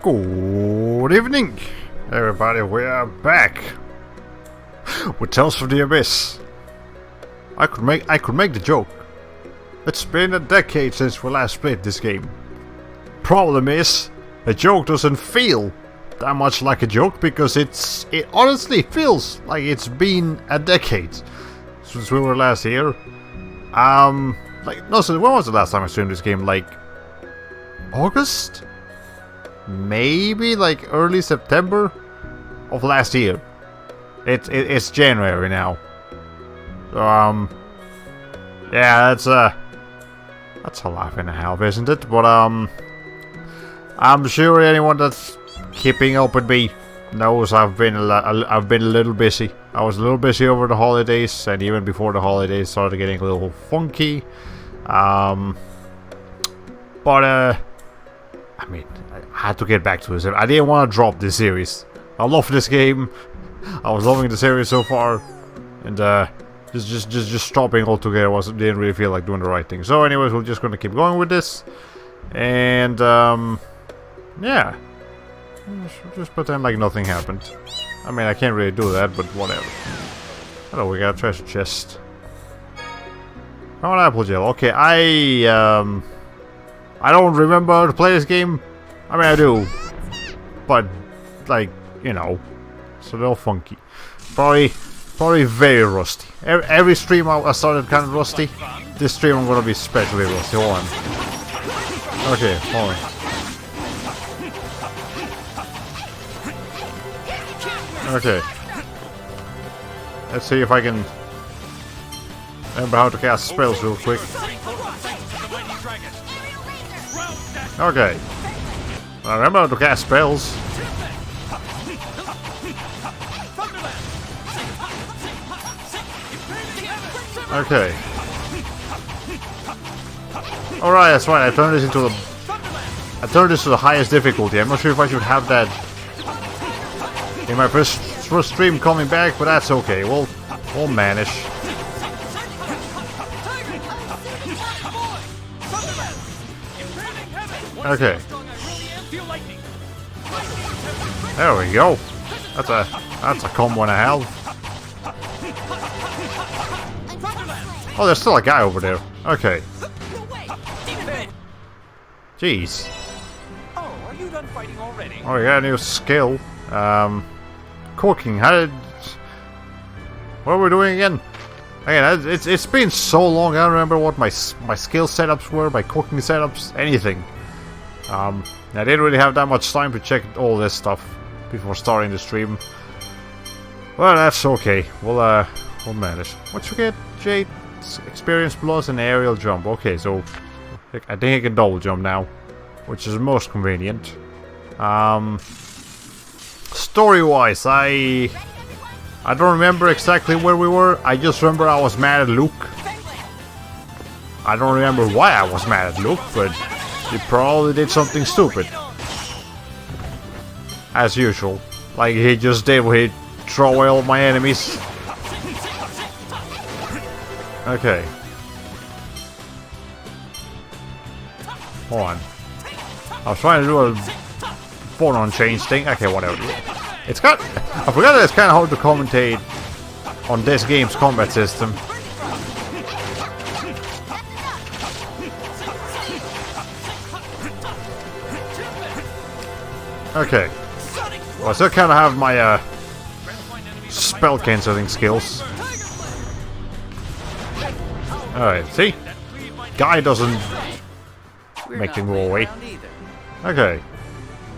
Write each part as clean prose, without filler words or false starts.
Good evening, everybody. We are back with Tales from the Abyss. I could make the joke. It's been a decade since we last played this game. Problem is, a joke doesn't feel that much like a joke because it honestly feels like it's been a decade since we were last here. When was the last time I streamed this game? Like August? Maybe like early September of last year. It's January now. So, yeah, that's a laugh and a half, isn't it? But I'm sure anyone that's keeping up with me knows I've been a little busy. I was a little busy over the holidays, and even before the holidays started getting a little funky. I mean, I had to get back to this. I didn't want to drop this series. I love this game. I was loving the series so far, and just stopping altogether didn't really feel like doing the right thing. So, anyways, we're just gonna keep going with this, and yeah, just pretend like nothing happened. I mean, I can't really do that, but whatever. Hello, we got a treasure chest. Oh, an apple gel. Okay, I don't remember how to play this game. I mean, I do. But, like, you know, it's a little funky. Probably very rusty. Every stream I started kind of rusty. This stream I'm gonna be especially rusty. Hold on. Okay, hold on. Okay. Let's see if I can remember how to cast spells real quick. Okay. I remember how to cast spells. Okay. Alright, that's right. I turned this to the highest difficulty. I'm not sure if I should have that in my first stream coming back, but that's okay. We'll manage. Okay. There we go. That's a combo and a half. Oh, there's still a guy over there. Okay. Jeez. Oh, are you done fighting already? Oh, we got a new skill. Cooking. What are we doing again? Again, it's been so long. I don't remember what my skill setups were, my cooking setups, anything. I didn't really have that much time to check all this stuff before starting the stream. Well, that's okay. We'll manage. What you get, Jade? Experience plus an aerial jump. Okay, so I think I can double jump now, which is most convenient. Story-wise, I don't remember exactly where we were. I just remember I was mad at Luke. I don't remember why I was mad at Luke, but he probably did something stupid. As usual. Like he just did when he threw away all my enemies. Okay. Hold on. I was trying to do a photon change thing. Okay, whatever. I forgot that it's kind of hard to commentate on this game's combat system. Okay. Well, I still kind of have my spell cancelling skills. Alright, see? Guy doesn't make them go away. Okay.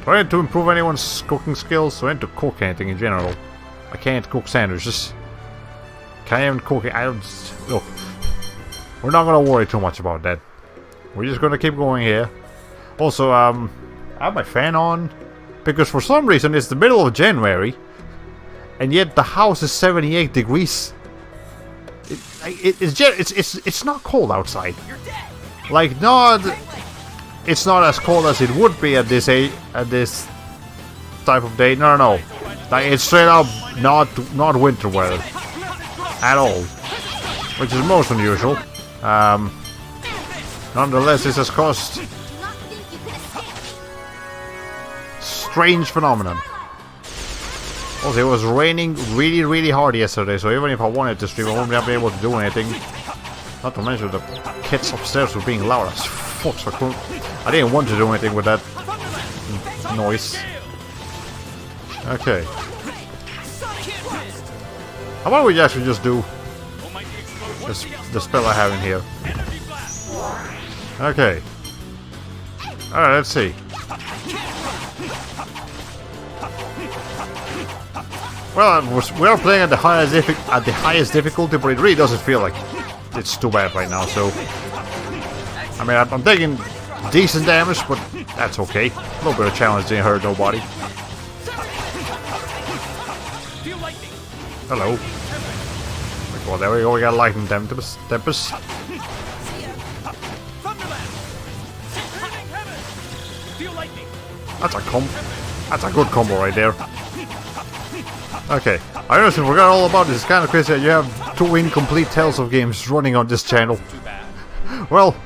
Do I need to improve anyone's cooking skills? So I need to cook anything in general. I can't cook sandwiches. Can I even cook it? Look. We're not gonna worry too much about that. We're just gonna keep going here. Also, I have my fan on. Because for some reason it's the middle of January. And yet the house is 78 degrees. It's not cold outside. Like it's not as cold as it would be at this type of day. No. Like it's straight up not winter weather at all, which is most unusual. Nonetheless, this has caused strange phenomenon. Also, it was raining really hard yesterday, so even if I wanted to stream, I wouldn't be able to do anything. Not to mention the kids upstairs were being loud as fuck, so I didn't want to do anything with that noise. Okay. How about we actually just do the spell I have in here? Okay. Alright, let's see. Well, we are playing at the highest difficulty, but it really doesn't feel like it's too bad right now. So, I mean, I'm taking decent damage, but that's okay. A little bit of challenge didn't hurt nobody. Hello. Well, there we go. We got lightning tempest. That's a good combo right there. Okay, I honestly forgot all about this. It's kind of crazy that you have 2 incomplete Tales of games running on this channel. Well,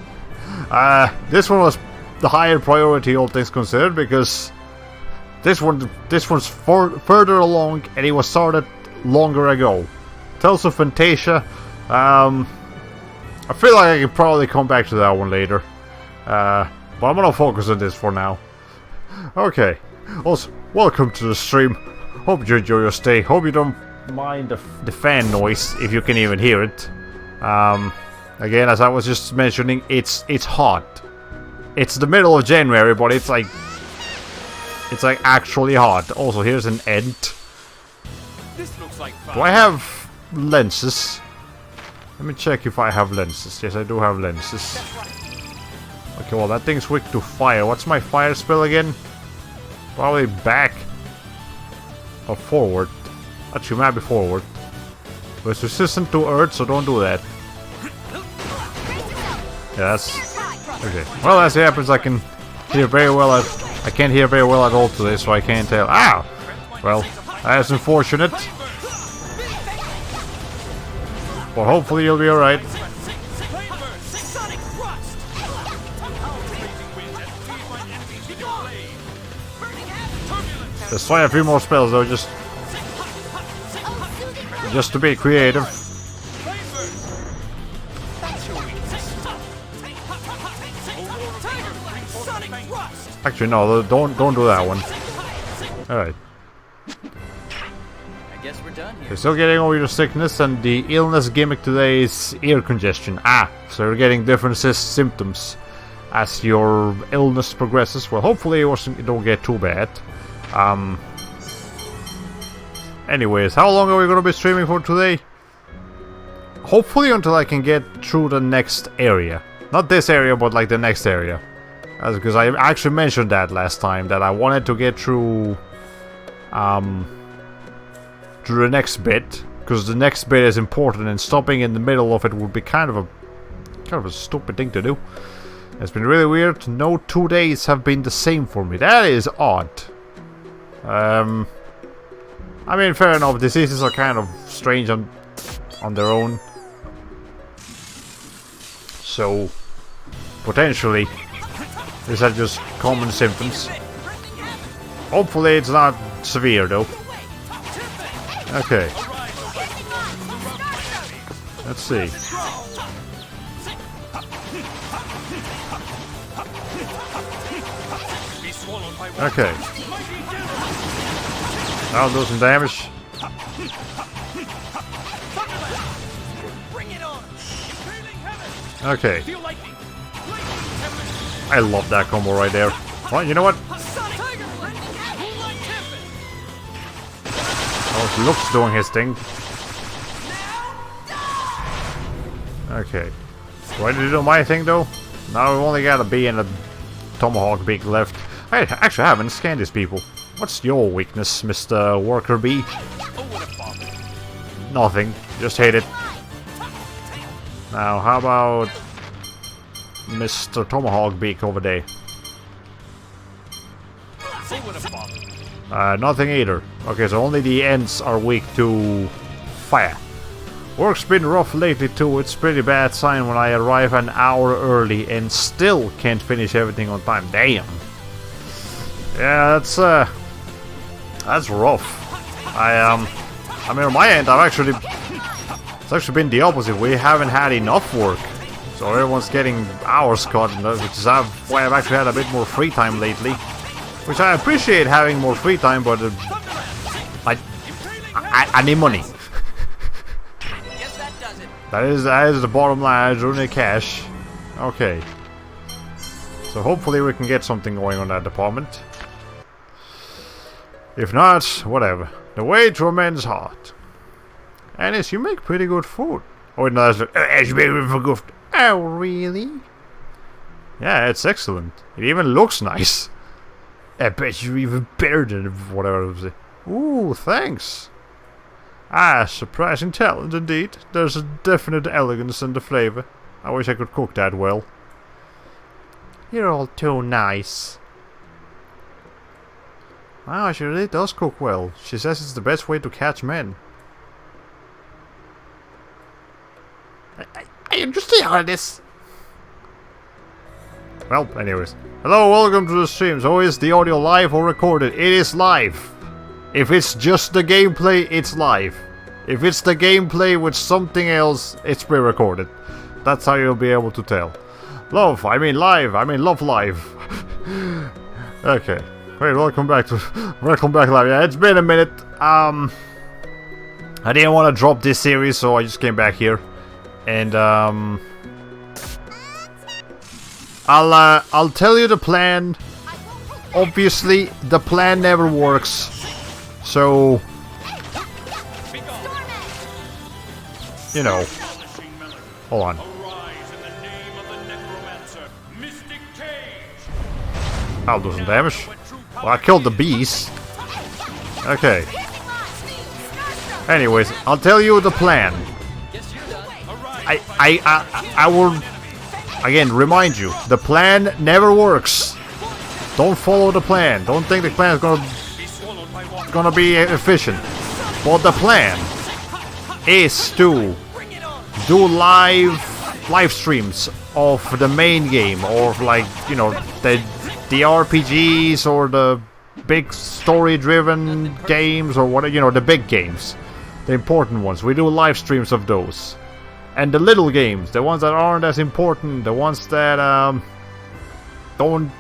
this one was the higher priority, all things considered, because this one's further along, and it was started longer ago. Tales of Fantasia. I feel like I can probably come back to that one later, but I'm gonna focus on this for now. Okay. Also, welcome to the stream. Hope you enjoy your stay. Hope you don't mind the fan noise, if you can even hear it. Again, as I was just mentioning, it's hot. It's the middle of January, but it's like actually hot. Also, here's an ant. This looks like fun. Do I have lenses? Let me check if I have lenses. Yes, I do have lenses. Okay, well, that thing's weak to fire. What's my fire spell again? Probably back or forward. Actually, might be forward. But it's resistant to earth, so don't do that. Yeah, that's okay. Well, as it happens, I can hear very well. I can't hear very well at all today, so I can't tell. Ow! Well, that's unfortunate. But hopefully you'll be alright. Let's try a few more spells though, just to be creative. Actually, no, don't do that one. All right. I guess we're done here. You're still getting over your sickness, and the illness gimmick today is ear congestion. So you're getting different symptoms as your illness progresses. Well, hopefully it don't get too bad. Anyways, how long are we gonna be streaming for today? Hopefully until I can get through the next area. Not this area, but like the next area. Because I actually mentioned that last time, that I wanted to get through the next bit, because the next bit is important, and stopping in the middle of it would be kind of a stupid thing to do. It's been really weird. No 2 days have been the same for me. That is odd. I mean, fair enough. Diseases are kind of strange on their own. So, potentially, these are just common symptoms. Hopefully it's not severe, though. Okay. Let's see. Okay. I'll do some damage. Okay. I love that combo right there. Well, you know what? Oh, Luke's doing his thing. Okay. Do I need to do my thing though? Now we've only got a bee and a tomahawk beak left. I actually haven't scanned these people. What's your weakness, Mr. Worker Bee? Nothing. Just hate it. Now, how about Mr. Tomahawk Beak over there? Nothing either. Okay, so only the ends are weak to fire. Work's been rough lately too. It's pretty bad sign when I arrive an hour early and still can't finish everything on time. Damn. Yeah, That's rough. I mean, on my end, it's actually been the opposite. We haven't had enough work, so everyone's getting hours cut, which is why I've actually had a bit more free time lately. Which I appreciate having more free time, but I need money. Guess that does it. That is the bottom line. I do need cash. Okay. So hopefully we can get something going on that department. If not, whatever. The way to a man's heart. Anis, you make pretty good food. Oh, no, that's you make for good. Oh, really? Yeah, it's excellent. It even looks nice. I bet you're even better than whatever it was. Ooh, thanks. Ah, surprising talent indeed. There's a definite elegance in the flavor. I wish I could cook that well. You're all too nice. Wow, she really does cook well. She says it's the best way to catch men. I understand all this. Well, anyways. Hello, welcome to the stream. So is the audio live or recorded? It is live. If it's just the gameplay, it's live. If it's the gameplay with something else, it's pre-recorded. That's how you'll be able to tell. Love, I mean live, I mean love live. Okay. Wait, welcome back live. Yeah, it's been a minute. I didn't want to drop this series, so I just came back here. And I'll tell you the plan. Obviously, the plan never works. So, you know. Hold on. I'll do some damage. Well, I killed the beast. Okay. Anyways, I'll tell you the plan. I will again remind you, the plan never works. Don't follow the plan. Don't think the plan is gonna be efficient. But the plan is to do live streams of the main game, or like, you know, the RPGs or the big story-driven games, or what, you know, the big games, the important ones. We do live streams of those. And the little games, the ones that aren't as important, the ones that don't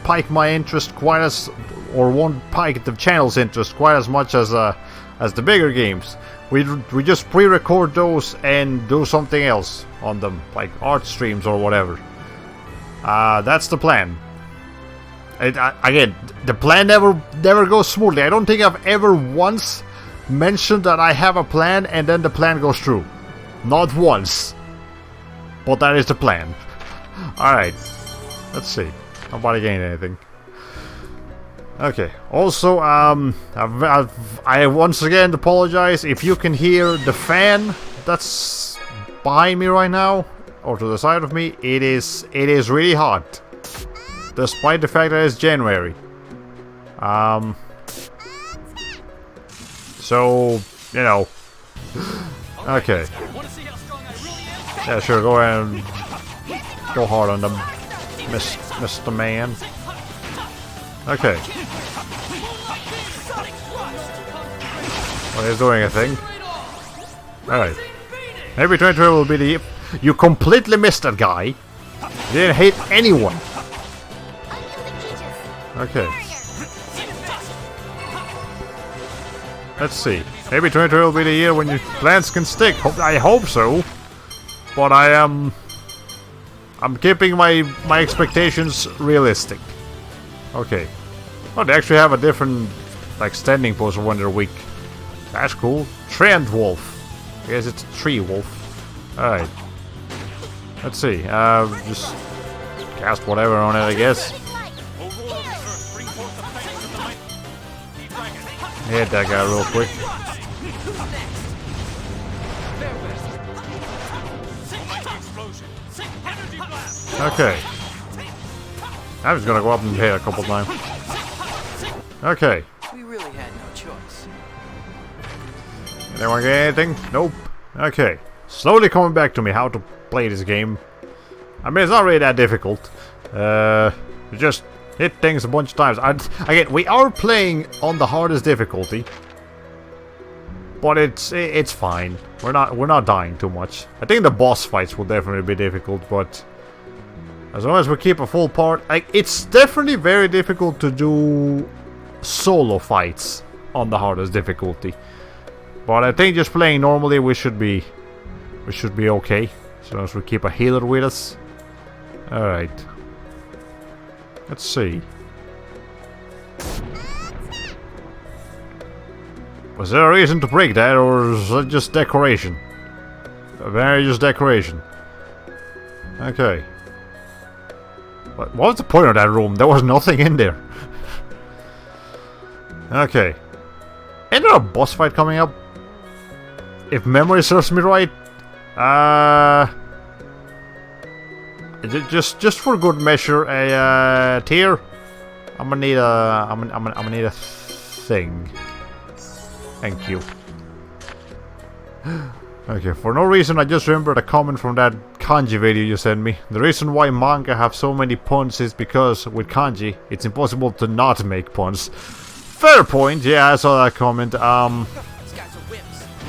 pique my interest quite as, or won't pique the channel's interest quite as much as the bigger games. We just pre-record those and do something else on them, like art streams or whatever. That's the plan. Again, the plan never goes smoothly. I don't think I've ever once mentioned that I have a plan and then the plan goes through. Not once. But that is the plan. Alright. Let's see. Nobody gained anything. Okay. Also, I once again apologize if you can hear the fan that's behind me right now, or to the side of me. It is really hot, despite the fact that it's January. So, you know. Okay. Yeah, sure, go ahead and go hard on them, Mr. Man. Okay. Well, he's doing a thing. Alright. Maybe 23 will be the... You completely missed that guy. You didn't hit anyone. Okay. Let's see. Maybe 23 will be the year when your plans can stick. I hope so. But I'm keeping my expectations realistic. Okay. Oh, they actually have a different, like, standing pose for when they're weak. That's cool. Trend wolf. I guess it's a tree wolf. Alright. Let's see. Just cast whatever on it, I guess. Hit that guy real quick. Okay. I'm just gonna go up and hit a couple times. Okay. We really had no choice. Anyone get anything? Nope. Okay. Slowly coming back to me how to play this game. I mean, it's not really that difficult. You just Hit things a bunch of times. Again, we are playing on the hardest difficulty, but it's fine. We're not dying too much. I think the boss fights will definitely be difficult, but as long as we keep a full part, like, it's definitely very difficult to do solo fights on the hardest difficulty. But I think just playing normally, we should be okay. As long as we keep a healer with us. All right. Let's see. Was there a reason to break that, or is it just decoration? Very just decoration. Okay. What was the point of that room? There was nothing in there. Okay. Ain't there a boss fight coming up? If memory serves me right. Just for good measure, a tier. I'm gonna need a thing. Thank you. Okay, for no reason I just remembered a comment from that kanji video you sent me. The reason why manga have so many puns is because with kanji it's impossible to not make puns. Fair point. Yeah, I saw that comment.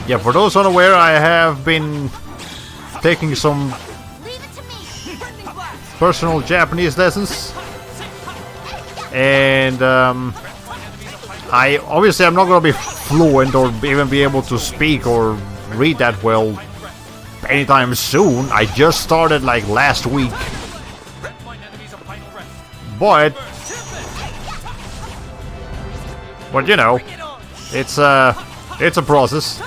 Yeah, for those unaware, I have been taking some personal Japanese lessons, and I'm not gonna be fluent or even be able to speak or read that well anytime soon. I just started like last week, but you know, it's a process.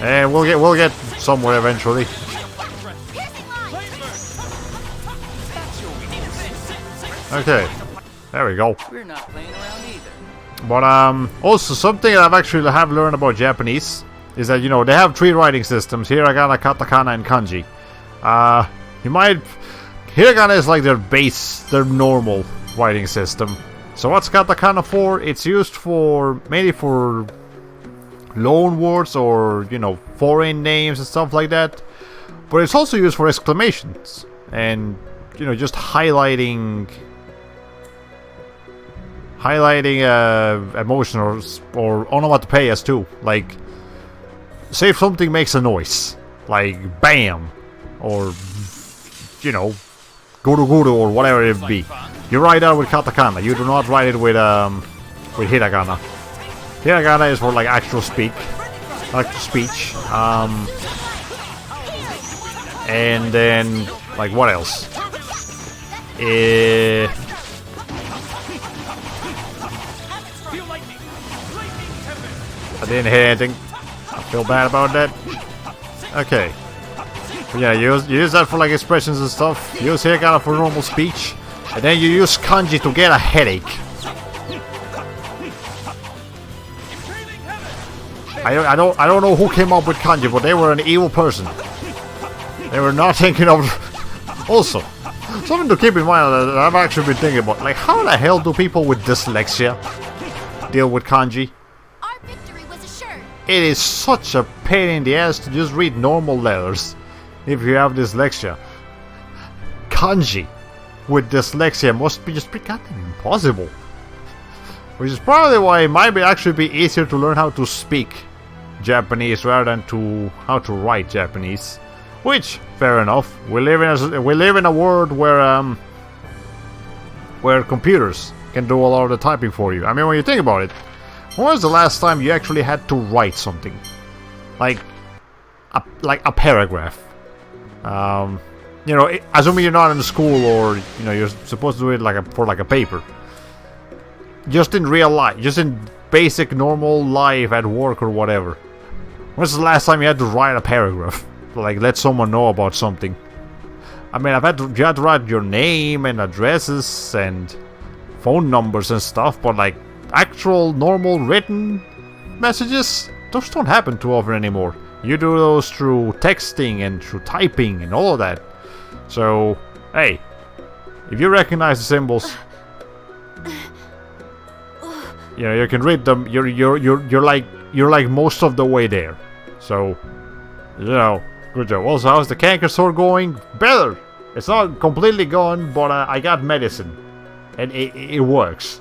And we'll get somewhere eventually. Okay, there we go. We're not playing around either. But also something that I've actually learned about Japanese is that, you know, they have 3 writing systems: hiragana, katakana, and kanji. Hiragana is like their base, their normal writing system. So what's katakana for? It's used mainly for loan words or, you know, foreign names and stuff like that. But it's also used for exclamations and, you know, just highlighting emotion or onomatopoeias too. Like, say if something makes a noise, like bam, or, you know, guru guru or whatever it be. You write that with katakana. You do not write it with hiragana. Hiragana is for like actual speech. And then, like, what else? I didn't hear anything. I feel bad about that. Okay. But yeah, you use that for like expressions and stuff. You use hiragana for normal speech. And then you use kanji to get a headache. I don't know who came up with kanji, but they were an evil person. They were not thinking of... Also, something to keep in mind that I've actually been thinking about. Like, how the hell do people with dyslexia deal with kanji? Our victory was assured. It is such a pain in the ass to just read normal letters if you have dyslexia. Kanji with dyslexia must be just pretty goddamn impossible. Which is probably why it might actually be easier to learn how to speak Japanese rather than how to write Japanese. Which, fair enough. We live in a world where computers can do a lot of the typing for you. I mean, when you think about it, when was the last time you actually had to write something, like a paragraph? You know, assuming you're not in school or, you know, you're supposed to do it for a paper. Just in real life, just in basic normal life at work or whatever. When's the last time you had to write a paragraph? Like, let someone know about something. I mean, you had to write your name and addresses and phone numbers and stuff, but like actual normal written messages, those don't happen too often anymore. You do those through texting and through typing and all of that. So, hey, if you recognize the symbols, you know, you can read them. You're like most of the way there. So, you know, Good job. Also, how's the canker sore going? Better! It's not completely gone, but I got medicine. And it works.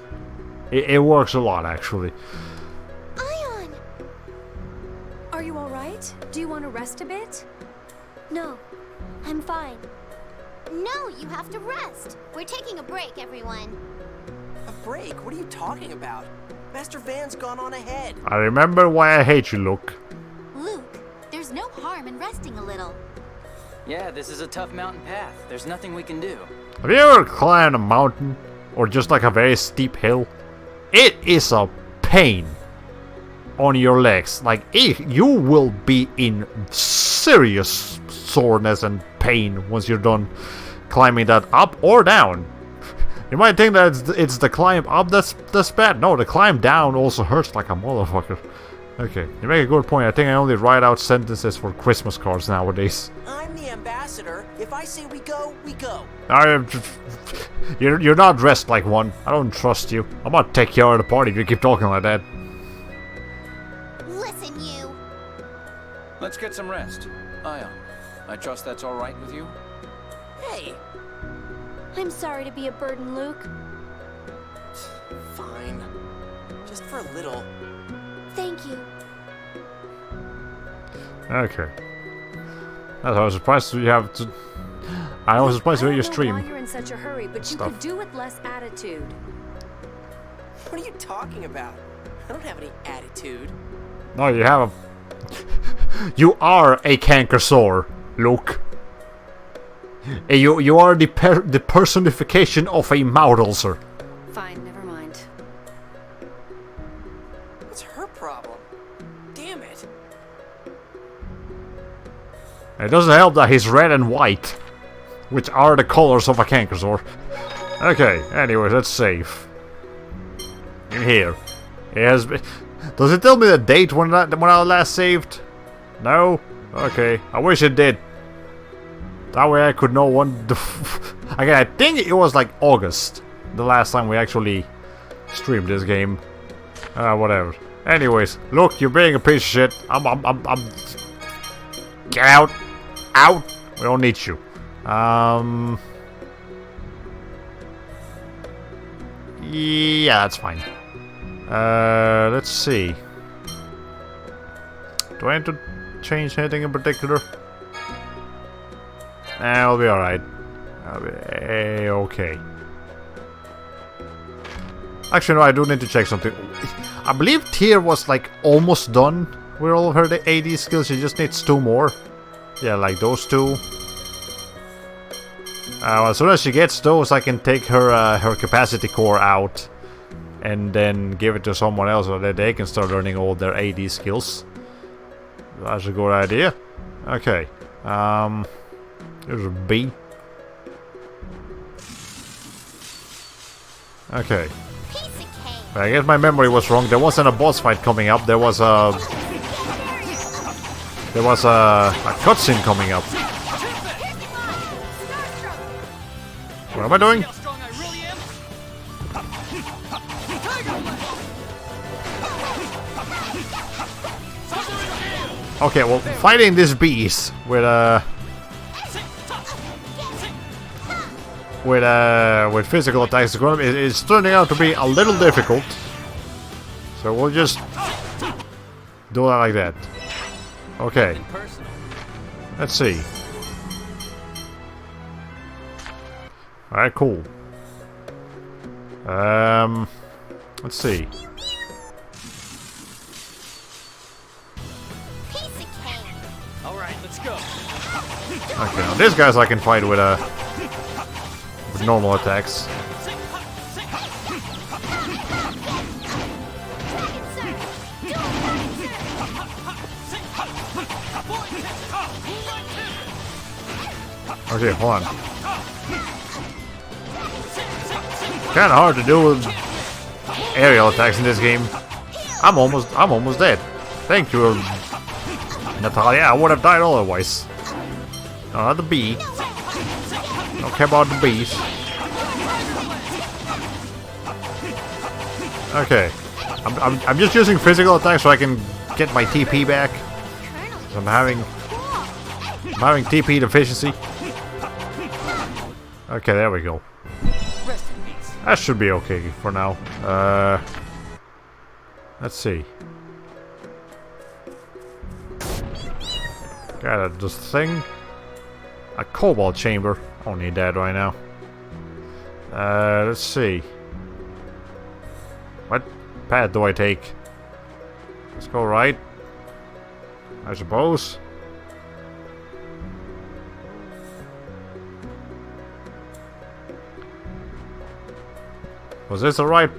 It works a lot, actually. Ion! Are you alright? Do you want to rest a bit? No, I'm fine. No, you have to rest. We're taking a break, everyone. A break? What are you talking about? Master Van's gone on ahead. I remember why I hate you, Luke. Luke, there's no harm in resting a little. Yeah, this is a tough mountain path. There's nothing we can do. Have you ever climbed a mountain? Or just like a very steep hill? It is a pain on your legs. Like, you will be in serious soreness and pain once you're done climbing that up or down. You might think that it's the climb up that's bad. No, the climb down also hurts like a motherfucker. Okay, you make a good point. I think I only write out sentences for Christmas cards nowadays. I'm the ambassador. If I say we go, we go. You're not dressed like one. I don't trust you. I'm gonna take care of the party if you keep talking like that. Listen, you. Let's get some rest. Ion, I trust that's all right with you? Hey, I'm sorry to be a burden, Luke. fine. Just for a little. Thank you. Okay. I was surprised you have to. I was surprised to hear your I don't know stream. why you're in such a hurry, but you Stuff. could do with less attitude. What are you talking about? I don't have any attitude. No, you have a. You are a canker sore, Luke. You are the personification of a mouth ulcer. Fine, never mind. What's her problem? Damn it. It doesn't help that he's red and white, which are the colors of a canker sore. Okay, anyways, let's save. In here. It has been. Does it tell me the date when I last saved? No? Okay, I wish it did. That way I could know when the again, I think it was like August, the last time we actually streamed this game. Whatever. Anyways, look, you're being a piece of shit. I'm Get out! Out! We don't need you. Yeah, that's fine. Let's see. Do I need to change anything in particular? I'll be alright. I'll be okay. Actually, no, I do need to check something. I believe Tyr was like almost done with all of her AD skills. She just needs 2 more. Yeah, like those 2. As soon as she gets those, I can take her her capacity core out and then give it to someone else so that they can start learning all their AD skills. That's a good idea. Okay. There's a B. Okay. Piece of cake. I guess my memory was wrong. There wasn't a boss fight coming up. There was a cutscene coming up. What am I doing? Okay, well, fighting these bees with physical attacks is turning out to be a little difficult. So we'll just do it like that. Okay. Let's see. Alright, cool. Let's see. Piece of cake. All right, let's go. Okay, now these guys I can fight with normal attacks. Okay, hold on. Kinda hard to do with aerial attacks in this game. I'm almost dead. Thank you, Natalia. I would have died otherwise. No, not the bee. Don't care about the bees. Okay. I'm just using physical attacks so I can get my TP back. Colonel, I'm having... cool. I'm having TP deficiency. Okay, there we go. That should be okay for now. Let's see. Got this thing. A cobalt chamber. Don't need that right now. Let's see. What path do I take? Let's go right. I suppose. Was this the right...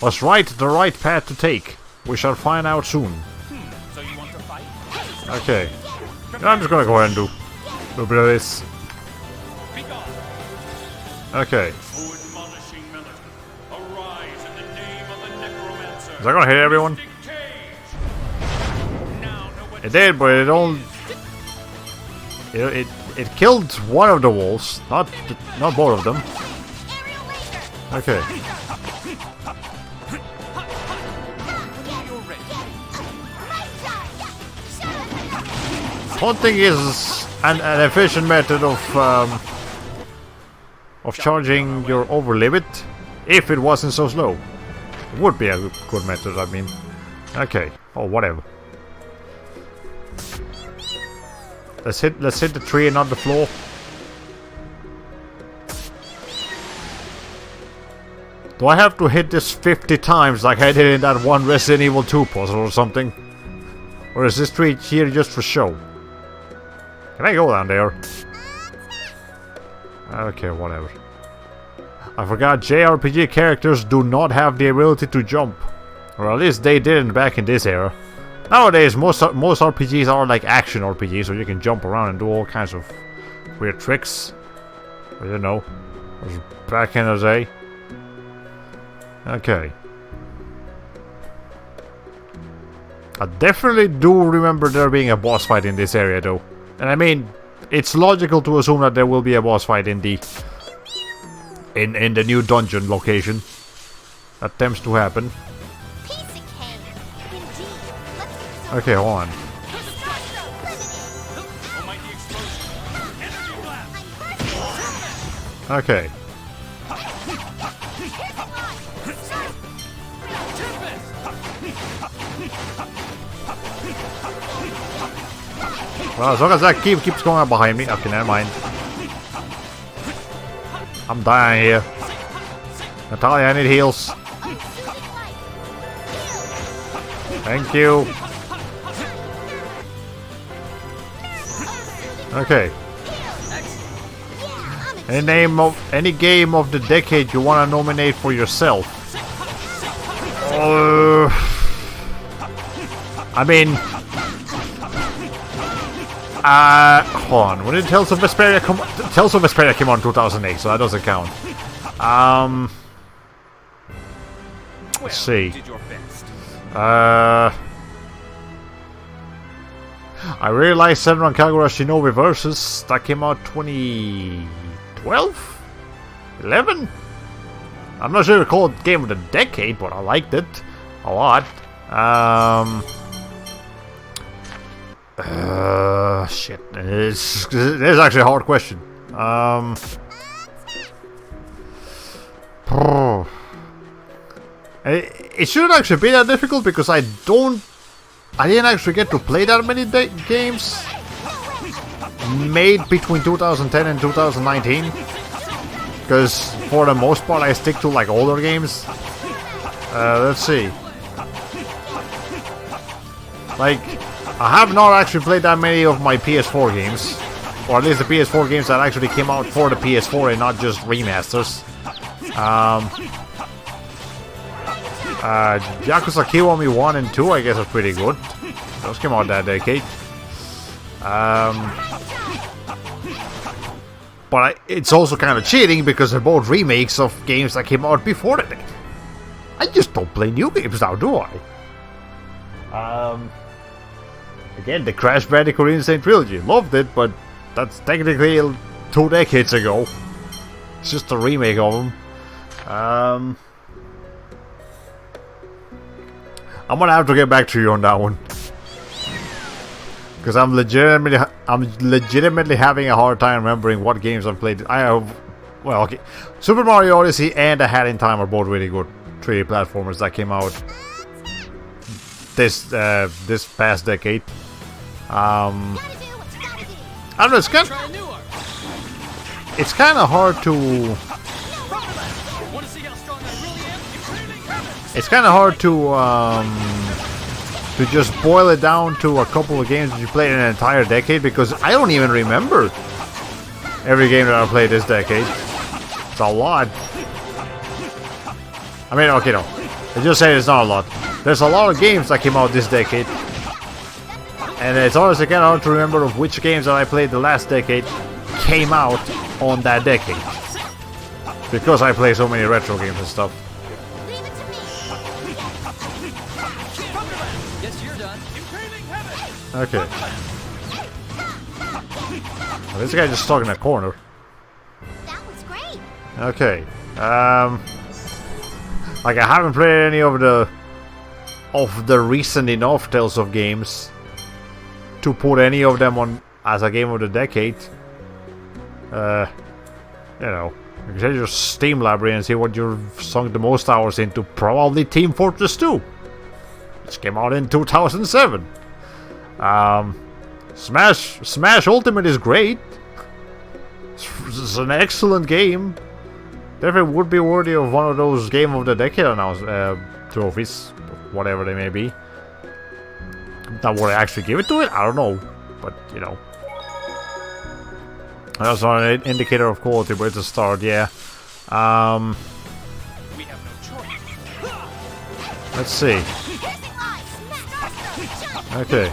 Was right the right path to take? We shall find out soon. So you want to fight? Okay. I'm just gonna go ahead and do a little bit of this. Okay. Is that gonna hit everyone? It did, but it only... It killed one of the wolves, not both of them. Okay. Hunting is an efficient method of charging your over limit if it wasn't so slow. It would be a good method, I mean. Okay. Oh, whatever. Let's hit the tree and not the floor. Do I have to hit this 50 times like I did in that one Resident Evil 2 puzzle or something? Or is this tree here just for show? Can I go down there? Okay, whatever. I forgot JRPG characters do not have the ability to jump. Or at least they didn't back in this era. Nowadays, most RPGs are like action RPGs, so you can jump around and do all kinds of weird tricks. But you know, it was back in the day. Okay. I definitely do remember there being a boss fight in this area, though. And I mean, it's logical to assume that there will be a boss fight in the new dungeon location. That tends to happen. Okay, hold on. Okay. Well, as long as that keeps going up behind me. Okay, never mind. I'm dying here. Natalia, I need heals. Thank you. Okay. Any game of the decade you want to nominate for yourself? I mean, hold on. When did Tales of Vesperia come? Tales of Vesperia came out in 2008, so that doesn't count. Let's see. I really like Senran Kagura Shinobi Versus. That came out 2012? 11? I'm not sure to call it Game of the Decade, but I liked it a lot. Shit. This is actually a hard question. It shouldn't actually be that difficult because I didn't actually get to play that many games made between 2010 and 2019. Because for the most part I stick to like older games. Let's see. Like, I have not actually played that many of my PS4 games. Or at least the PS4 games that actually came out for the PS4 and not just remasters. Yakuza Kiwami 1 and 2 I guess are pretty good. Those came out that decade. But it's also kind of cheating because they're both remakes of games that came out before that. I just don't play new games now, do I? Again, the Crash Bandicoot Insane Trilogy. Loved it, but that's technically 2 decades ago. It's just a remake of them. I'm gonna have to get back to you on that one. Because I'm legitimately having a hard time remembering what games I've played. I have, well, okay, Super Mario Odyssey and A Hat in Time are both really good 3D platformers that came out this past decade. I don't know. It's kind of hard to. It's kind of hard to just boil it down to a couple of games that you played in an entire decade, because I don't even remember every game that I played this decade. It's a lot. I mean, okay, no. I just say it's not a lot. There's a lot of games that came out this decade. And it's always kind of hard to remember of which games that I played the last decade came out on that decade. Because I play so many retro games and stuff. Okay. Well, this guy just stuck in a corner. That was great. Okay. Like, I haven't played any of the recent enough Tales of games to put any of them on as a game of the decade. You know, you can just Steam library and see what you've sunk the most hours into. Probably Team Fortress 2, which came out in 2007. Smash Ultimate is great. It's an excellent game. Definitely would be worthy of one of those Game of the Decade trophies, whatever they may be. Now, would I actually give it to it? I don't know, but you know, that's not an indicator of quality, but it's a start. Yeah. Let's see. Okay.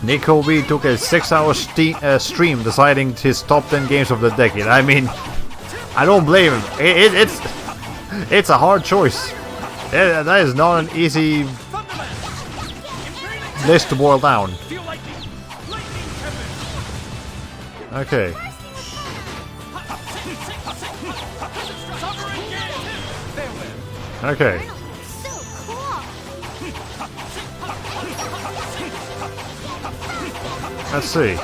Nico B took a 6-hour stream deciding his top 10 games of the decade. I mean, I don't blame him. It's a hard choice. That is not an easy list to boil down. Okay. Okay. Let's see.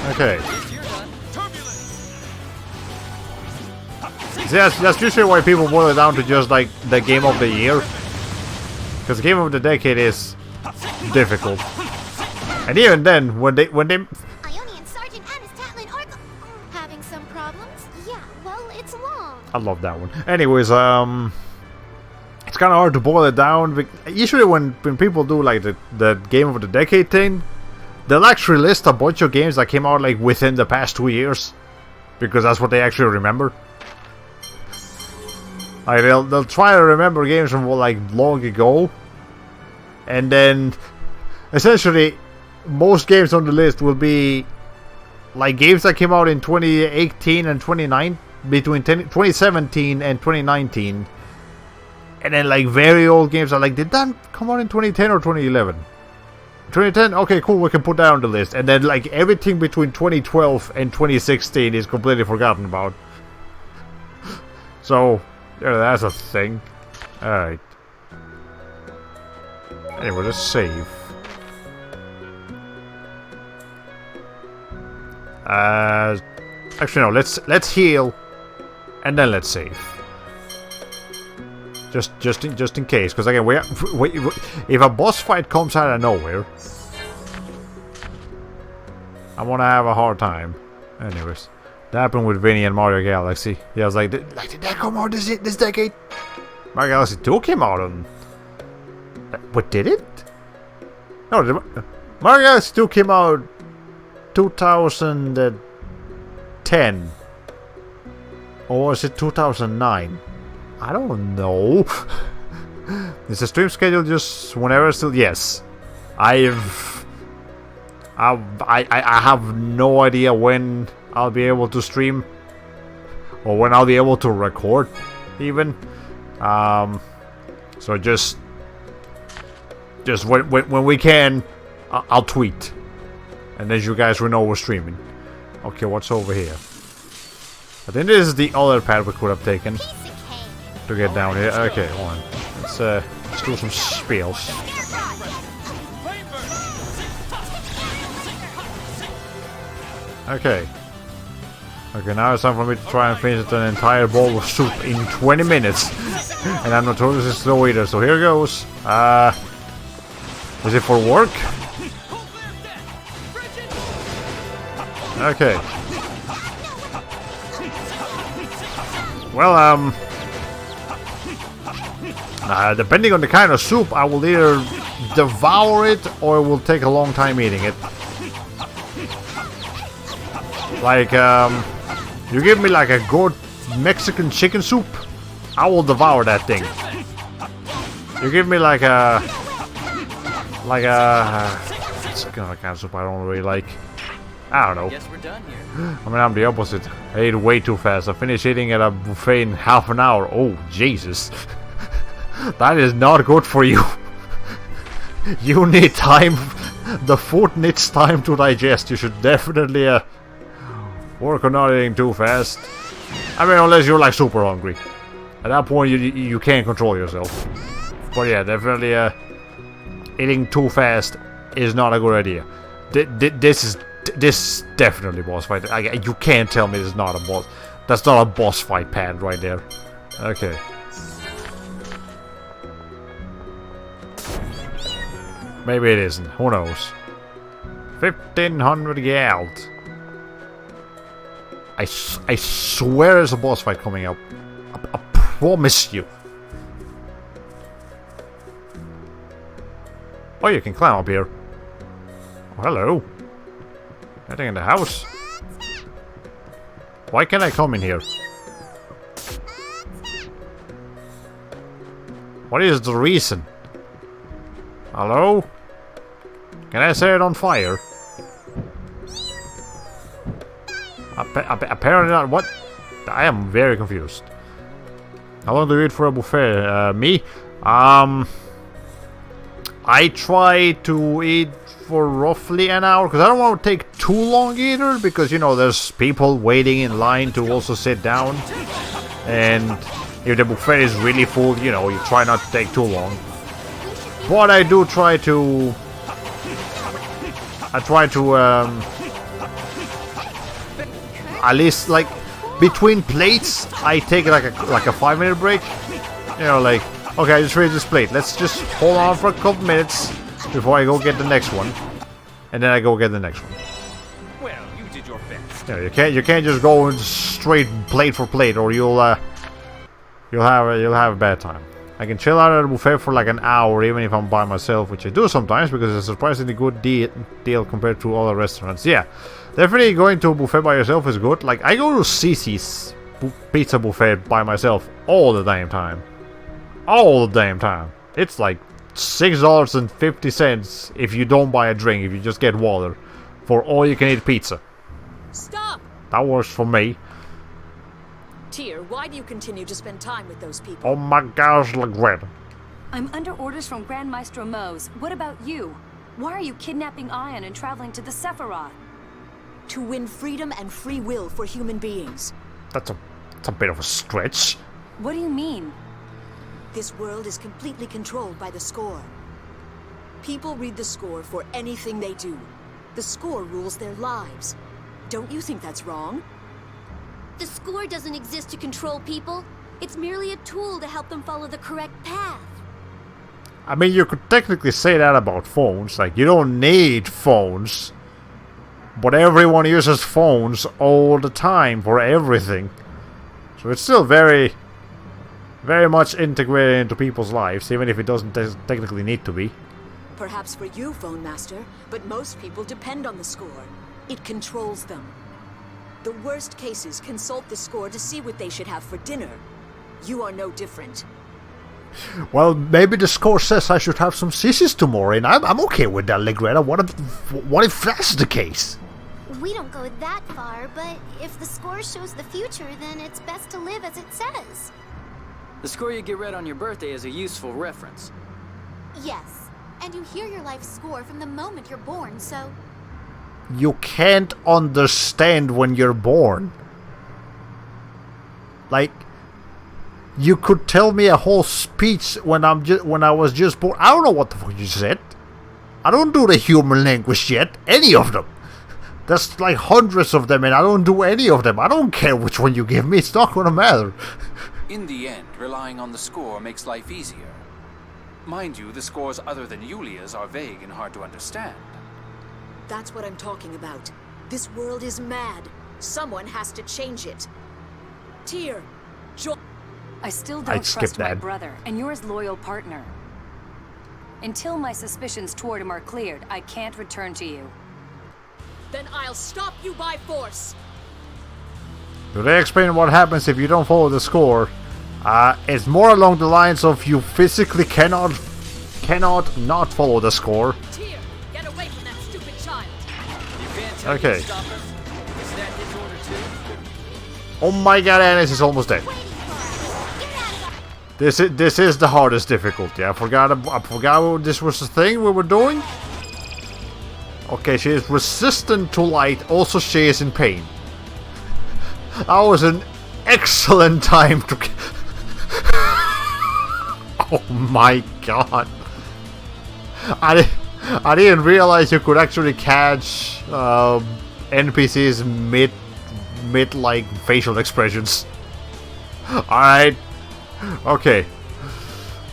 Okay. See, that's usually why people boil it down to just like the game of the year. Because the game of the decade is difficult. And even then, when they Ionian Sergeant Annis Tatlin Orko having some problems? Yeah, well, it's long. I love that one. Anyways, it's kind of hard to boil it down. Usually when people do like the game of the decade thing, they'll actually list a bunch of games that came out like within the past 2 years, because that's what they actually remember. Like they'll try to remember games from like long ago, and then essentially most games on the list will be like games that came out in 2018 and 2019, between 2017 and 2019, and then like very old games are like, did that come out in 2010 or 2011? 2010, okay, cool, we can put that on the list. And then like everything between 2012 and 2016 is completely forgotten about. So yeah, that's a thing. Alright. Anyway, let's save. Actually no, let's heal and then let's save. Just in case, because again, if a boss fight comes out of nowhere, I'm gonna have a hard time. Anyways, that happened with Vinny and Mario Galaxy. Yeah, I was like, did that come out this decade? Mario Galaxy 2 came out on. What did it? No, Mario Galaxy 2 came out 2010, or was it 2009? I don't know. Is the stream schedule just whenever still? Yes. I have no idea when I'll be able to stream, or when I'll be able to record even. So just when we can, I'll tweet, and as you guys will know, we're streaming. Okay, what's over here? I think this is the other path we could have taken Piece of cake. to get down here. Okay, hold on. Let's do some spells. Okay. Okay, now it's time for me to try and finish an entire bowl of soup in 20 minutes. And I'm notoriously slow either, so here goes. Is it for work? Okay. Well, depending on the kind of soup, I will either devour it or it will take a long time eating it. Like, you give me like a good Mexican chicken soup, I will devour that thing. You give me like a it's kind of a kind of soup I don't really like. I don't know. Guess we're done here. I mean, I'm the opposite. I ate way too fast. I finished eating at a buffet in half an hour. Oh, Jesus. That is not good for you. You need time. The food needs time to digest. You should definitely work on not eating too fast. I mean, unless you're like super hungry. At that point, you can't control yourself. But yeah, definitely eating too fast is not a good idea. This is definitely boss fight. You can't tell me this is not a boss. That's not a boss fight pad right there. Okay. Maybe it isn't. Who knows? 1500 gold. I swear there's a boss fight coming up. I promise you. Oh, you can climb up here. Oh, hello. Anything in the house? Why can't I come in here? What is the reason? Hello? Can I set it on fire? Apparently not. What? I am very confused. How long do you eat for a buffet? Me? I try to eat for roughly an hour, because I don't want to take too long either, because, you know, there's people waiting in line to also sit down. And if the buffet is really full, you know, you try not to take too long. But I do try to... at least, like, between plates, I take like a 5-minute break. You know, like, okay, I just finished this plate. Let's just hold on for a couple minutes before I go get the next one, and then I go get the next one. Well, you did your best. Yeah, you can't just go straight plate for plate, or you'll have a bad time. I can chill out at a buffet for like an hour, even if I'm by myself, which I do sometimes, because it's a surprisingly good deal compared to other restaurants. Yeah, definitely going to a buffet by yourself is good. Like, I go to Cici's pizza buffet by myself all the damn time. All the damn time. It's like $6.50 if you don't buy a drink, if you just get water, for all you can eat pizza. Stop! That works for me. Tyr, why do you continue to spend time with those people? Oh my gosh, Legret. I'm under orders from Grand Maestro Mose. What about you? Why are you kidnapping Ion and traveling to the Sephiroth? To win freedom and free will for human beings. That's a bit of a stretch. What do you mean? This world is completely controlled by the score. People read the score for anything they do. The score rules their lives. Don't you think that's wrong? The score doesn't exist to control people. It's merely a tool to help them follow the correct path. I mean, you could technically say that about phones. Like, you don't need phones. But everyone uses phones all the time for everything. So it's still very, very much integrated into people's lives, even if it doesn't technically need to be. Perhaps for you, Phone Master, but most people depend on the score. It controls them. The worst cases consult the score to see what they should have for dinner. You are no different. Well, maybe the score says I should have some sissies tomorrow, and I'm okay with that, Legreta. What if that's the case? We don't go that far, but if the score shows the future, then it's best to live as it says. The score you get read on your birthday is a useful reference. Yes, and you hear your life score from the moment you're born, so... You can't understand when you're born. Like, you could tell me a whole speech when I was just born. I don't know what the fuck you said. I don't do the human language yet. Any of them. There's like hundreds of them, and I don't do any of them. I don't care which one you give me. It's not gonna matter. In the end, relying on the score makes life easier. Mind you, the scores other than Yulia's are vague and hard to understand. That's what I'm talking about. This world is mad. Someone has to change it. Tyr, I still I'd don't skip trust my that. brother and you're his loyal partner. Until my suspicions toward him are cleared, I can't return to you. Then I'll stop you by force. Do they explain what happens if you don't follow the score? It's more along the lines of you physically cannot not follow the score. Tyr, get away from that stupid child. You can't tell Okay. me to stop us? Is that his order too? Oh my god, Anis is almost dead. This is the hardest difficulty. I forgot this was the thing we were doing. Okay, she is resistant to light. Also, she is in pain. That was an excellent time to. Oh my god! I didn't realize you could actually catch NPCs mid like facial expressions. All right. Okay.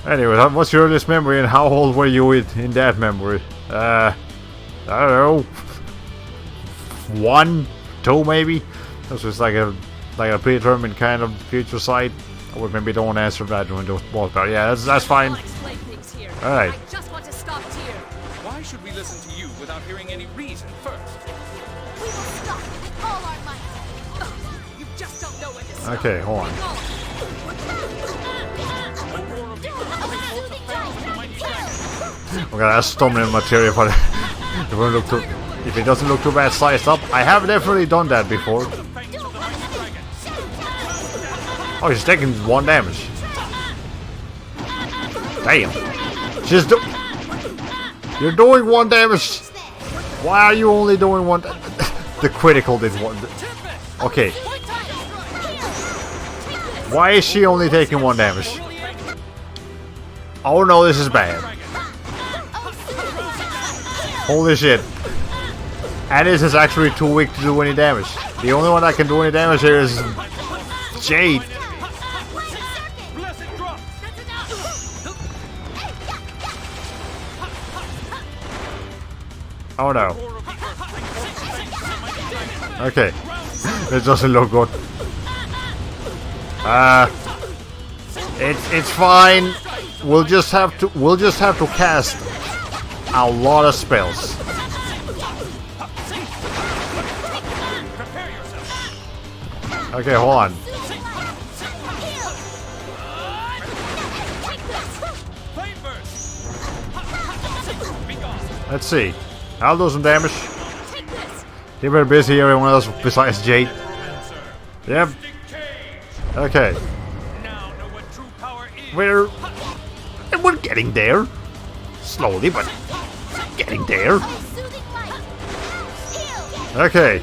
Anyway, what's your earliest memory and how old were you in that memory? I don't know. 1, 2 maybe? This was like a predetermined kind of future sight. Or maybe don't answer that during the boss battle. Yeah, that's fine. I'll explain things here. Alright. I just want to stop Tyr. Why should we listen to you without hearing any reason first? We will stop you with all our might. You just don't know when to stop. Okay, hold on. Okay, that's stomach material, but if it doesn't look too bad sized up, I have definitely done that before. Oh, she's taking 1 damage. Damn. You're doing 1 damage. Why are you only doing 1? The critical did 1. Okay. Why is she only taking 1 damage? Oh no, this is bad. Holy shit. Anis is actually too weak to do any damage. The only one that can do any damage here is Jade. Oh no. Okay. This doesn't look good. It's fine. We'll just have to cast a lot of spells. Okay, hold on. Let's see. I'll do some damage. Keep her busy, everyone else besides Jade. Yep. Okay. We're getting there. Slowly, but getting there. Okay.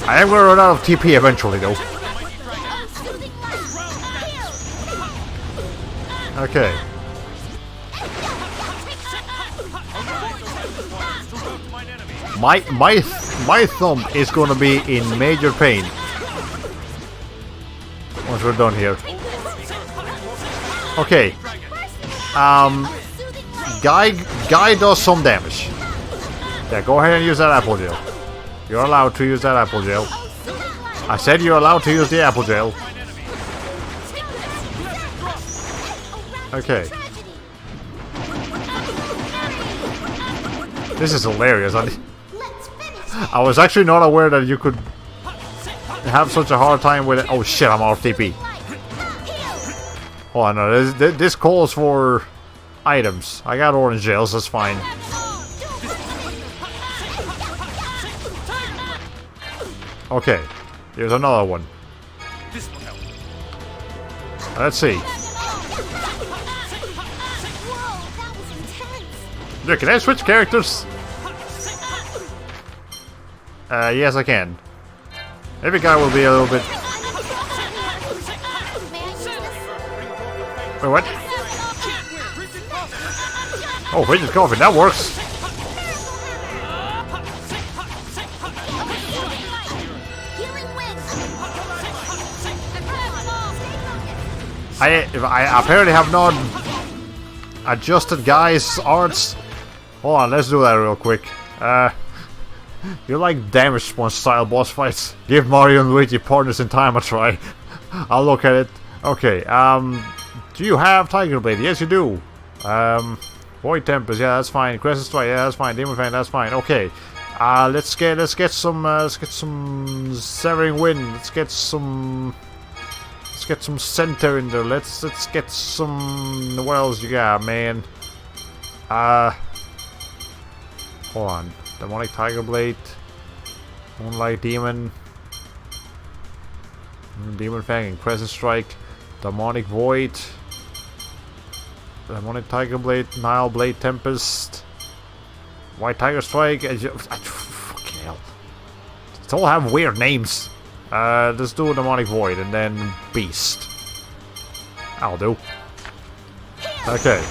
I am gonna run out of TP eventually, though. Okay. My thumb is gonna be in major pain once we're done here. Okay. Guy does some damage. Yeah, go ahead and use that apple gel. You're allowed to use that apple gel. I said you're allowed to use the apple gel. Okay. This is hilarious. I was actually not aware that you could have such a hard time with it. Oh shit, I'm off TP. Hold on, no, this calls for items. I got orange gels, that's fine. Okay, here's another one. Let's see. Yeah, can I switch characters? Yes I can. Every guy will be a little bit... Wait, what? Oh, Rigid Coffin, that works. Healing wind. I apparently have not adjusted guys' arts. Hold on, let's do that real quick. You like damage response style boss fights? Give Mario and Luigi partners in time a try. I'll look at it. Okay, do you have Tiger Blade? Yes, you do. Void Tempest, yeah, that's fine. Crescent Strike, yeah, that's fine. Demon Fang, that's fine. Okay, let's get some Severing Wind. Let's get some center in there. Let's get some. What else you got, man? Hold on. Demonic Tiger Blade, Moonlight Demon, Demon Fang, and Crescent Strike, Demonic Void, Demonic Tiger Blade, Nile Blade Tempest, White Tiger Strike. Fucking hell! They all have weird names. Let's do Demonic Void and then Beast. I'll do. Okay.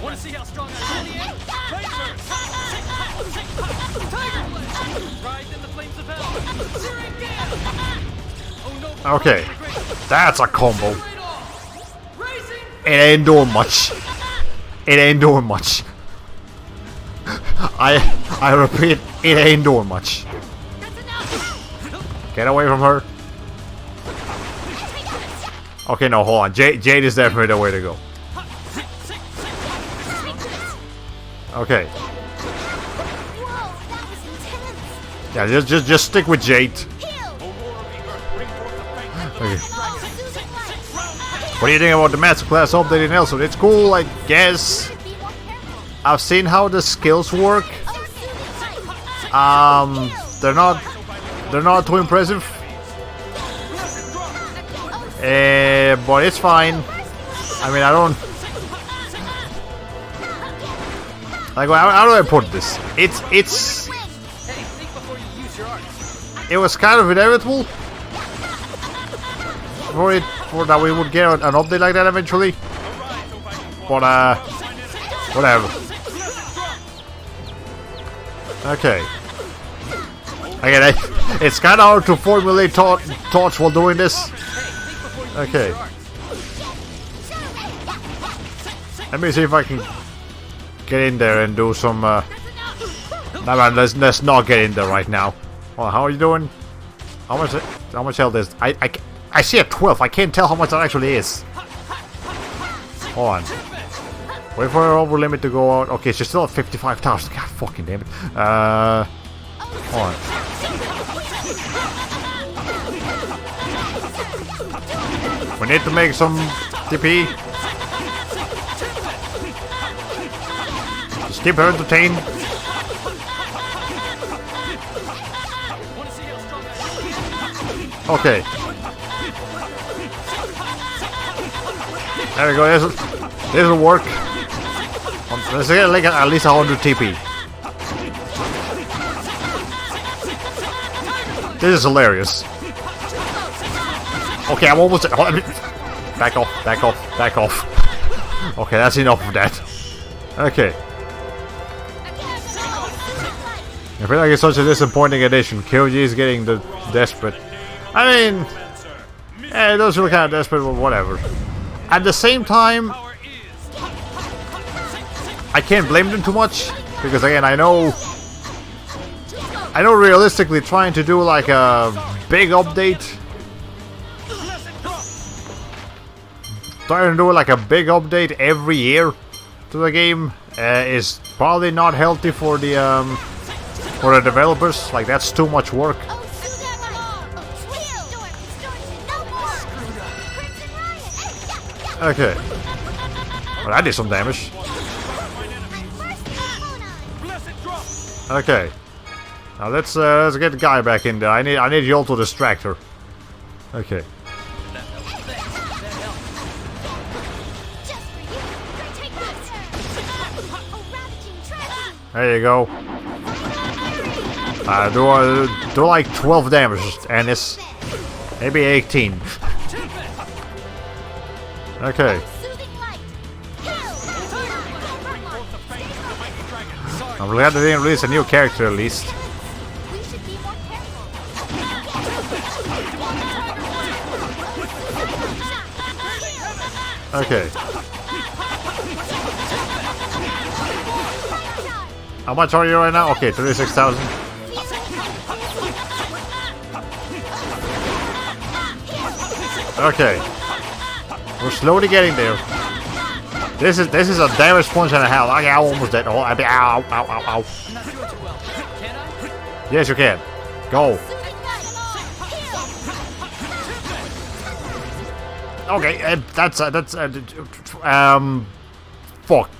Want to see how strong I really am? Ride in the flames of hell. Okay. That's a combo. It ain't doing much. It ain't doing much. I repeat, it ain't doing much. Get away from her. Okay, no, hold on. Jade is definitely the way to go. Okay. Whoa, that was intense. Yeah, just stick with Jade. Heal. Okay. Oh, soothing light. What do you think about the masterclass update in Elsewhere? It's cool, I guess. Be more careful. I've seen how the skills work. Oh, soothing light. They're not too impressive. But it's fine. I mean, I don't. Like, how do I put this? It's. Hey, think before you use your arts. It was kind of inevitable for that we would get an update like that eventually. But whatever. Okay. Again, it's kind of hard to formulate thoughts while doing this. Okay. Let me see if I can get in there and do some. No, man, let's not get in there right now. Well, how are you doing? How much health is? I see a 12. I can't tell how much that actually is. Hold on. Wait for her over limit to go out. Okay, she's still at 55,000. God fucking damn it. Hold on. We need to make some TP. Just keep her entertained. Okay. There we go. This will work. Let's get like at least 100 TP. This is hilarious. Okay, I'm almost. Back off, back off, back off. Okay, that's enough of that. Okay. I feel like it's such a disappointing addition. KOG is getting the desperate. I mean, yeah, it does feel kind of desperate, but whatever. At the same time, I can't blame them too much because again, I know realistically trying to do like a big update, every year to the game is probably not healthy for the developers. Like that's too much work. Okay. Well, that did some damage. Okay. Now let's get the guy back in there. I need you all to distract her. Okay. There you go. Do like 12 damage, Ennis. Maybe 18. Okay. Soothing light. I'm glad they didn't release a new character at least. We should be more careful. Okay. How much are you right now? Okay, 36,000. Okay. We're slowly getting there. This is a damage punch and a half. Okay, I'm almost dead. Oh, ow, ow, ow, ow. Yes, you can. Go. Okay, fuck.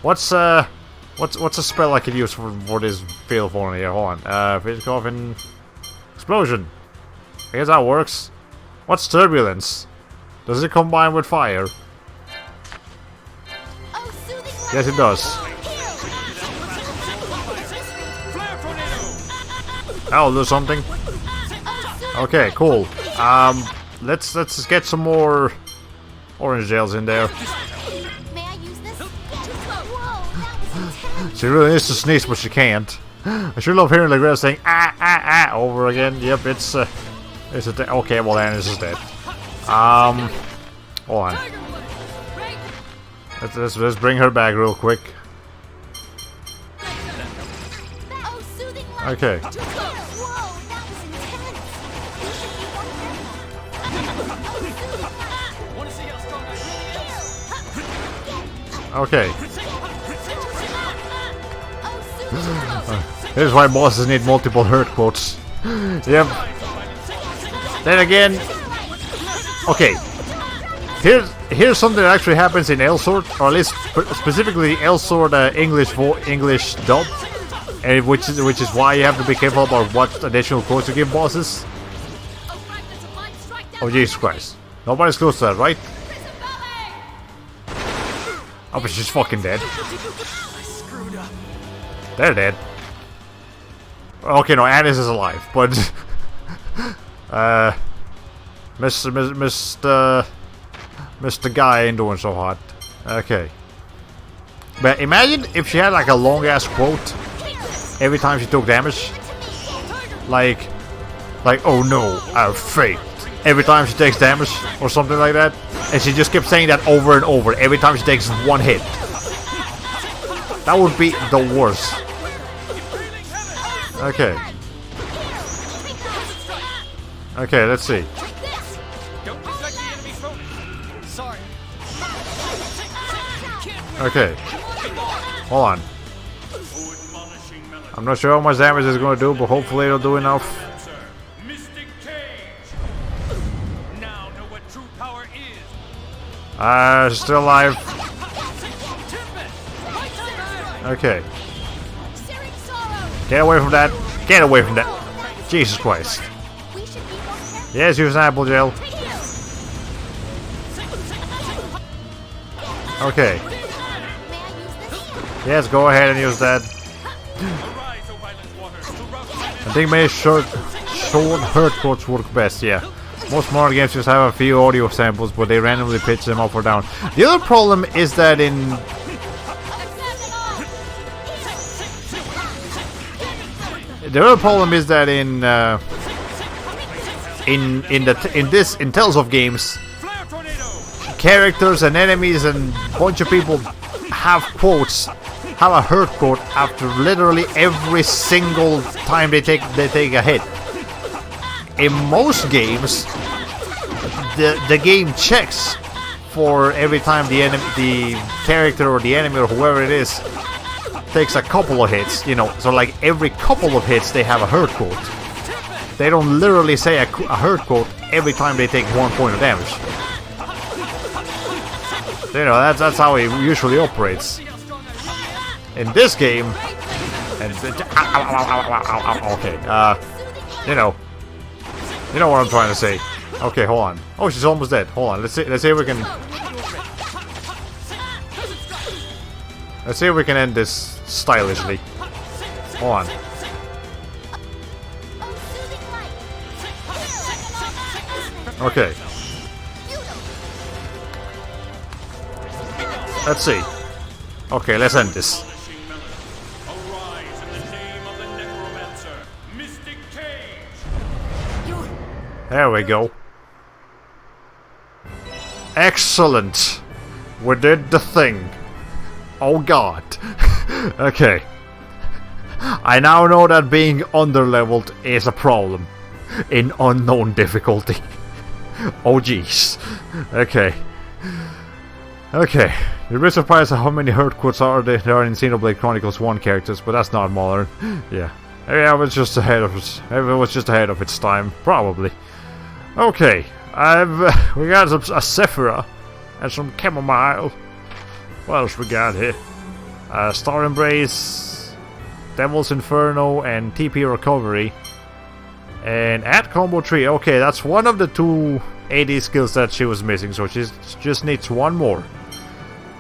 What's a spell I could use for this field for here? Hold on. Physical oven. Explosion. I guess that works. What's turbulence? Does it combine with fire? Oh, soothing light. Yes, it does. That'll do something. Okay, cool. Let's just get some more orange gels in there. May I use this? Whoa, that was intense. She really needs to sneeze, but she can't. I sure love hearing the girl saying ah over again. Yep, it's a okay. Well, then this is dead. Hold on. Let's bring her back real quick. Oh, soothing light. Okay. Whoa, that was intense. We should be more careful. Want to see how strong I Okay. Oh, soothing light. This is why bosses need multiple hurt quotes. Yep. Then again, okay. Here's something that actually happens in Elsword, or at least specifically Elsword English dub, and which is why you have to be careful about what additional quotes you give bosses. Oh Jesus Christ! Nobody's close to that, right? Oh, but she's fucking dead. They're dead. Okay, no, Anis is alive, but Mr. Guy ain't doing so hot. Okay. But imagine if she had like a long ass quote every time she took damage. Like oh no, our fate. Every time she takes damage or something like that. And she just kept saying that over and over every time she takes one hit. That would be the worst. Okay. Okay, let's see. Don't deflect the enemy's phone. Sorry. Okay. Hold on. I'm not sure how much damage it's going to do, but hopefully it'll do enough. Mystic Cage. Now know what true power is. She's still alive. Okay. Get away from that. Get away from that. Jesus Christ. We should be more careful. Yes, use an apple gel. Okay. May I use this? Yes, go ahead and use that. Arise, O violent waters, to rout I think maybe short hurt quotes work best, yeah. Most modern games just have a few audio samples, but they randomly pitch them up or down. The other problem is that in Tales of games, Flare Tornado. characters and enemies and a bunch of people have quotes, have a hurt quote after literally every single time they take a hit. In most games, the game checks for every time the character or the enemy or whoever it is takes a couple of hits, you know, so like every couple of hits they have a hurt quote. They don't literally say a hurt quote every time they take 1 point of damage. You know, that's how it usually operates. In this game, and okay, you know what I'm trying to say. Okay, hold on. Oh, she's almost dead. Hold on. Let's see if we can. Let's see if we can end this stylishly. Hold on. Okay. Let's see. Okay, let's end this. Arise in the name of the Necromancer, Mystic Cage! There we go. Excellent. We did the thing. Oh god. Okay. I now know that being underleveled is a problem in unknown difficulty. Oh jeez. Okay. Okay. You'll be surprised at how many hurt quotes there are in Xenoblade Chronicles 1 characters, but that's not modern. Yeah. Maybe I was just ahead of it. Maybe it was just ahead of its time. Probably. Okay. We got a Sephira and some chamomile. What else we got here? Star Embrace, Devil's Inferno, and TP Recovery. And add combo 3. Okay, that's one of the 2 AD skills that she was missing, so she just needs one more.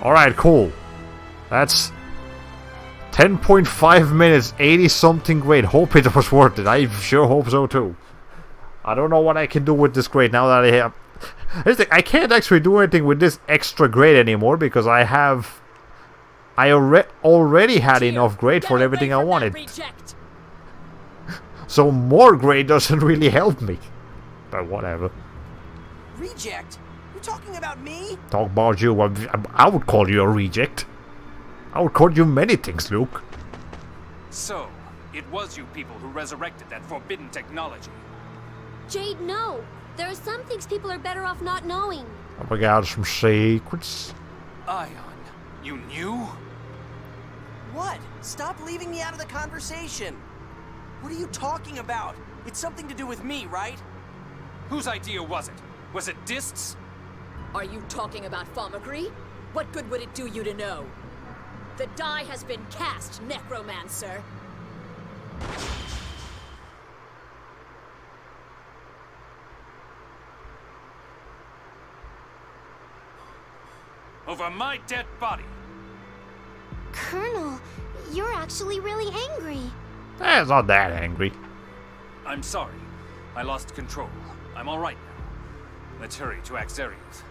Alright, cool. That's 10.5 minutes, 80 something grade. Hope it was worth it. I sure hope so too. I don't know what I can do with this grade now that I have... I can't actually do anything with this extra grade anymore because I already had enough grade for everything I wanted. So more grade doesn't really help me. But whatever. Reject? You're talking about me? Talk about you. I would call you a reject. I would call you many things, Luke. So, it was you people who resurrected that forbidden technology. Jade, no. There are some things people are better off not knowing. Oh my god, some secrets. Ion, you knew? What? Stop leaving me out of the conversation. What are you talking about? It's something to do with me, right? Whose idea was it? Was it Dist's? Are you talking about Thaumacrine? What good would it do you to know? The die has been cast, Necromancer. Over my dead body. Colonel, you're actually really angry. It's not that angry. I'm sorry. I lost control. I'm alright now. Let's hurry to Axarius.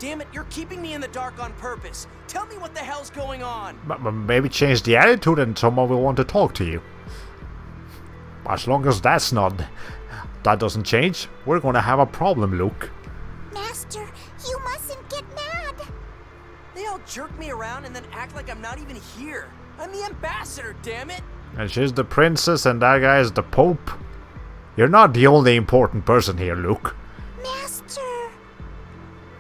Damn it, you're keeping me in the dark on purpose. Tell me what the hell's going on. But maybe change the attitude and someone will want to talk to you. As long as that doesn't change, we're gonna have a problem, Luke. Master, you mustn't get mad. They all jerk me around and then act like I'm not even here. I'm the ambassador, damn it! And she's the princess and that guy is the pope. You're not the only important person here, Luke. Master!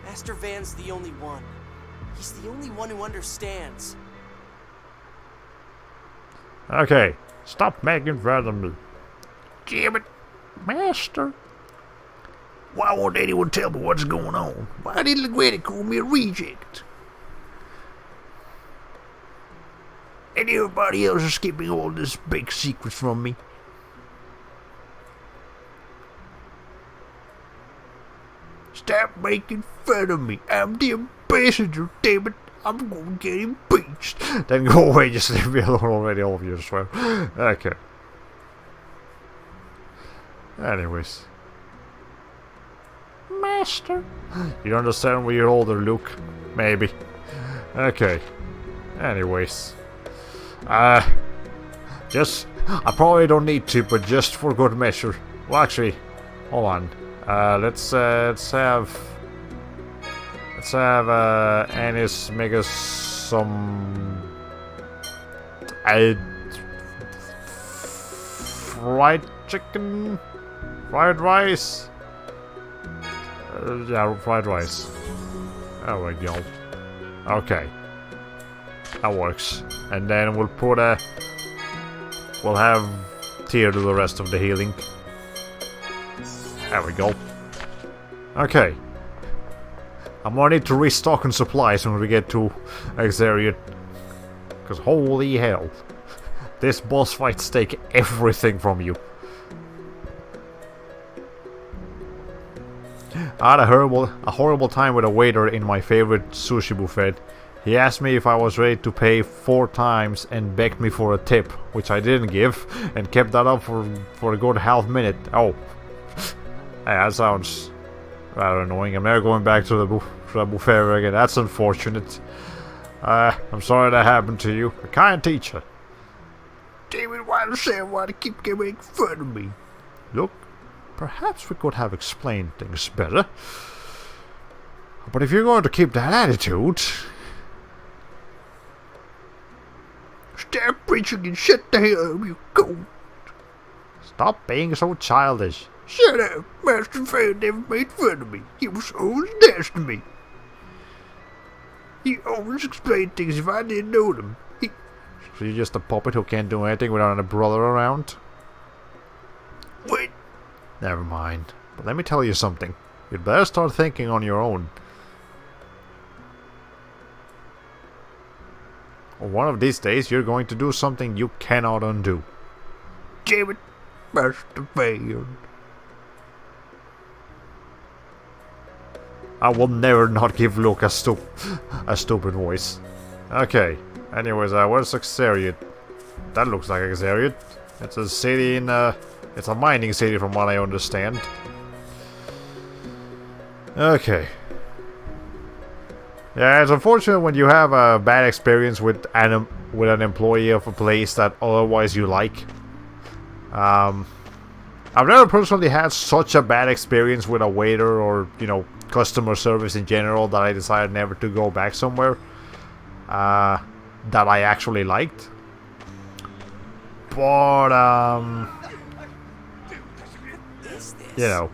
Master Van's the only one. He's the only one who understands. Okay, stop making fun of me. Damn it, Master. Why won't anyone tell me what's going on? Why did Legretti call me a reject? And everybody else is keeping all these big secrets from me. Stop making fun of me. I'm the ambassador, damn it. I'm gonna get impeached. Then go away, just leave me alone already, all of you as well. Okay. Anyways. Master. You understand when you're older, Luke? Maybe. Okay. Anyways. I probably don't need to, but just for good measure. Well, actually, hold on. Let's have Anis make us some fried chicken, fried rice. Yeah, fried rice. There we go. Okay, that works. And then we'll put we'll have Tyr do the rest of the healing. There we go. Okay. I'm gonna need to restock on supplies when we get to Axarian. Because holy hell. This boss fights take everything from you. I had a horrible time with a waiter in my favorite sushi buffet. He asked me if I was ready to pay 4 times and begged me for a tip, which I didn't give, and kept that up for a good half minute. Oh. that sounds rather annoying. I'm never going back to the buffet again. That's unfortunate. I'm sorry that happened to you. I can't teach her. David, why does everyone keep making fun of me? Look, perhaps we could have explained things better. But if you're going to keep that attitude... Stop preaching and shut the hell up, you goat. Stop being so childish. Shut up. Master Fan never made fun of me. He was always nice to me. He always explained things if I didn't know them. So you're just a puppet who can't do anything without a brother around? Wait. Never mind. But let me tell you something. You'd better start thinking on your own. One of these days, you're going to do something you cannot undo. Damn it, Master Fan. I will never not give Luke a stupid voice. Okay. Anyways, where's Xeriot? That looks like Xeriot. It's a city in it's a mining city from what I understand. Okay. Yeah, it's unfortunate when you have a bad experience with an employee of a place that otherwise you like. I've never personally had such a bad experience with a waiter or, you know, customer service in general that I decided never to go back somewhere that I actually liked. But, you know.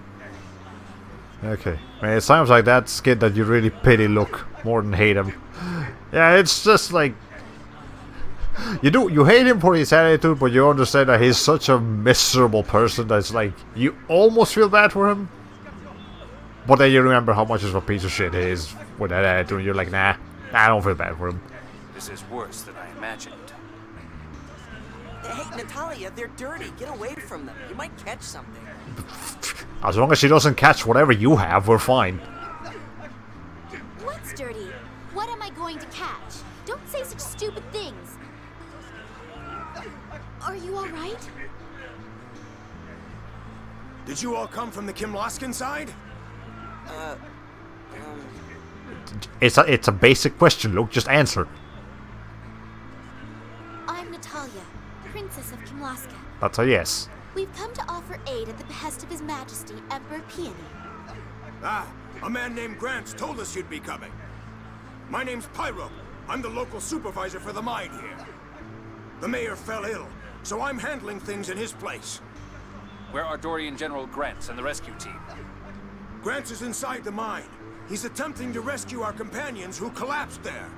Okay. I mean, it sounds like that skid that you really pity Luke more than hate him. Yeah, it's just like... You hate him for his attitude, but you understand that he's such a miserable person that it's like, you almost feel bad for him. But then you remember how much of a piece of shit he is with that attitude, and you're like, nah, I don't feel bad for him. This is worse than I imagined. Hey, Natalia, they're dirty. Get away from them. You might catch something. As long as she doesn't catch whatever you have, we're fine. What's dirty? What am I going to catch? Don't say such stupid things. Are you all right? Did you all come from the Kim Loskin side? It's a basic question, Luke. Just answer. I'm Natalia, Princess of Kimlaska. That's a yes. We've come to offer aid at the behest of His Majesty, Emperor Peony. Ah, a man named Grants told us you'd be coming. My name's Pyro. I'm the local supervisor for the mine here. The mayor fell ill, so I'm handling things in his place. Where are Dorian General Grants and the rescue team? Grants is inside the mine. He's attempting to rescue our companions who collapsed there.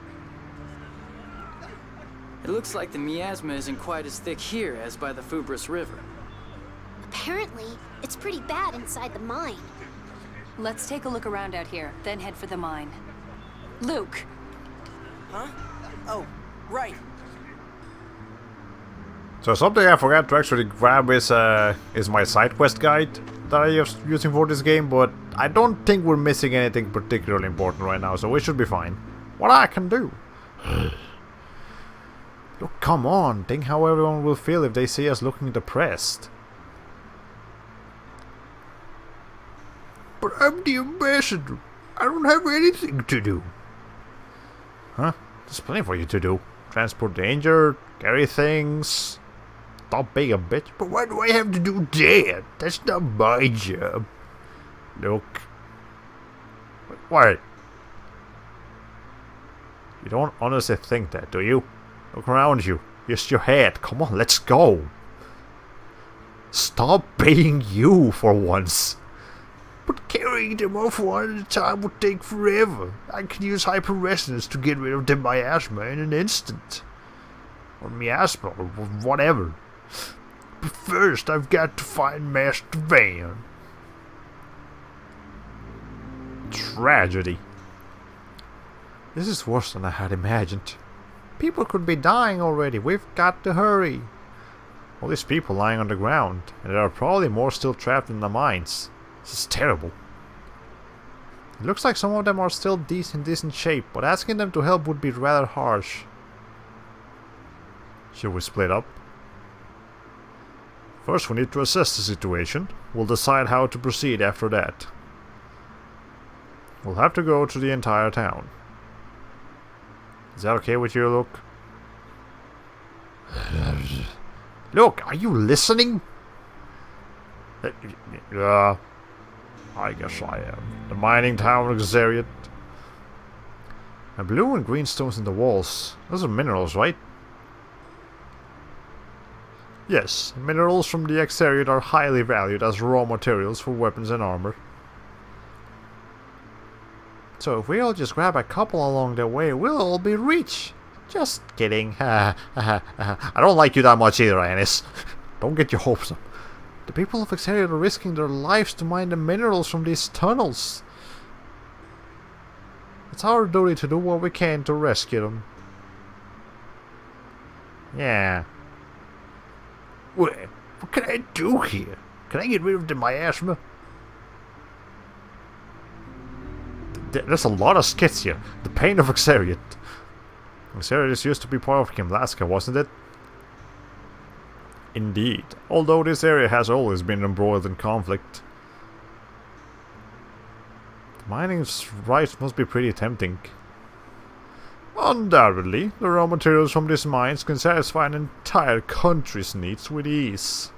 It looks like the miasma isn't quite as thick here as by the Fubris River. Apparently, it's pretty bad inside the mine. Let's take a look around out here, then head for the mine. Luke! Huh? Oh, right. So something I forgot to actually grab is my side quest guide that I am using for this game, but I don't think we're missing anything particularly important right now, so we should be fine. What I can do? Look, come on, think how everyone will feel if they see us looking depressed. But I'm the ambassador. I don't have anything to do. Huh? There's plenty for you to do. Transport the injured, carry things. Stop being a bitch. But why do I have to do that? That's not my job. Look. Wait. You don't honestly think that, do you? Look around you. Just your head. Come on, let's go. Stop being you for once. But carrying them off one at a time would take forever. I can use hyper resonance to get rid of the miasma in an instant. Or miasma, or whatever. But first, I've got to find Master Van. Tragedy. This is worse than I had imagined. People could be dying already. We've got to hurry. All these people lying on the ground, and there are probably more still trapped in the mines. This is terrible. It looks like some of them are still in decent shape, but asking them to help would be rather harsh. Should we split up? First, we need to assess the situation. We'll decide how to proceed after that. We'll have to go to the entire town. Is that okay with you, Luke? Look, are you listening? Yeah, I guess I am. The mining town of Xeriot. And blue and green stones in the walls. Those are minerals, right? Yes, minerals from the Xeriot are highly valued as raw materials for weapons and armor. So if we all just grab a couple along the way, we'll all be rich. Just kidding. I don't like you that much either, Anis. Don't get your hopes up. The people of Xeriot are risking their lives to mine the minerals from these tunnels. It's our duty to do what we can to rescue them. Yeah. What can I do here? Can I get rid of the miasma? There's a lot of skits here. The pain of Xeriot. Xeriot used to be part of Kimlaska, wasn't it? Indeed. Although this area has always been embroiled in conflict. Mining's rights must be pretty tempting. Undoubtedly, the raw materials from these mines can satisfy an entire country's needs with ease.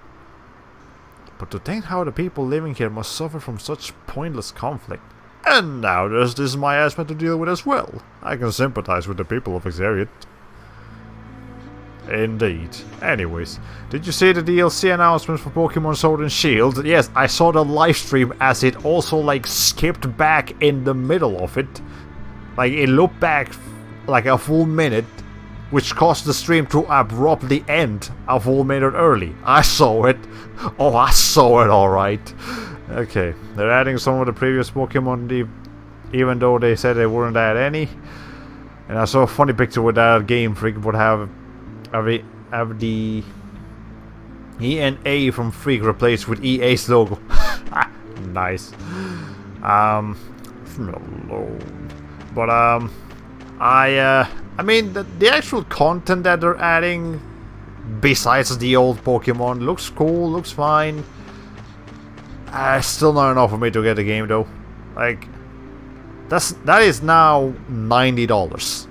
But to think how the people living here must suffer from such pointless conflict. And now there's this miasma to deal with as well. I can sympathize with the people of Xeriot. Indeed. Anyways, did you see the DLC announcements for Pokemon Sword and Shield? Yes, I saw the livestream as it also skipped back in the middle of it. It looped back like a full minute, which caused the stream to abruptly end a full minute early. I saw it. Oh, I saw it alright. Okay, they're adding some of the previous Pokemon, even though they said they wouldn't add any. And I saw a funny picture with that Game Freak would have the E and A from Freak replaced with EA's logo. Nice. But I mean the actual content that they're adding besides the old Pokemon looks cool, looks fine. Still not enough for me to get the game though. That is now $90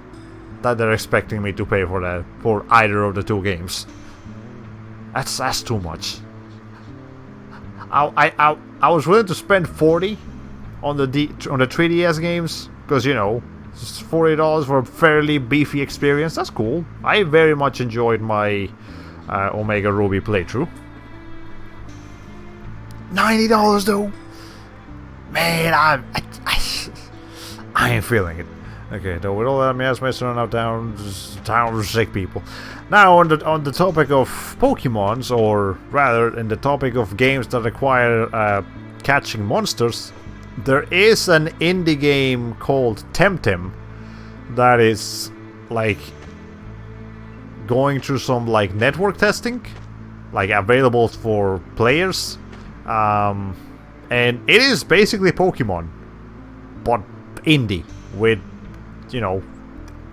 that they're expecting me to pay for that, for either of the two games. That's too much. I was willing to spend $40 on the 3DS games because it's $40 for a fairly beefy experience. That's cool. I very much enjoyed my Omega Ruby playthrough. $90 though, man. I ain't feeling it. Okay, though with all that miasma running out town of sick people. Now on the topic of Pokemons, or rather in the topic of games that require catching monsters, there is an indie game called Temtem that is going through some network testing, available for players, and it is basically Pokemon, but indie with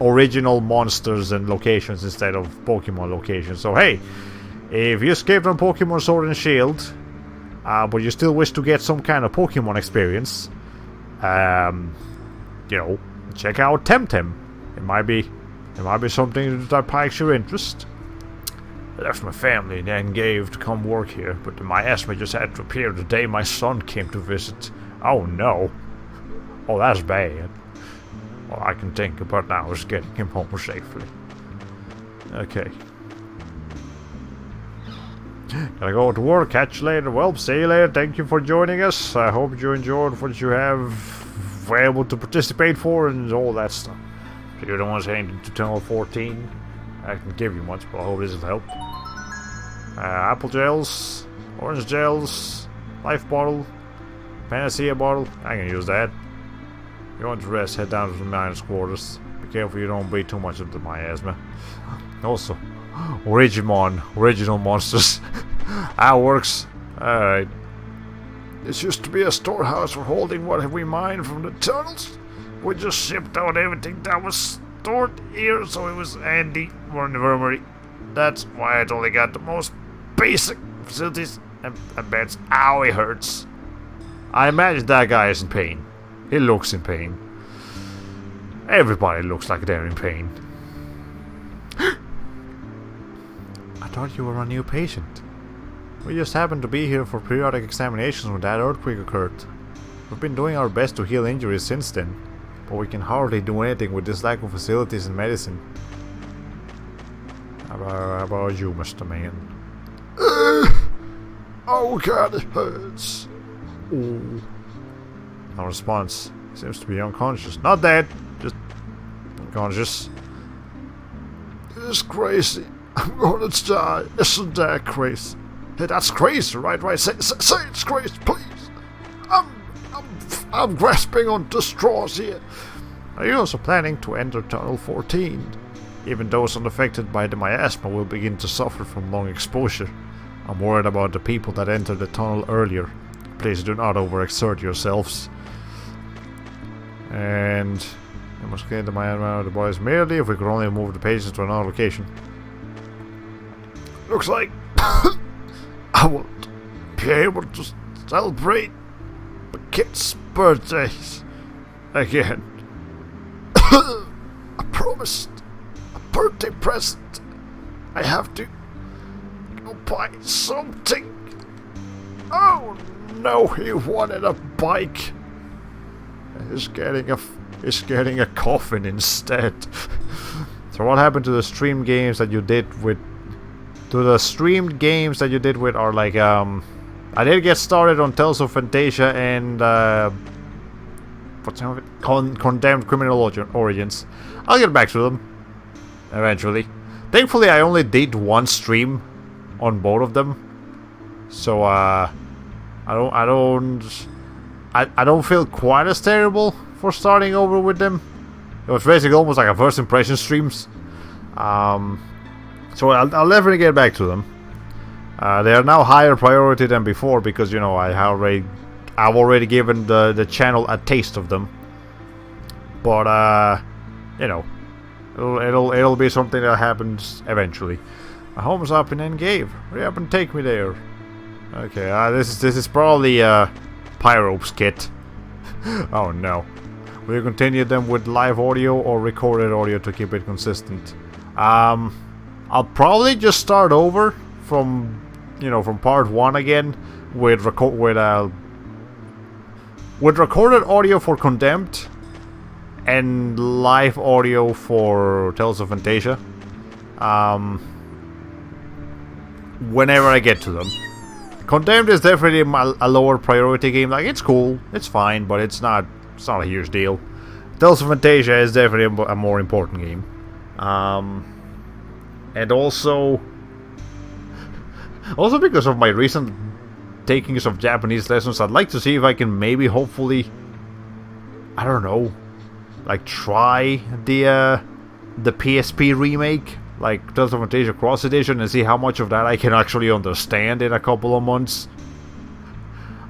original monsters and locations instead of Pokemon locations. So hey, if you escaped on Pokemon Sword and Shield, but you still wish to get some kind of Pokemon experience, check out Temtem. It might be something that piques your interest. I left my family and then gave to come work here, but the miasma just had to appear the day my son came to visit. Oh no. Oh, that's bad. All I can think about now is getting him home safely. Okay. Gotta go to work. Catch you later. Well, see you later. Thank you for joining us. I hope you enjoyed what you were able to participate for and all that stuff. If you're the ones heading to Tunnel 14, I can give you much, but I hope this will help. Apple gels, orange gels, life bottle, panacea bottle. I can use that. If you want to rest, head down to the miner's quarters. Be careful you don't breathe too much of the miasma. Also, original monsters. That works. Alright. This used to be a storehouse for holding what we mined from the tunnels. We just shipped out everything that was stored here, so it was handy for the infirmary. That's why it only got the most basic facilities and beds. Ow, it hurts. I imagine that guy is in pain. He looks in pain. Everybody looks like they're in pain. I thought you were a new patient. We just happened to be here for periodic examinations when that earthquake occurred. We've been doing our best to heal injuries since then, but we can hardly do anything with this lack of facilities and medicine. How about you, Mr. Man? Oh god, it hurts. Ooh. No response. Seems to be unconscious. Not dead, just unconscious. It's crazy. I'm gonna die. Isn't that crazy? Hey, that's crazy, right? Say it's crazy, please. I'm grasping onto straws here. Are you also planning to enter Tunnel 14? Even those unaffected by the miasma will begin to suffer from long exposure. I'm worried about the people that entered the tunnel earlier. Please do not overexert yourselves. And I must get the miasma out of the bodies immediately. If we could only move the patients to another location. Looks like I won't be able to celebrate my kids' birthdays again. I promised a birthday present. I have to go buy something. Oh no, he wanted a bike. He's getting a coffin instead. So what happened to the streamed games that you did with? Are like I did get started on Tales of Fantasia and what's the name of it? Condemned Criminal Origins. I'll get back to them eventually. Thankfully, I only did one stream on both of them, so I don't feel quite as terrible for starting over with them. It was basically almost like a first impression streams. So I'll definitely get back to them. They are now higher priority than before because, you know, I've already given the channel a taste of them. But you know, it'll be something that happens eventually. My home's up in Engave. Hurry up and take me there. Okay, this is probably Pyrope's kit. Oh no. Will you continue them with live audio or recorded audio to keep it consistent? I'll probably just start over from part 1 again with recorded audio for Condemned and live audio for Tales of Fantasia. Whenever I get to them. Condemned is definitely a lower priority game. Like, it's cool, it's fine, but it's not a huge deal. Tales of Fantasia is definitely a more important game. And also because of my recent takings of Japanese lessons, I'd like to see if I can maybe, hopefully, I don't know, like try the PSP remake, like Tales of Fantasia Cross Edition, and see how much of that I can actually understand in a couple of months.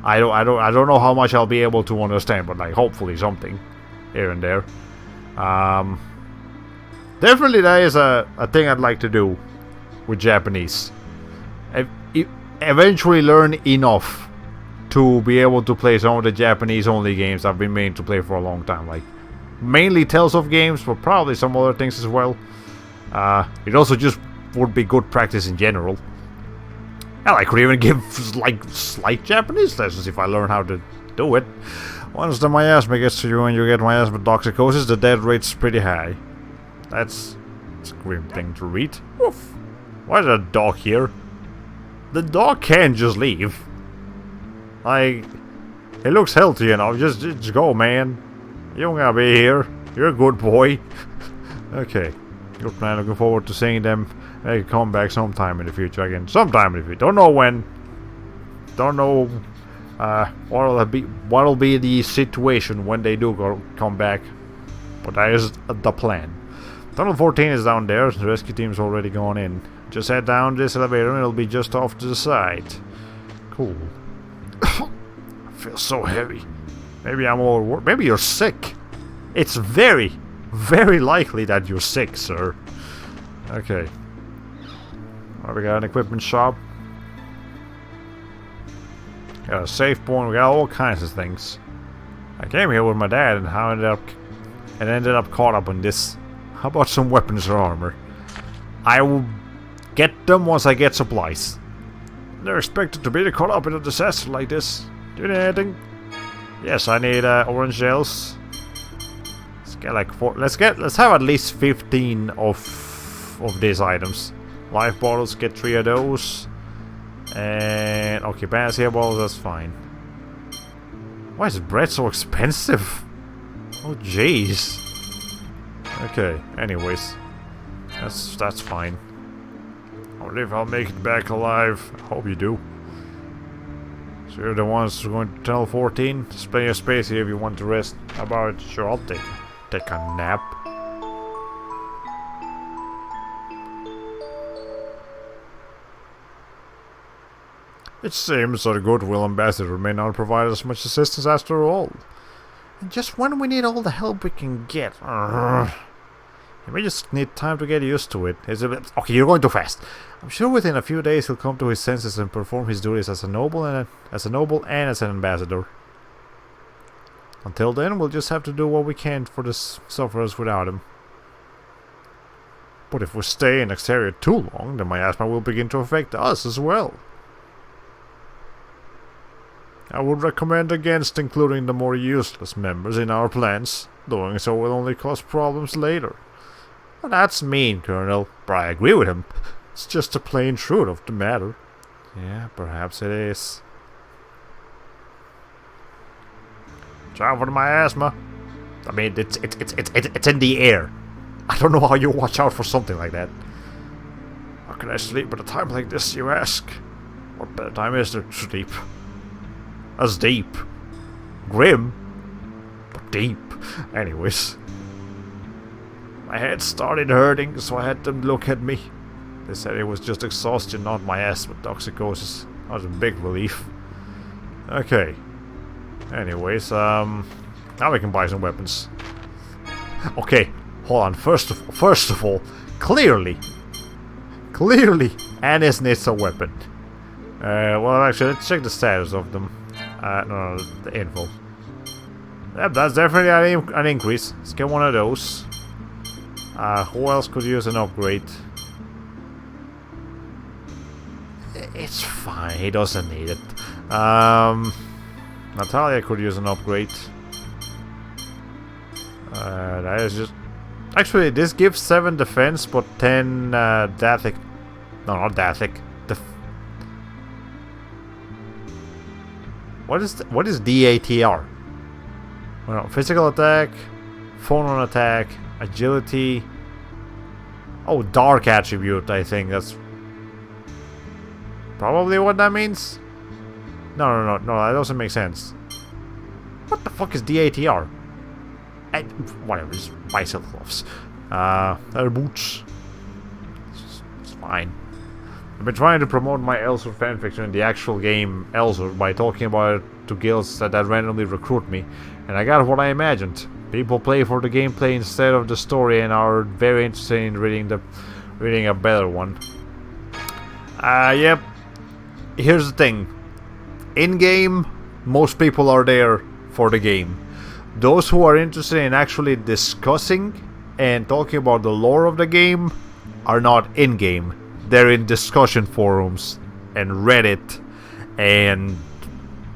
I don't know how much I'll be able to understand, but like hopefully something here and there. Definitely that is a thing I'd like to do with Japanese. Eventually learn enough to be able to play some of the Japanese only games I've been meaning to play for a long time. Like mainly Tales of games, but probably some other things as well. It also just would be good practice in general. Hell, I could even give like slight Japanese lessons if I learn how to do it. Once the miasma gets to you and you get miasma toxicosis, the death rate's pretty high. That's a grim thing to read. Woof. Why is there a dog here? The dog can't just leave. Like, he looks healthy, you know. Just go, man. You don't gotta be here. You're a good boy. Okay. Good plan. Looking forward to seeing them. They can come back sometime in the future again. Sometime in the future. Don't know when. Don't know what'll be the situation when they do come back. But that is the plan. Tunnel 14 is down there. The rescue team's already gone in. Just head down this elevator and it'll be just off to the side. Cool. I feel so heavy. Maybe I'm overworked. Maybe you're sick. It's very, very likely that you're sick, sir. Okay. Well, we got an equipment shop. Got a safe point, we got all kinds of things. I came here with my dad and ended up caught up in this. How about some weapons or armor? I will get them once I get supplies. They're expected to be caught up in a disaster like this. Do you need anything? Yes, I need orange gels. Let's get like 4. Let's have at least 15 of these items. Life bottles, get 3 of those. And okay, panacea bottles, that's fine. Why is bread so expensive? Oh jeez. Okay, anyways. That's fine. I wonder if I'll make it back alive. I hope you do. So you're the ones who are going to Tunnel 14? There's plenty of space here if you want to rest. How about it? Sure, I'll take a nap. It seems that the Goodwill Ambassador may not provide us much assistance after all. And just when we need all the help we can get. You may just need time to get used to it. Okay, you're going too fast. I'm sure within a few days he'll come to his senses and perform his duties as a noble and as an ambassador. Until then, we'll just have to do what we can for the sufferers without him. But if we stay in Exterior too long, then my asthma will begin to affect us as well. I would recommend against including the more useless members in our plans. Doing so will only cause problems later. Well, that's mean, Colonel, but I agree with him. It's just the plain truth of the matter. Yeah, perhaps it is. Time for my asthma. I mean, it's in the air. I don't know how you watch out for something like that. How can I sleep at a time like this, you ask? What better time is there to sleep? As deep. Grim. But deep. Anyways. My head started hurting, so I had them look at me. They said it was just exhaustion, not my asthma toxicosis. That was a big relief. Okay. Anyways, now we can buy some weapons. Okay, hold on. First of all, clearly, Annis needs a weapon. Well, actually, let's check the status of them. No, the info. Yep, that's definitely an increase. Let's get one of those. Who else could use an upgrade? It's fine, he doesn't need it. Natalia could use an upgrade. That is just... Actually, this gives 7 defense, but 10 Dathic... No, not Dathic. What is DATR? Well, physical attack, phone on attack, agility. Oh, dark attribute, I think that's probably what that means. No, that doesn't make sense. What the fuck is DATR? Whatever, just bicep gloves. They're boots. It's fine. I've been trying to promote my Elsword fanfiction in the actual game Elsword by talking about it to guilds that randomly recruit me, and I got what I imagined. People play for the gameplay instead of the story and are very interested in reading a better one. Yep. Here's the thing. In-game, most people are there for the game. Those who are interested in actually discussing and talking about the lore of the game are not in-game. They're in discussion forums and Reddit and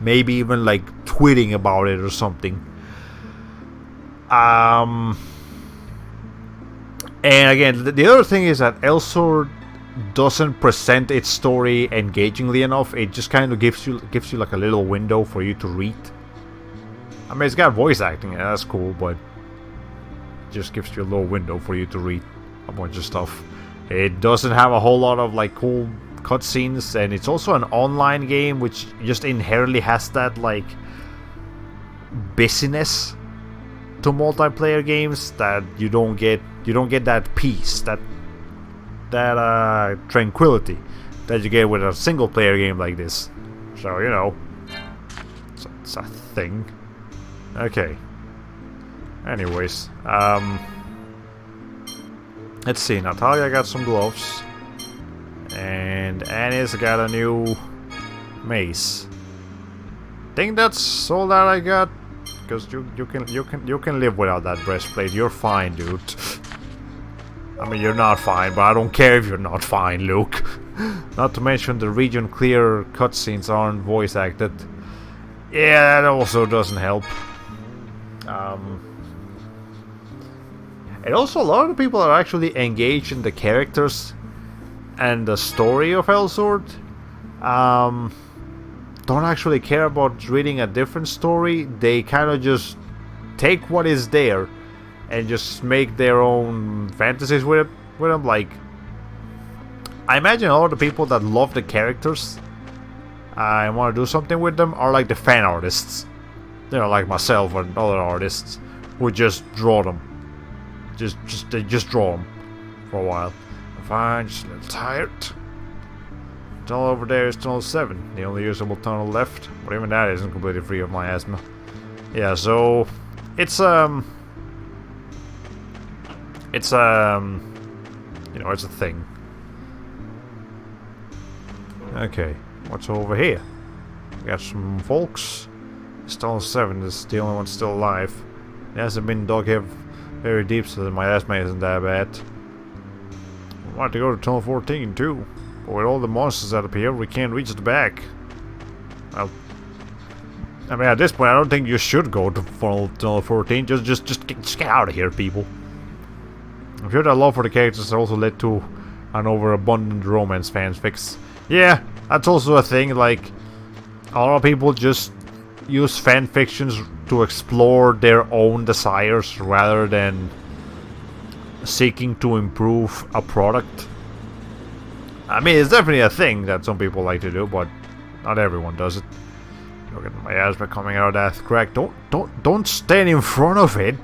maybe even like tweeting about it or something. And again, the other thing is that Elsword doesn't present its story engagingly enough. It just kind of gives you like a little window for you to read. I mean, it's got voice acting, and that's cool, but it just gives you a little window for you to read a bunch of stuff. It doesn't have a whole lot of like cool cutscenes, and it's also an online game, which just inherently has that like busyness to multiplayer games that you don't get that peace, that tranquility that you get with a single player game like this. So, you know, it's a thing. Okay. Anyways, let's see. Natalia got some gloves, and Annis got a new mace. think that's all that I got. Because you can live without that breastplate. You're fine, dude. I mean, you're not fine, but I don't care if you're not fine, Luke. Not to mention the region clear cutscenes aren't voice acted. Yeah, that also doesn't help. And also, a lot of the people are actually engaged in the characters and the story of Elsword. Don't actually care about reading a different story. They kind of just take what is there and just make their own fantasies with them. Like, I imagine all the people that love the characters and want to do something with them are like the fan artists. You know, like myself and other artists who just draw them. They just draw them for a while. I'm fine, just a little tired. Tunnel over there is tunnel 7, the only usable tunnel left, but even that isn't completely free of miasma. Yeah, so it's you know, it's a thing. Okay, what's over here? We got some folks. It's tunnel 7 is the only one still alive. It hasn't been dug here very deep, so the miasma isn't that bad. We want to go to tunnel 14 too. But with all the monsters that appear, we can't reach the back. Well, I mean, at this point, I don't think you should go to tunnel 14. Just get out of here, people. I'm sure that love for the characters also led to an overabundant romance fanfics. Yeah, that's also a thing. Like, a lot of people just use fanfictions to explore their own desires rather than seeking to improve a product. I mean, it's definitely a thing that some people like to do, but not everyone does it. Look at my asthma coming out of that crack. Don't stand in front of it.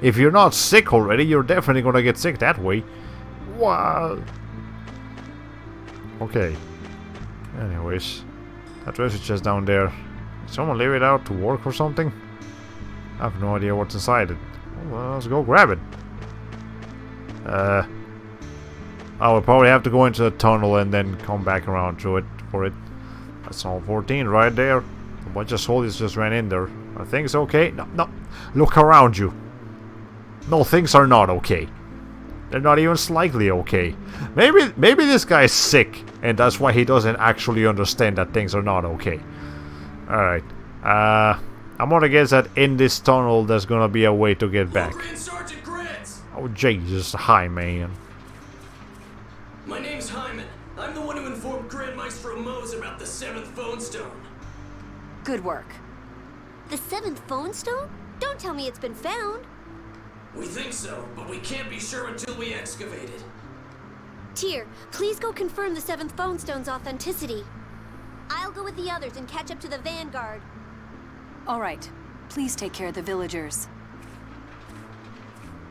If you're not sick already, you're definitely gonna get sick that way. Wow. Okay. Anyways, that treasure chest down there. Did someone leave it out to work or something? I have no idea what's inside it. Well, let's go grab it. I would probably have to go into the tunnel and then come back around to it for it. That's all 14 right there. A bunch of soldiers just ran in there. Are things okay? No. Look around you. No, things are not okay. They're not even slightly okay. Maybe this guy's sick, and that's why he doesn't actually understand that things are not okay. Alright. I'm gonna guess that in this tunnel there's gonna be a way to get back. Sergeant Grants! Oh, Jesus. Hi, man. My name's Hyman. I'm the one who informed Grand Maestro Mose about the 7th phone stone. Good work. The 7th phone stone? Don't tell me it's been found. We think so, but we can't be sure until we excavate it. Tyr, please go confirm the 7th phone stone's authenticity. I'll go with the others and catch up to the Vanguard. All right. Please take care of the villagers.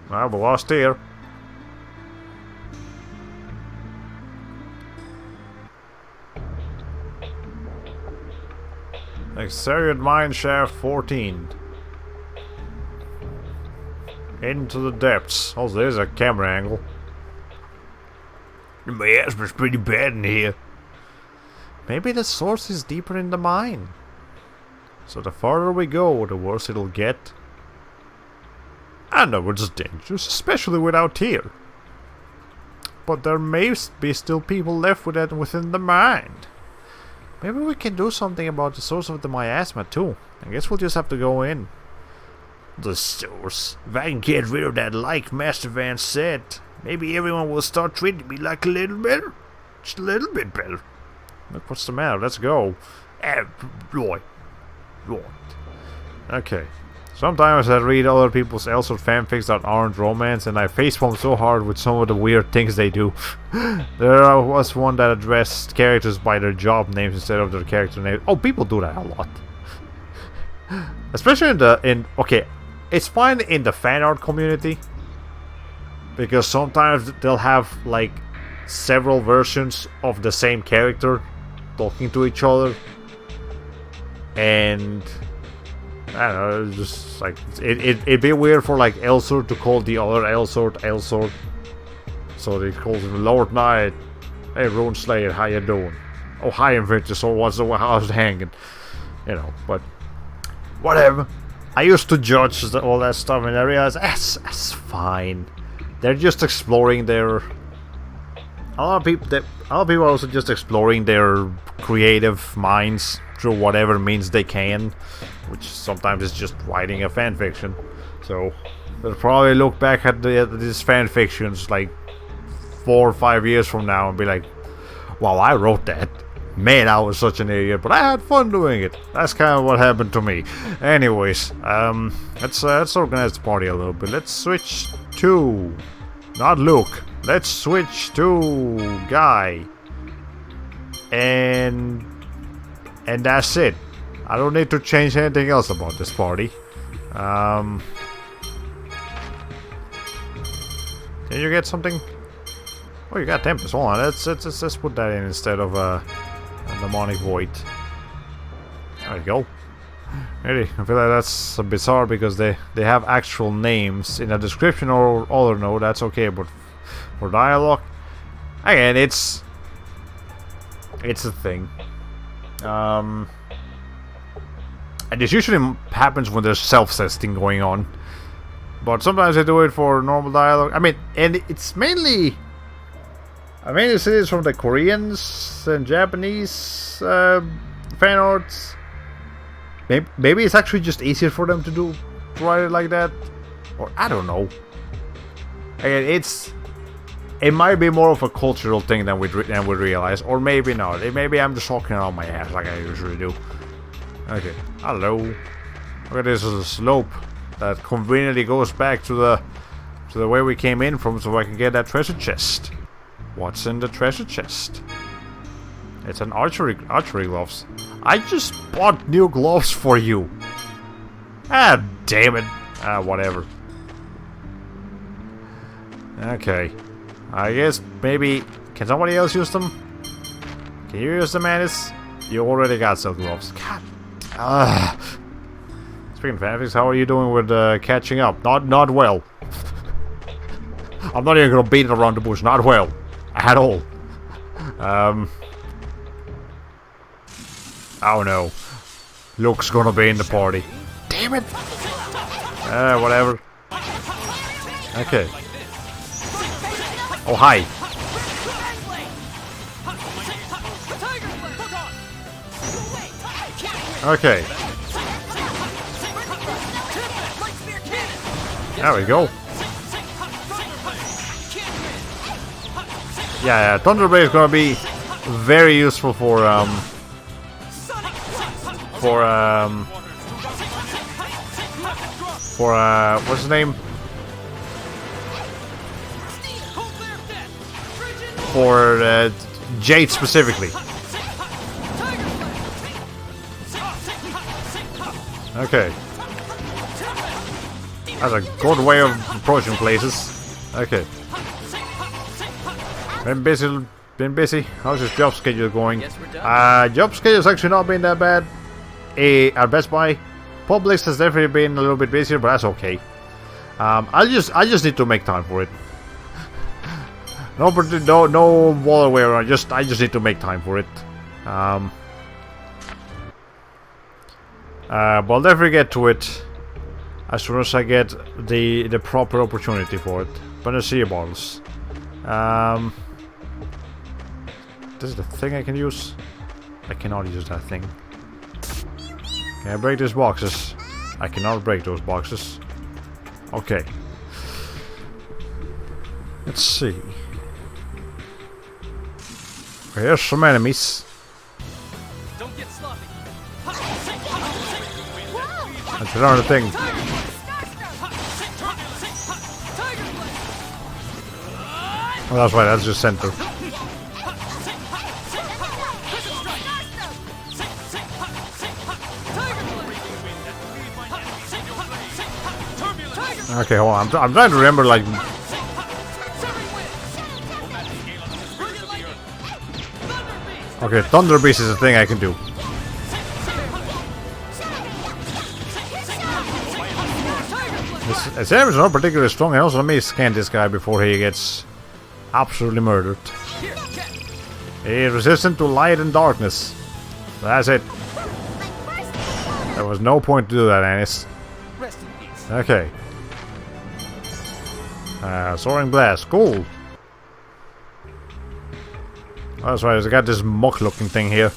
Well, we lost here. Exterior mine shaft 14. Into the depths. Oh, there's a camera angle. The miasma's pretty bad in here. Maybe the source is deeper in the mine. So the farther we go, the worse it'll get. I know it's dangerous, especially without Tyr. But there may be still people left within the mine. Maybe we can do something about the source of the miasma too. I guess we'll just have to go in. The source? If I can get rid of that, like Master Van said, maybe everyone will start treating me like a little better. Just a little bit better. Look, what's the matter? Let's go. Right. Okay. Sometimes I read other people's Elsword fanfics that aren't romance, and I facepalm so hard with some of the weird things they do. There was one that addressed characters by their job names instead of their character names. Oh, people do that a lot. Especially okay, it's fine in the fan art community, because sometimes they'll have like several versions of the same character talking to each other, and I don't know, it's just like it'd be weird for like Elsword to call the other Elsword. So they call him Lord Knight. Hey, Runeslayer, how you doing? Oh, hi, Inventor. So how's it hanging? You know, but whatever. I used to judge all that stuff, and I realized that's fine. They're just exploring their. A lot of people are also just exploring their creative minds through whatever means they can, which sometimes is just writing a fan fiction. So they'll probably look back at these fan fictions like 4 or 5 years from now and be like, "Wow, I wrote that. Man, I was such an idiot, but I had fun doing it." That's kind of what happened to me. Anyways, let's organize the party a little bit. Let's switch to not Luke. Let's switch to Guy. And that's it. I don't need to change anything else about this party. Can you get something? Oh, you got Tempest. Hold on. Let's put that in instead of a Demonic Void. There we go. Really, I feel like that's bizarre because they have actual names in a description or other note. That's okay, but for dialogue, again, it's a thing. And this usually happens when there's self-testing going on, but sometimes they do it for normal dialogue. I mean, and it's mainly. I mainly see this from the Koreans and Japanese fan arts. Maybe it's actually just easier for them to write it like that, or I don't know. Again, it might be more of a cultural thing than we realize, or maybe not. Maybe I'm just talking out my ass like I usually do. Okay, hello. Look at this slope that conveniently goes back to the way we came in from, so I can get that treasure chest. What's in the treasure chest? It's an archery gloves. I just bought new gloves for you. Ah, damn it. Whatever. Okay. I guess maybe... Can somebody else use them? Can you use them, Anis? You already got silk gloves. God. Speaking of fanfics, how are you doing with catching up? Not well. I'm not even gonna beat it around the bush. Not well. At all. Oh no. Luke's gonna be in the party. Damn it! Whatever. Okay. Oh, hi. Okay. There we go. Yeah, Thunder Blade is gonna be very useful for what's his name? For Jade specifically. Okay. That's a good way of approaching places. Okay. Been busy. How's your job schedule going? Job schedule's actually not been that bad. At Best Buy, Publix has definitely been a little bit busier, but that's okay. I just need to make time for it. No other way around. I just need to make time for it. But I'll definitely get to it as soon as I get the proper opportunity for it. Panacea bottles. This is the thing I can use. I cannot use that thing. Can I break these boxes? I cannot break those boxes. Okay. Let's see. Here's some enemies. Don't get sloppy. That's another thing. Oh, that's right, that's just center. Okay, hold on. I'm trying to remember, like... Okay, Thunder Beast is a thing I can do. His aim is not particularly strong, and also let me scan this guy before he gets absolutely murdered. He is resistant to light and darkness. That's it. There was no point to do that, Anis. Rest in peace. Okay. Soaring blast. Cool. Oh, that's right. I got this mock-looking thing here.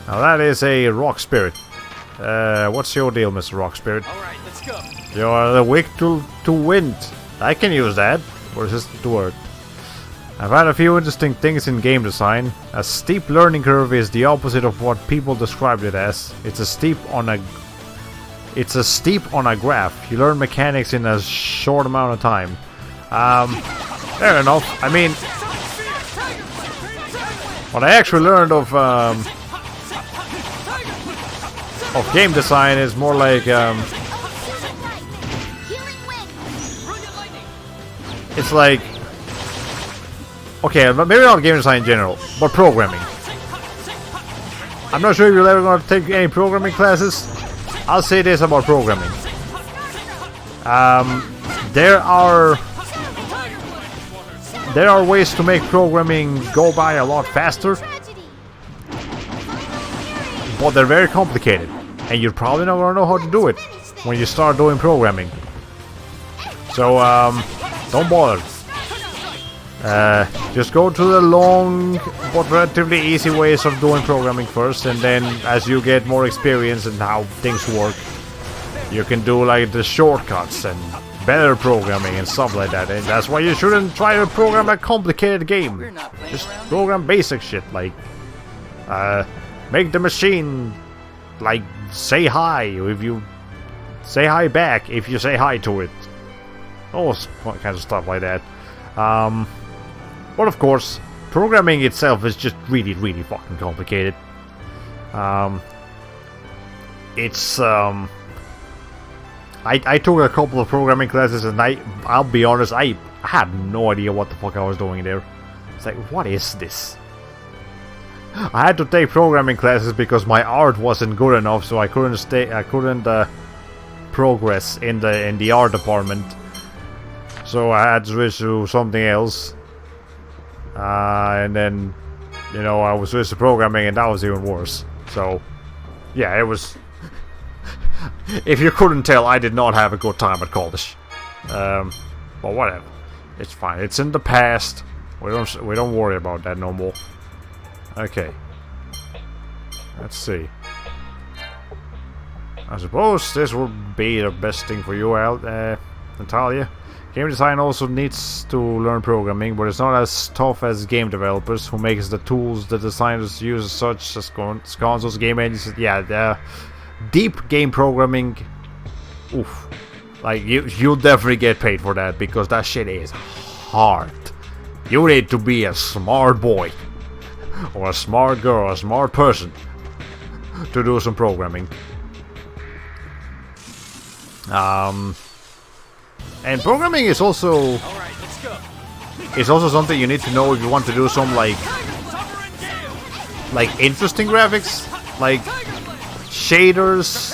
Now that is a rock spirit. What's your deal, Mr. Rock Spirit? Alright, let's go. You're weak to wind. I can use that. Resistant to word. I've had a few interesting things in game design. A steep learning curve is the opposite of what people described it as. It's a steep on a graph. You learn mechanics in a short amount of time. Fair enough. I mean, what I actually learned of game design is more like it's like, okay, maybe not game design in general, but programming. I'm not sure if you're ever going to take any programming classes. I'll say this about programming. There are ways to make programming go by a lot faster, but they're very complicated, and you're probably not going to know how to do it when you start doing programming. So, don't bother. Just go to the long but relatively easy ways of doing programming first, and then as you get more experience in how things work, you can do like the shortcuts and better programming and stuff like that. And that's why you shouldn't try to program a complicated game. Just program basic shit like make the machine like say hi if you say hi back if you say hi to it. All kinds of stuff like that. But of course, programming itself is just really, really fucking complicated. I took a couple of programming classes, and I'll be honest, I had no idea what the fuck I was doing there. It's like, what is this? I had to take programming classes because my art wasn't good enough, so I couldn't progress in the art department. So I had to switch to something else, and then, you know, I was switched to programming, and that was even worse. So, yeah, it was. If you couldn't tell, I did not have a good time at college. But whatever, it's fine. It's in the past. We don't worry about that no more. Okay. Let's see. I suppose this would be the best thing for you, Natalia. Game design also needs to learn programming, but it's not as tough as game developers, who makes the tools the designers use, such as consoles, game engines. Yeah, the deep game programming. Oof. Like, you'll definitely get paid for that, because that shit is hard. You need to be a smart boy, or a smart girl, a smart person, to do some programming. And programming is also something you need to know if you want to do some like interesting graphics, like shaders.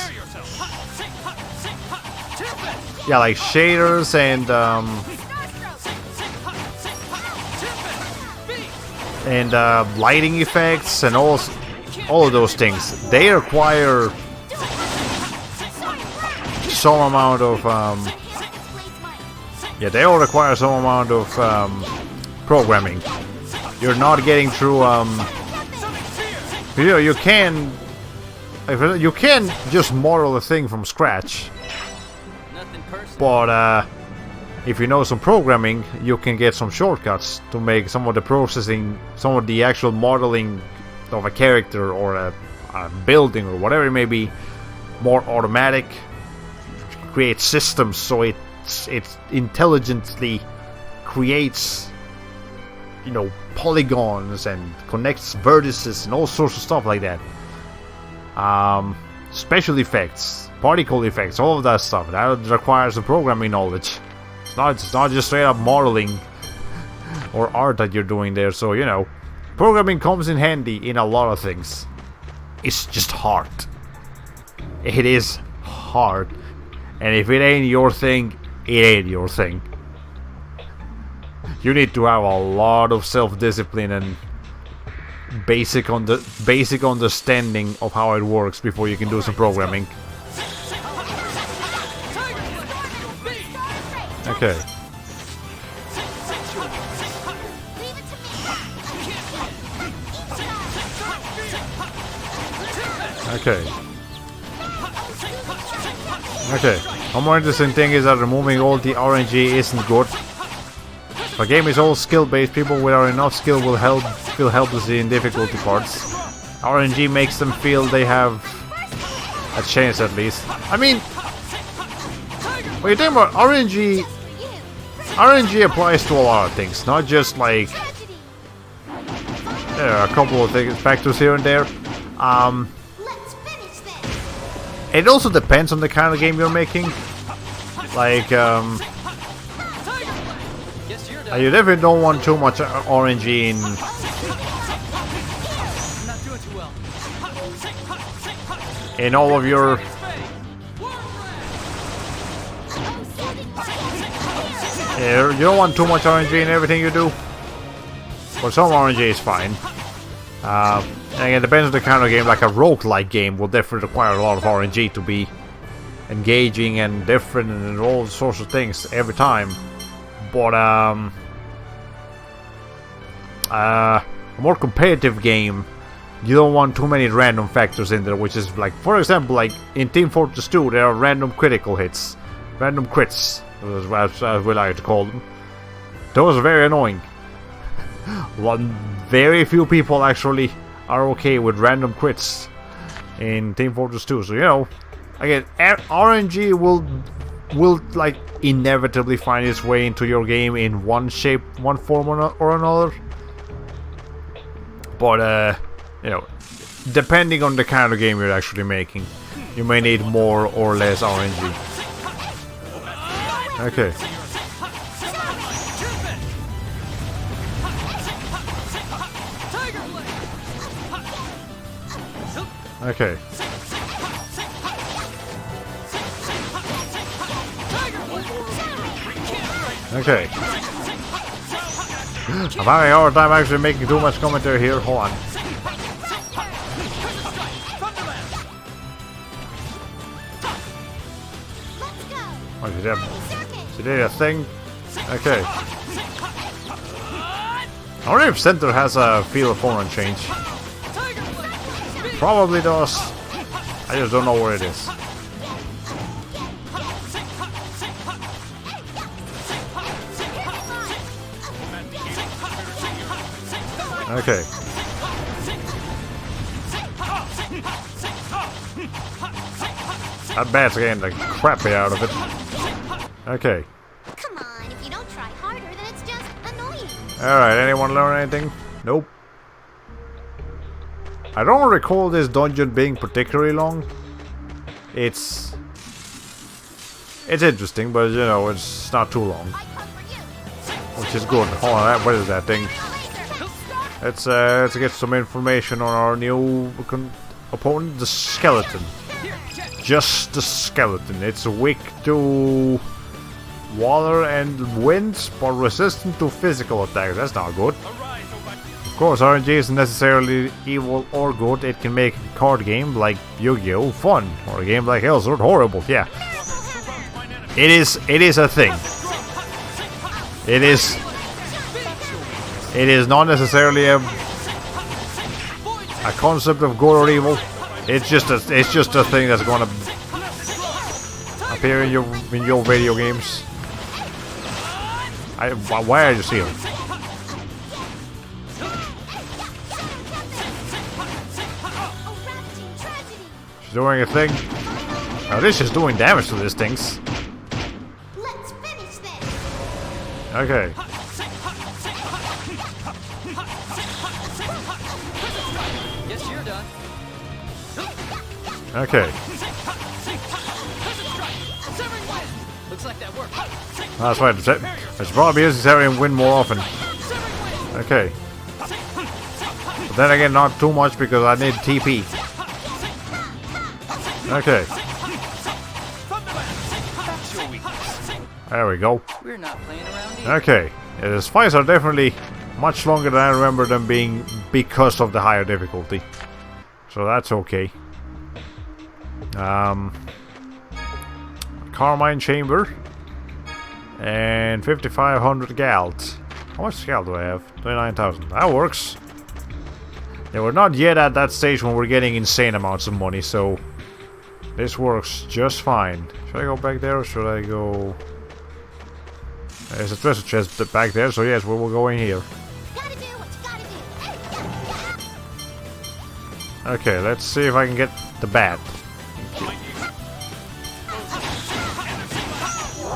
Yeah, like shaders and lighting effects and all of those things. They require some amount of they all require some amount of programming. You're not getting through you can just model a thing from scratch, but if you know some programming, you can get some shortcuts to make some of the processing, some of the actual modeling of a character or a building or whatever it may be, more automatic. Create systems so it intelligently creates, you know, polygons and connects vertices and all sorts of stuff like that. Special effects, particle effects, all of that stuff. That requires some programming knowledge. It's not just straight up modeling or art that you're doing there. So, you know, programming comes in handy in a lot of things. It's just hard. It is hard. And if it ain't your thing, it ain't your thing. You need to have a lot of self-discipline and basic understanding of how it works before you can do some programming. Okay. Okay. Okay. One more interesting thing is that removing all the RNG isn't good. If a game is all skill-based, people without enough skill will feel helplessly in difficulty parts. RNG makes them feel they have a chance at least. I mean, when you think about RNG applies to a lot of things, not just like there are a couple of factors here and there. It also depends on the kind of game you're making. Like, you definitely don't want too much RNG in all of your. Yeah, you don't want too much RNG in everything you do. But some RNG is fine. And it depends on the kind of game. Like a roguelike game will definitely require a lot of RNG to be engaging and different and all sorts of things every time. But a more competitive game, you don't want too many random factors in there, which is like, for example, like in Team Fortress 2, there are random critical hits, random crits, as we like to call them. Those are very annoying. Very few people actually are okay with random crits in Team Fortress 2. So, you know, again, RNG will like inevitably find its way into your game in one shape, one form or another. But you know, depending on the kind of game you're actually making, you may need more or less RNG. Okay. Okay. Okay. I'm having a hard time actually making too much commentary here. Hold on. Oh, she did a thing? Okay. I wonder if Center has a field of form change. Probably does. I just don't know where it is. Okay. That bat's getting the crappy out of it. Okay. Come on, if you don't try harder, then it's just annoying. Alright, anyone learn anything? Nope. I don't recall this dungeon being particularly long. It's interesting, but you know, it's not too long. Which is good. Hold on, what is that thing? Let's get some information on our new opponent, the skeleton. Just the skeleton. It's weak to water and wind, but resistant to physical attacks. That's not good. Of course, RNG isn't necessarily evil or good. It can make a card game like Yu-Gi-Oh! Fun, or a game like Hellsword horrible. Yeah, it is a thing. It is not necessarily a concept of good or evil. It's just a thing that's gonna appear in your video games. Why are you seeing? She's doing a thing. Now this is doing damage to these things. Let's finish this. Okay. Guess you're done. Okay. Looks like that worked. That's right. I should probably use this area and win more often. Okay. But then again, not too much because I need TP. Okay. There we go. We're not playing around here. Okay. Yeah, these fights are definitely Much longer than I remember them being because of the higher difficulty. So that's okay. Carmine Chamber. And 5,500 galt. How much galt do I have? 29,000. That works. Yeah, we're not yet at that stage when we're getting insane amounts of money, so this works just fine. Should I go back there or should I go... There's a treasure chest back there, so yes, we will go in here. Okay, let's see if I can get the bat.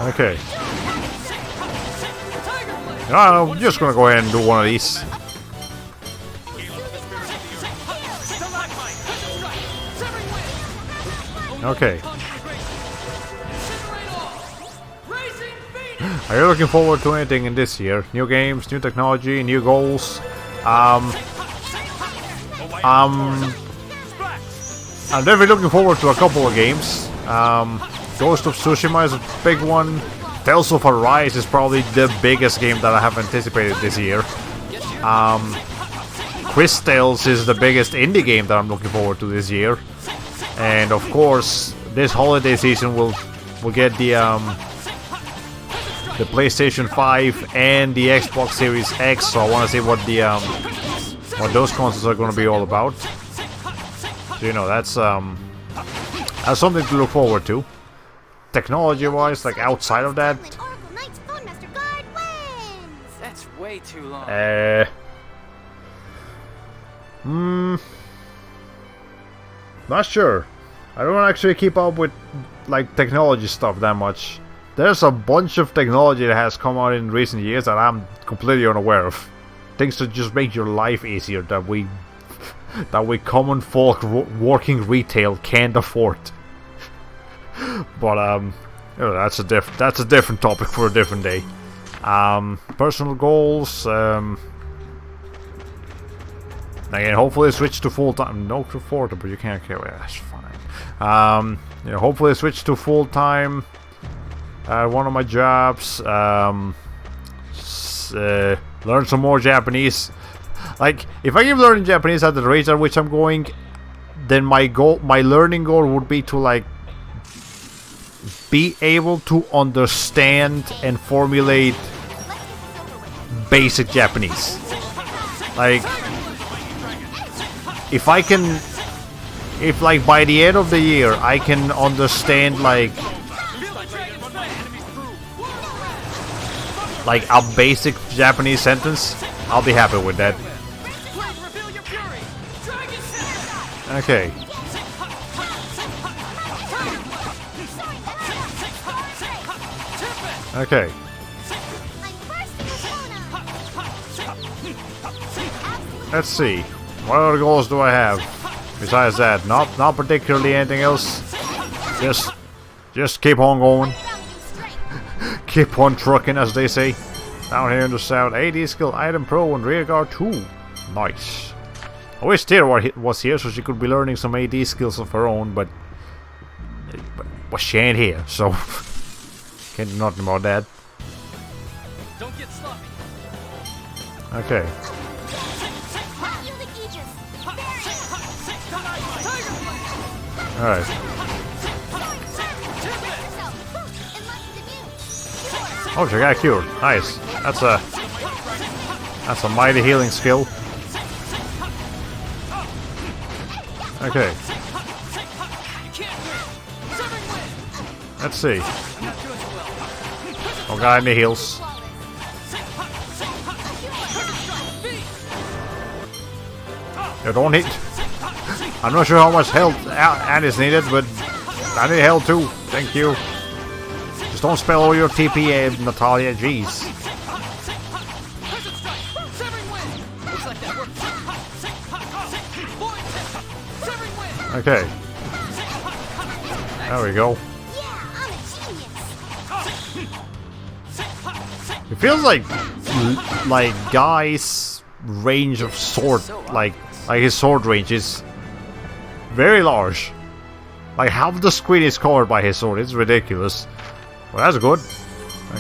Okay. I'm just gonna go ahead and do one of these. Okay. Are you looking forward to anything in this year? New games, new technology, new goals? I'm definitely looking forward to a couple of games. Ghost of Tsushima is a big one. Tales of Arise is probably the biggest game that I have anticipated this year. Quiz Tales is the biggest indie game that I'm looking forward to this year. And of course, this holiday season we'll get the PlayStation 5 and the Xbox Series X. So I want to see what those consoles are going to be all about. So, you know, that's something to look forward to. Technology-wise, like outside of that. That's way too long. Not sure. I don't actually keep up with like technology stuff that much. There's a bunch of technology that has come out in recent years that I'm completely unaware of. Things to just make your life easier that we common folk working retail can't afford. But you know, that's a different topic for a different day. Personal goals. Again, hopefully switch to full time. No to 40, but you can't carry. That's fine. You know, hopefully switch to full time. One of my jobs. Learn some more Japanese. Like, if I keep learning Japanese at the rate at which I'm going, then my learning goal would be to like be able to understand and formulate basic Japanese. Like, if like by the end of the year I can understand like a basic Japanese sentence, I'll be happy with that. Okay. Okay. Let's see. What other goals do I have? Besides that, not particularly anything else. Just keep on going. Keep on trucking, as they say. Down here in the south, AD skill item pro and rearguard 2. Nice. I wish Tira was here so she could be learning some AD skills of her own, but she ain't here, so can't do nothing about that. Don't get sloppy. Okay. Alright. Oh, she got cured. Nice. That's a mighty healing skill. Okay. Let's see. Oh, got any heals? You don't hit. I'm not sure how much health Annie's needed, but I need health too. Thank you. Just don't spell all your TP, Natalia. Jeez. Okay. There we go. It feels like Guy's range of sword, like his sword range is very large. Like half the screen is covered by his sword. It's ridiculous. Well, that's good.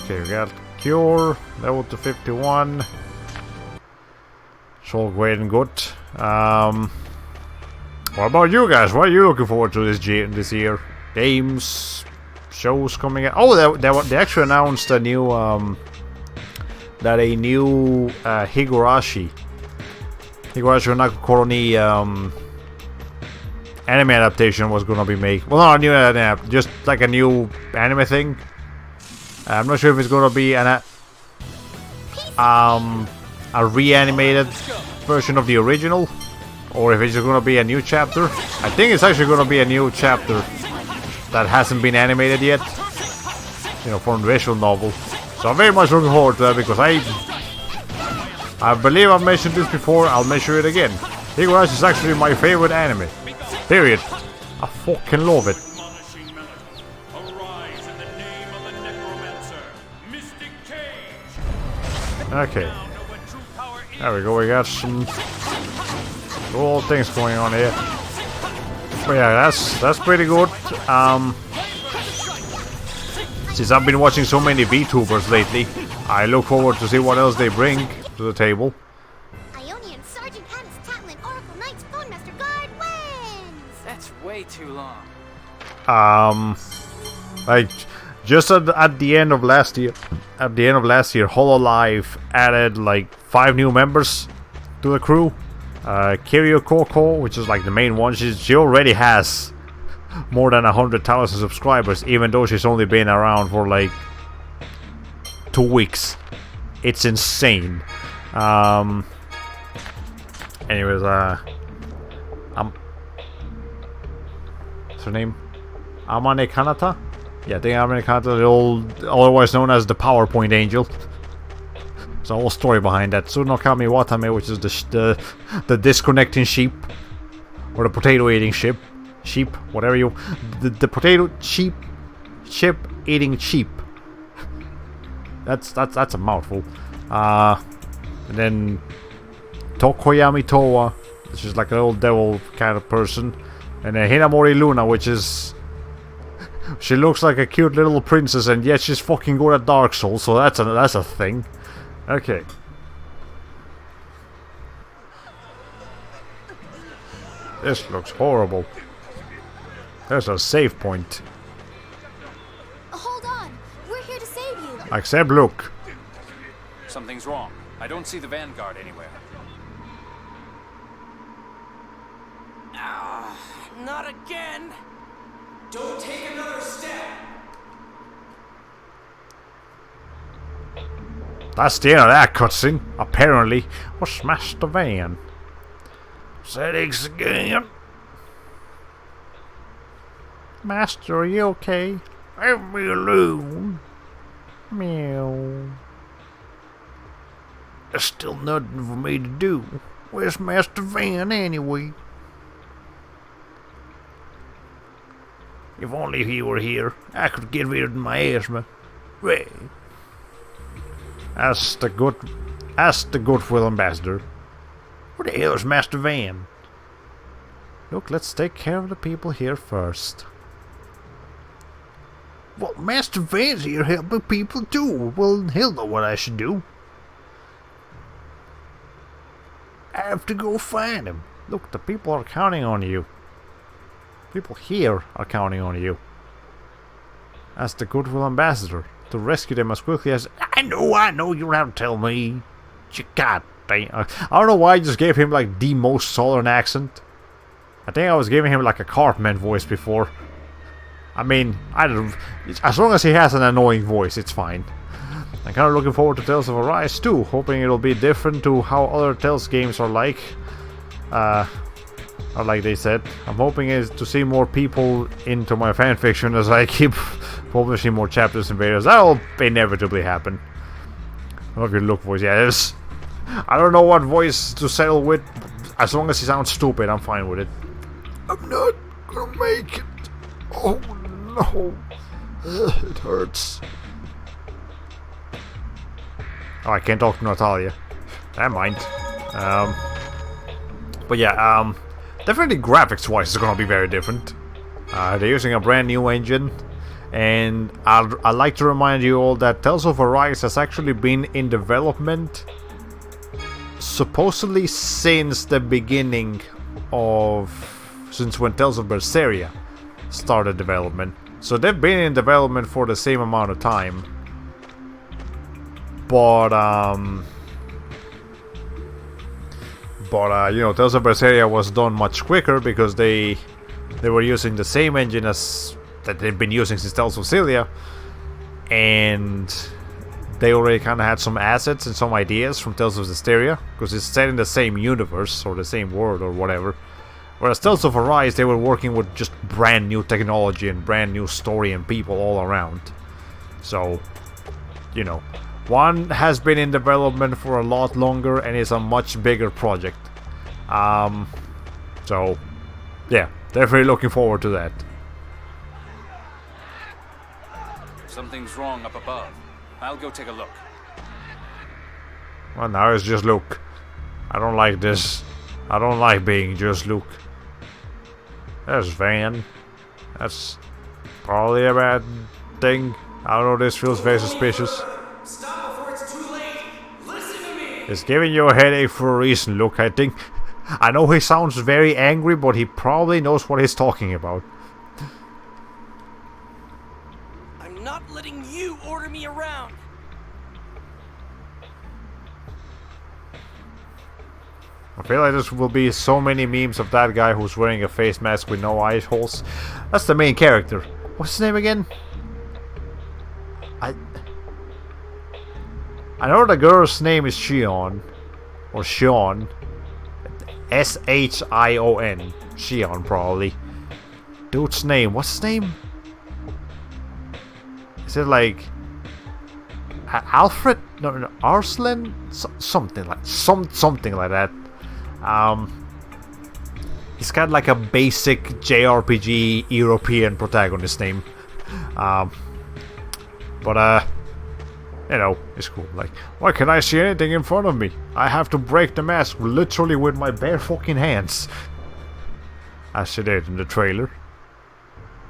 Okay, we got cure level to 51. It's all great and good. What about you guys? What are you looking forward to this year? Games, shows coming out. Oh, they actually announced a new Higurashi no Koroni anime adaptation was gonna be made. Well, not a new anime, just like a new anime thing. I'm not sure if it's gonna be a reanimated version of the original, or if it's gonna be a new chapter. I think it's actually gonna be a new chapter that hasn't been animated yet, you know, from the visual novel. So I'm very much looking forward to that, because I believe I've mentioned this before. I'll mention it again. Higurashi is actually my favorite anime. Period. I fucking love it. Arise in the name of the necromancer, Mystic Cage. Okay. Now know what true power is. There we go. We got some cool things going on here. But yeah, that's pretty good. Since I've been watching so many VTubers lately, I look forward to see what else they bring to the table. Ionian Sergeant Hannes Tatlin Oracle Knights Phone Master Guard wins! That's way too long. Like just at the end of last year, Hololive added like 5 new members to the crew. Kiryu Koko, which is like the main one, she already has more than 100,000 subscribers, even though she's only been around for like 2 weeks. It's insane. Anyways, what's her name? Amane Kanata? Yeah, I think Amane Kanata, otherwise known as the PowerPoint Angel. There's a whole story behind that. Tsunokami Watame, which is the disconnecting sheep, or the potato eating sheep, whatever you, the potato sheep eating sheep. That's a mouthful. And then Tokoyami Towa, which is like an old devil kind of person, and then Hinamori Luna, which is, she looks like a cute little princess, and yet she's fucking good at Dark Souls, so that's a thing. Okay. This looks horrible. There's a save point. Hold on! We're here to save you! Except look. Something's wrong. I don't see the Vanguard anywhere. Not again! Don't take another step! That's the end of that cutscene, apparently. Or smashed the van. Settings again. Master, are you okay? Leave me alone. Meow. There's still nothing for me to do. Where's Master Van anyway? If only he were here, I could get rid of my asthma. Right. Ask the Goodwill Ambassador. Where the hell is Master Van? Look, let's take care of the people here first. Well, Master Van's here helping people too. Well, he'll know what I should do. I have to go find him. Look, the people are counting on you. People here are counting on you. As the Goodwill Ambassador, to rescue them as quickly as... I know, you don't have to tell me. You God dang. I don't know why I just gave him like the most southern accent. I think I was giving him like a Cartman voice before. I mean, I don't... As long as he has an annoying voice, it's fine. I'm kind of looking forward to Tales of Arise too, hoping it'll be different to how other Tales games are like. Or like they said. I'm hoping to see more people into my fanfiction as I keep publishing more chapters and videos. That'll inevitably happen. I love your look voice. Yeah, I don't know what voice to settle with. As long as he sounds stupid, I'm fine with it. I'm not gonna make it. Oh no. It hurts. Oh, I can't talk to Natalia. Never mind. But yeah, definitely graphics-wise it's gonna be very different. They're using a brand new engine. And I'd like to remind you all that Tales of Arise has actually been in development supposedly since the beginning of... since when Tales of Berseria started development. So they've been in development for the same amount of time. But, you know, Tales of Berseria was done much quicker because they were using the same engine as that they've been using since Tales of Xillia, and they already kind of had some assets and some ideas from Tales of Zestiria because it's set in the same universe or the same world or whatever. Whereas Tales of Arise, they were working with just brand new technology and brand new story and people all around. So, you know, one has been in development for a lot longer and is a much bigger project. So, yeah, definitely looking forward to that. Something's wrong up above. I'll go take a look. Well, now it's just Luke. I don't like this. I don't like being just Luke. There's Van. That's probably a bad thing. I don't know, this feels very suspicious. Stop before it's too late. Listen to me. It's giving you a headache for a reason, Luke, I think. I know he sounds very angry, but he probably knows what he's talking about. I'm not letting you order me around. I feel like there will be so many memes of that guy who's wearing a face mask with no eye holes. That's the main character. What's his name again? I know the girl's name is Shion. Or Shion. S-H-I-O-N. Shion, probably. Dude's name. What's his name? Is it like... Alfred? No, Arslan? Something like that. He's got like a basic JRPG European protagonist name. But you know, it's cool. Like, why can't I see anything in front of me? I have to break the mask literally with my bare fucking hands. As it did in the trailer.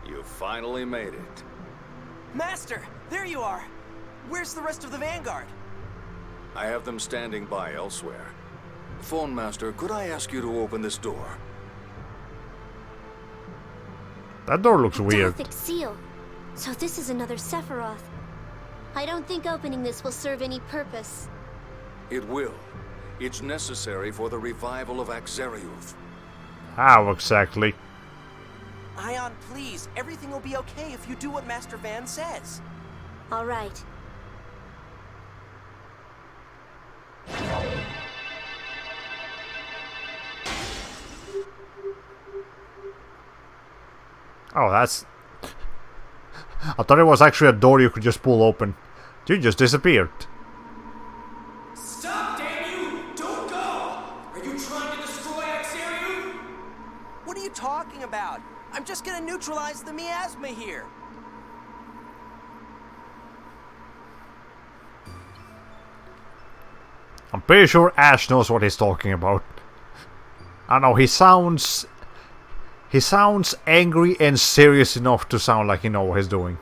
You finally made it. Master, there you are. Where's the rest of the Vanguard? I have them standing by elsewhere. Phone Master, could I ask you to open this door? That door looks weird. Gothic seal. So this is another Sephiroth. I don't think opening this will serve any purpose. It will. It's necessary for the revival of Axariuth. How exactly? Ion, please. Everything will be okay if you do what Master Van says. All right. Oh, that's... I thought it was actually a door you could just pull open. You just disappeared. Stop, damn you! Don't go! Are you trying to destroy Axariuth? What are you talking about? I'm just gonna neutralize the miasma here. I'm pretty sure Ash knows what he's talking about. I know, he sounds angry and serious enough to sound like he knows what he's doing.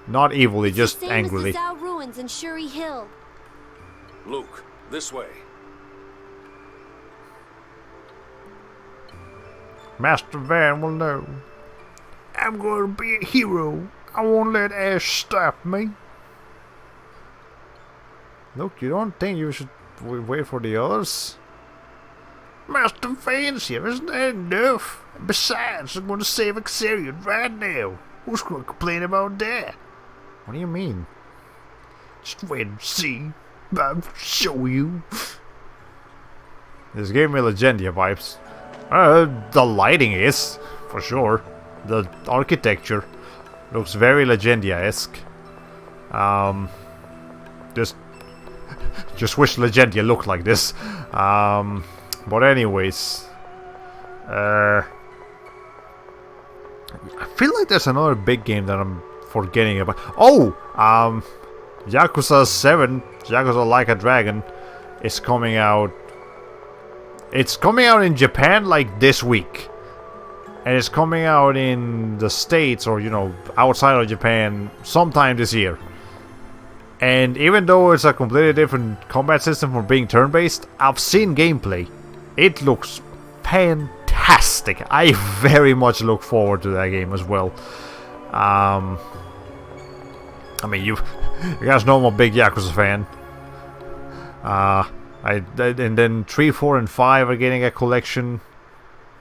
Not evilly, just angrily. Same as the Zao ruins in Shuri Hill. Luke, this way. Master Van will know. I'm going to be a hero. I won't let Ash stop me. Look, you don't think you should wait for the others? Master Van's here, isn't that enough? Besides, I'm going to save Axariuth right now. Who's going to complain about that? What do you mean? Just wait and see. I'll show you. This gave me Legendia vibes. The lighting is, for sure. The architecture looks very Legendia-esque. Just wish Legendia looked like this. But anyways, I feel like there's another big game that I'm forgetting about. Oh, Yakuza 7, Yakuza Like a Dragon, is coming out. It's coming out in Japan like this week, and it's coming out in the States, or you know, outside of Japan sometime this year. And even though it's a completely different combat system from being turn-based, I've seen gameplay. It looks fantastic. I very much look forward to that game as well. I mean, you guys know I'm a big Yakuza fan. And then 3, 4, and 5 are getting a collection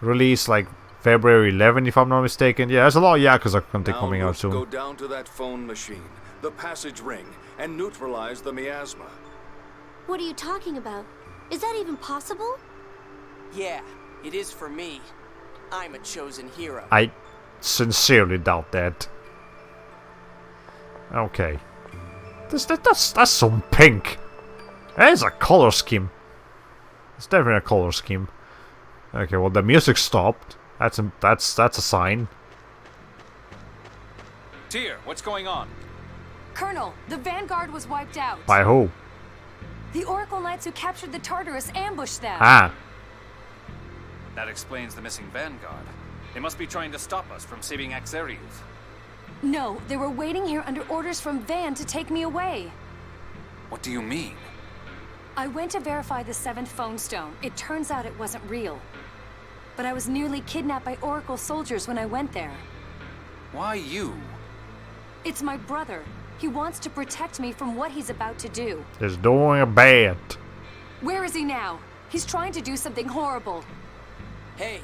release like February 11, if I'm not mistaken. Yeah, there's a lot of Yakuza content coming out soon. Go down to that phone machine, the passage ring, and neutralize the miasma. What are you talking about? Is that even possible? Yeah, it is for me. I'm a chosen hero. I sincerely doubt that. Okay. That's some pink. That is a color scheme. It's definitely a color scheme. Okay, well the music stopped. That's a sign. Tyr, what's going on? Colonel, the Vanguard was wiped out. By who? The Oracle Knights who captured the Tartarus ambushed them. Ah. That explains the missing Vanguard. They must be trying to stop us from saving Axarius. No, they were waiting here under orders from Van to take me away. What do you mean? I went to verify the 7th phone stone. It turns out it wasn't real. But I was nearly kidnapped by Oracle soldiers when I went there. Why you? It's my brother. He wants to protect me from what he's about to do. He's doing a bad. Where is he now? He's trying to do something horrible. Hey,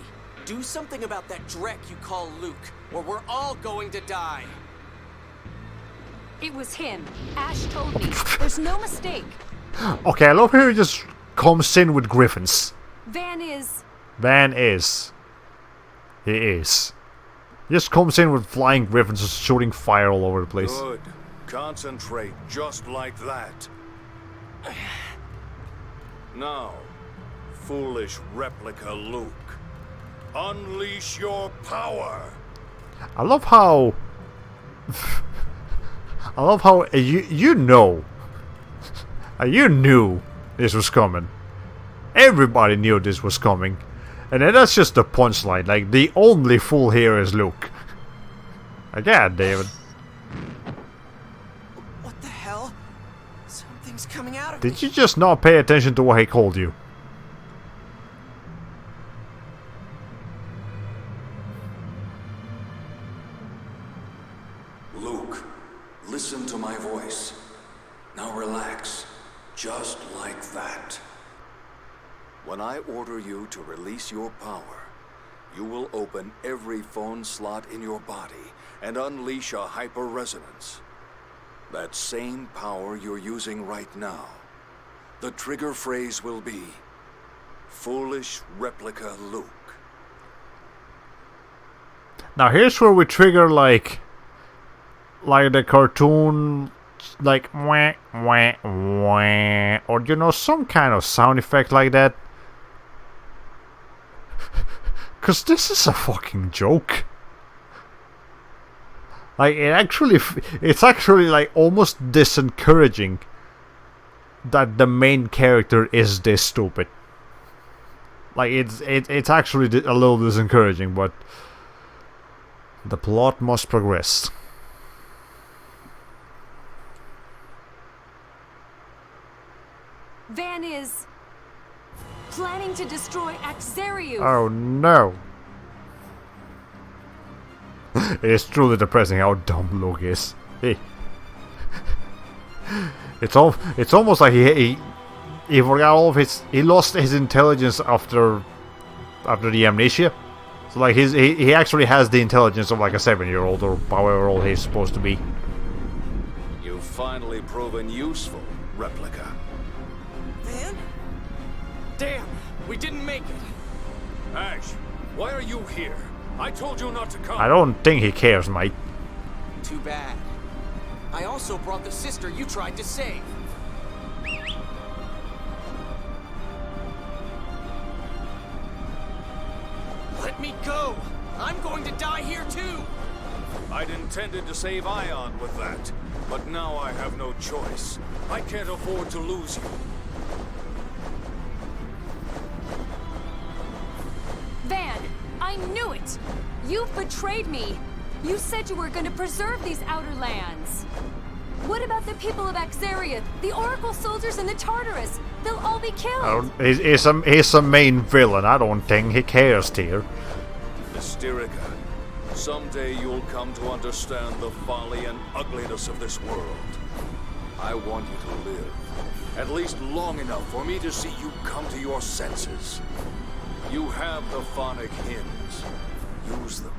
do something about that Drek you call Luke, or we're all going to die. It was him. Ash told me. There's no mistake. Okay, I love how he just comes in with griffins. Van is. He is. He just comes in with flying griffins just shooting fire all over the place. Good. Concentrate just like that. Now, foolish replica Luke, unleash your power. I love how you know. You knew this was coming. Everybody knew this was coming. And then that's just the punchline. Like, the only fool here is Luke. Like, yeah, David. What the hell? Something's coming out of Did you just not pay attention to what he called you? Luke, listen to my voice. Now relax. Just like that. When I order you to release your power, you will open every phone slot in your body and unleash a hyper-resonance. That same power you're using right now. The trigger phrase will be, Foolish Replica Luke. Now here's where we trigger like the cartoon, like wah wah wah, or you know, some kind of sound effect like that. Cause this is a fucking joke. Like it's actually like almost disencouraging that the main character is this stupid. Like it's actually a little disencouraging, but the plot must progress. Van is planning to destroy Axarius. Oh no. It's truly depressing how dumb Luke is. It's almost like he forgot all of his. He lost his intelligence after the amnesia. So like he actually has the intelligence of like a 7-year-old or however old he's supposed to be. You've finally proven useful, Replica. Van? Damn, we didn't make it. Ash, why are you here? I told you not to come. I don't think he cares, mate. Too bad. I also brought the sister you tried to save. Let me go! I'm going to die here too! I'd intended to save Ion with that, but now I have no choice. I can't afford to lose you. Van, I knew it! You've betrayed me! You said you were going to preserve these outer lands. What about the people of Axariath, the Oracle soldiers and the Tartarus. They'll all be killed. He's a main villain. I don't think he cares, dear. Mysterica, someday you'll come to understand the folly and ugliness of this world. I want you to live, at least long enough for me to see you come to your senses. You have the phonic hymns. Use them.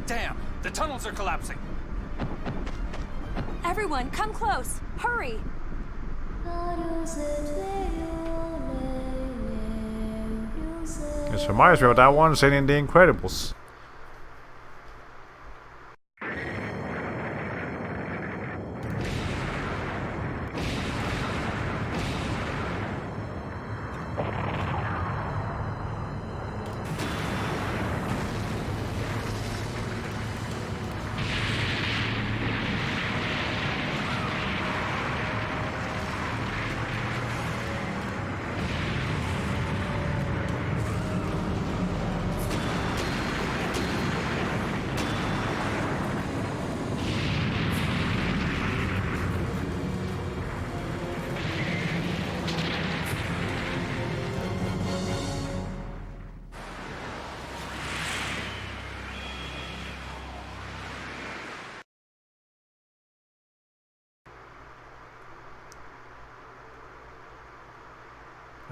Damn! The tunnels are collapsing! Everyone, come close. Hurry. This reminds me of that one scene in The Incredibles.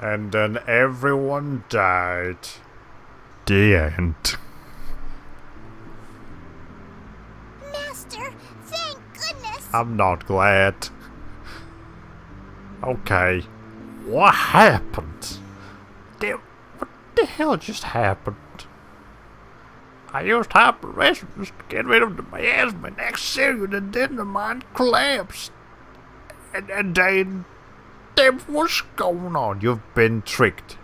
And then everyone died. The end. Master, thank goodness! I'm not glad. Okay. What happened? What the hell just happened? I used operations to get rid of the miasma in Axariath, and then the mine collapsed. And then what's going on? You've been tricked.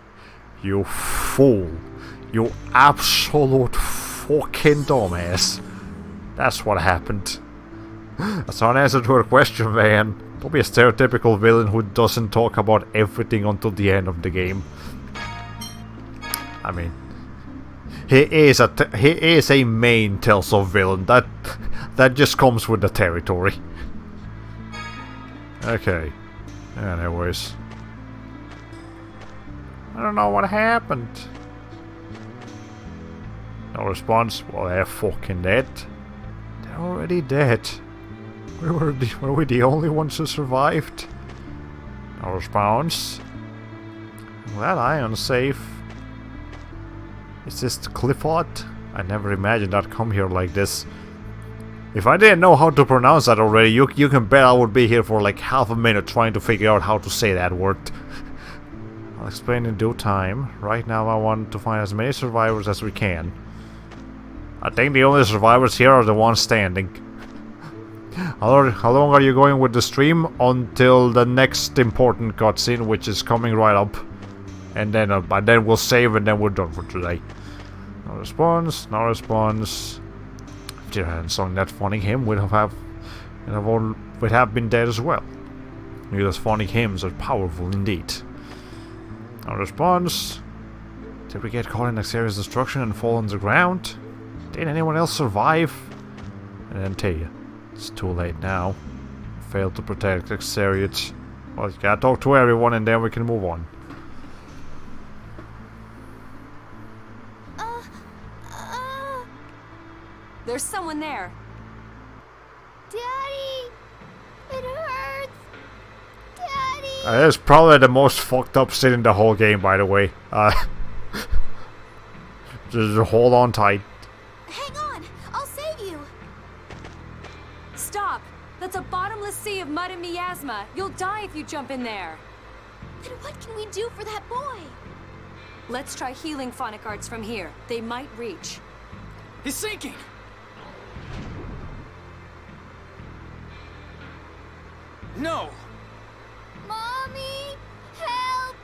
You fool. You absolute fucking dumbass. That's what happened. That's not an answer to her question, man. Don't be a stereotypical villain who doesn't talk about everything until the end of the game. I mean, he is a main Tales of villain. That just comes with the territory. Okay. Anyways, I don't know what happened. No response. Well, they're fucking dead. They're already dead. Were we the only ones who survived? No response. Well, I am safe. Is this Clifford? I never imagined I'd come here like this. If I didn't know how to pronounce that already, you can bet I would be here for like half a minute trying to figure out how to say that word. I'll explain in due time. Right now I want to find as many survivors as we can. I think the only survivors here are the ones standing. How long are you going with the stream? Until the next important cutscene, which is coming right up. And then we'll save and then we're done for today. No response, no response. If you hadn't sung that phonic hymn, we'd have been dead as well. Those phonic hymns are powerful indeed. No response. Did we get caught in Axariath's destruction and fall underground? Did anyone else survive? I didn't tell you. It's too late now. Failed to protect Axariath. Well, you gotta talk to everyone and then we can move on. There's someone there. Daddy! It hurts! Daddy! That's probably the most fucked up scene in the whole game, by the way. Just hold on tight. Hang on! I'll save you! Stop! That's a bottomless sea of mud and miasma. You'll die if you jump in there. Then what can we do for that boy? Let's try healing phonic arts from here. They might reach. He's sinking! No! Mommy! Help!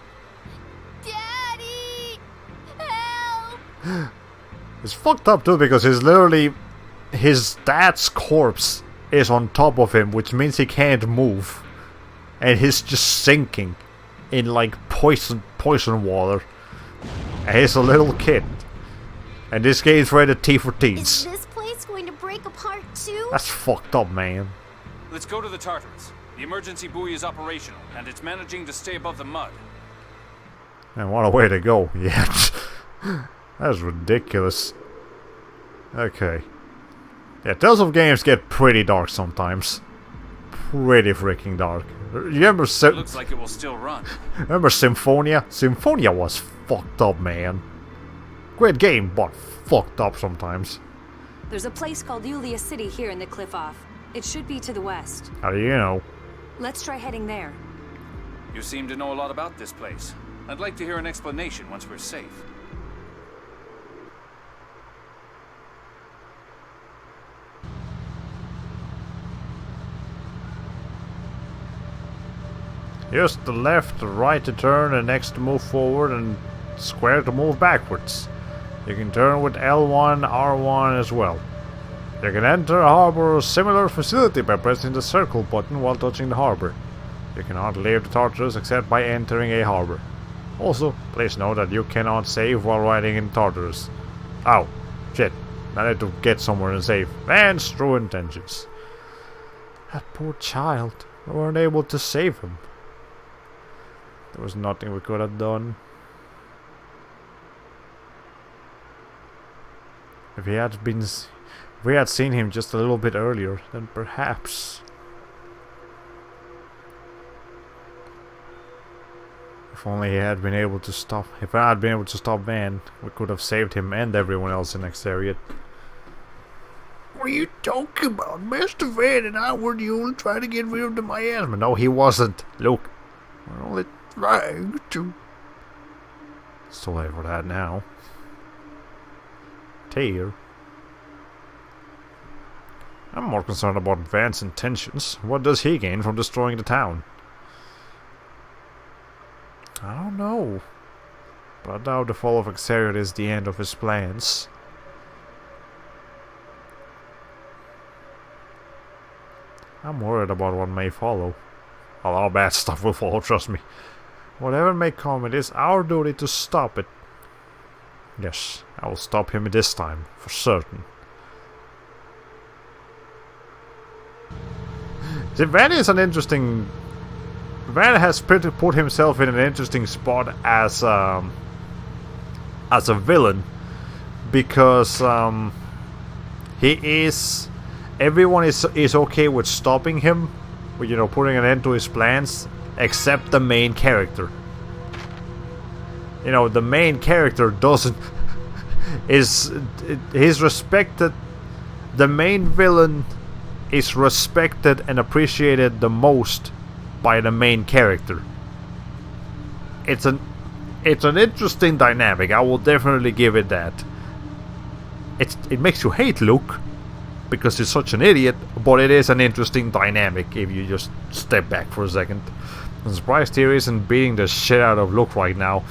Daddy! Help! It's fucked up too because he's literally... his dad's corpse is on top of him, which means he can't move. And he's just sinking in like poison water. And he's a little kid. And this game's rated T for teens. Is this place going to break apart too? That's fucked up, man. Let's go to the Tartarus. The emergency buoy is operational, and it's managing to stay above the mud. And what a way to go. Yeah. That's ridiculous. Okay. Yeah, Tales of Games get pretty dark sometimes. Pretty freaking dark. You remember Looks like it will still run. Remember Symphonia? Symphonia was fucked up, man. Great game, but fucked up sometimes. There's a place called Yulia City here in the cliff off. It should be to the west. How do you know? Let's try heading there. You seem to know a lot about this place. I'd like to hear an explanation once we're safe. Just the left, the right to turn, and X to move forward, and square to move backwards. You can turn with L1, R1 as well. You can enter a harbor or similar facility by pressing the circle button while touching the harbor. You cannot leave the Tartarus except by entering a harbor. Also, please note that you cannot save while riding in Tartarus. Ow. Shit. I need to get somewhere and save. And true intentions. That poor child. We weren't able to save him. There was nothing we could have done. If we had seen him just a little bit earlier, then perhaps. If only he had been able to stop. If I had been able to stop Van, we could have saved him and everyone else in Exariat. What are you talking about? Master Van and I were the only trying to get rid of the miasma. No, he wasn't. Look, we're only trying to. It's too late for that now. Tyr. I'm more concerned about Van's intentions. What does he gain from destroying the town? I don't know. But I doubt the fall of Exariat is the end of his plans. I'm worried about what may follow. A lot of bad stuff will follow, trust me. Whatever may come, it is our duty to stop it. Yes, I will stop him this time, for certain. See, Van is an interesting... Van has put himself in an interesting spot as a villain. Because he is... Everyone is okay with stopping him. With, you know, putting an end to his plans. Except the main character. You know, the main character doesn't... he's respected. The main villain is respected and appreciated the most by the main character. It's an interesting dynamic. I will definitely give it that. It makes you hate Luke because he's such an idiot, but it is an interesting dynamic if you just step back for a second. I'm surprised Tyr isn't beating the shit out of Luke right now.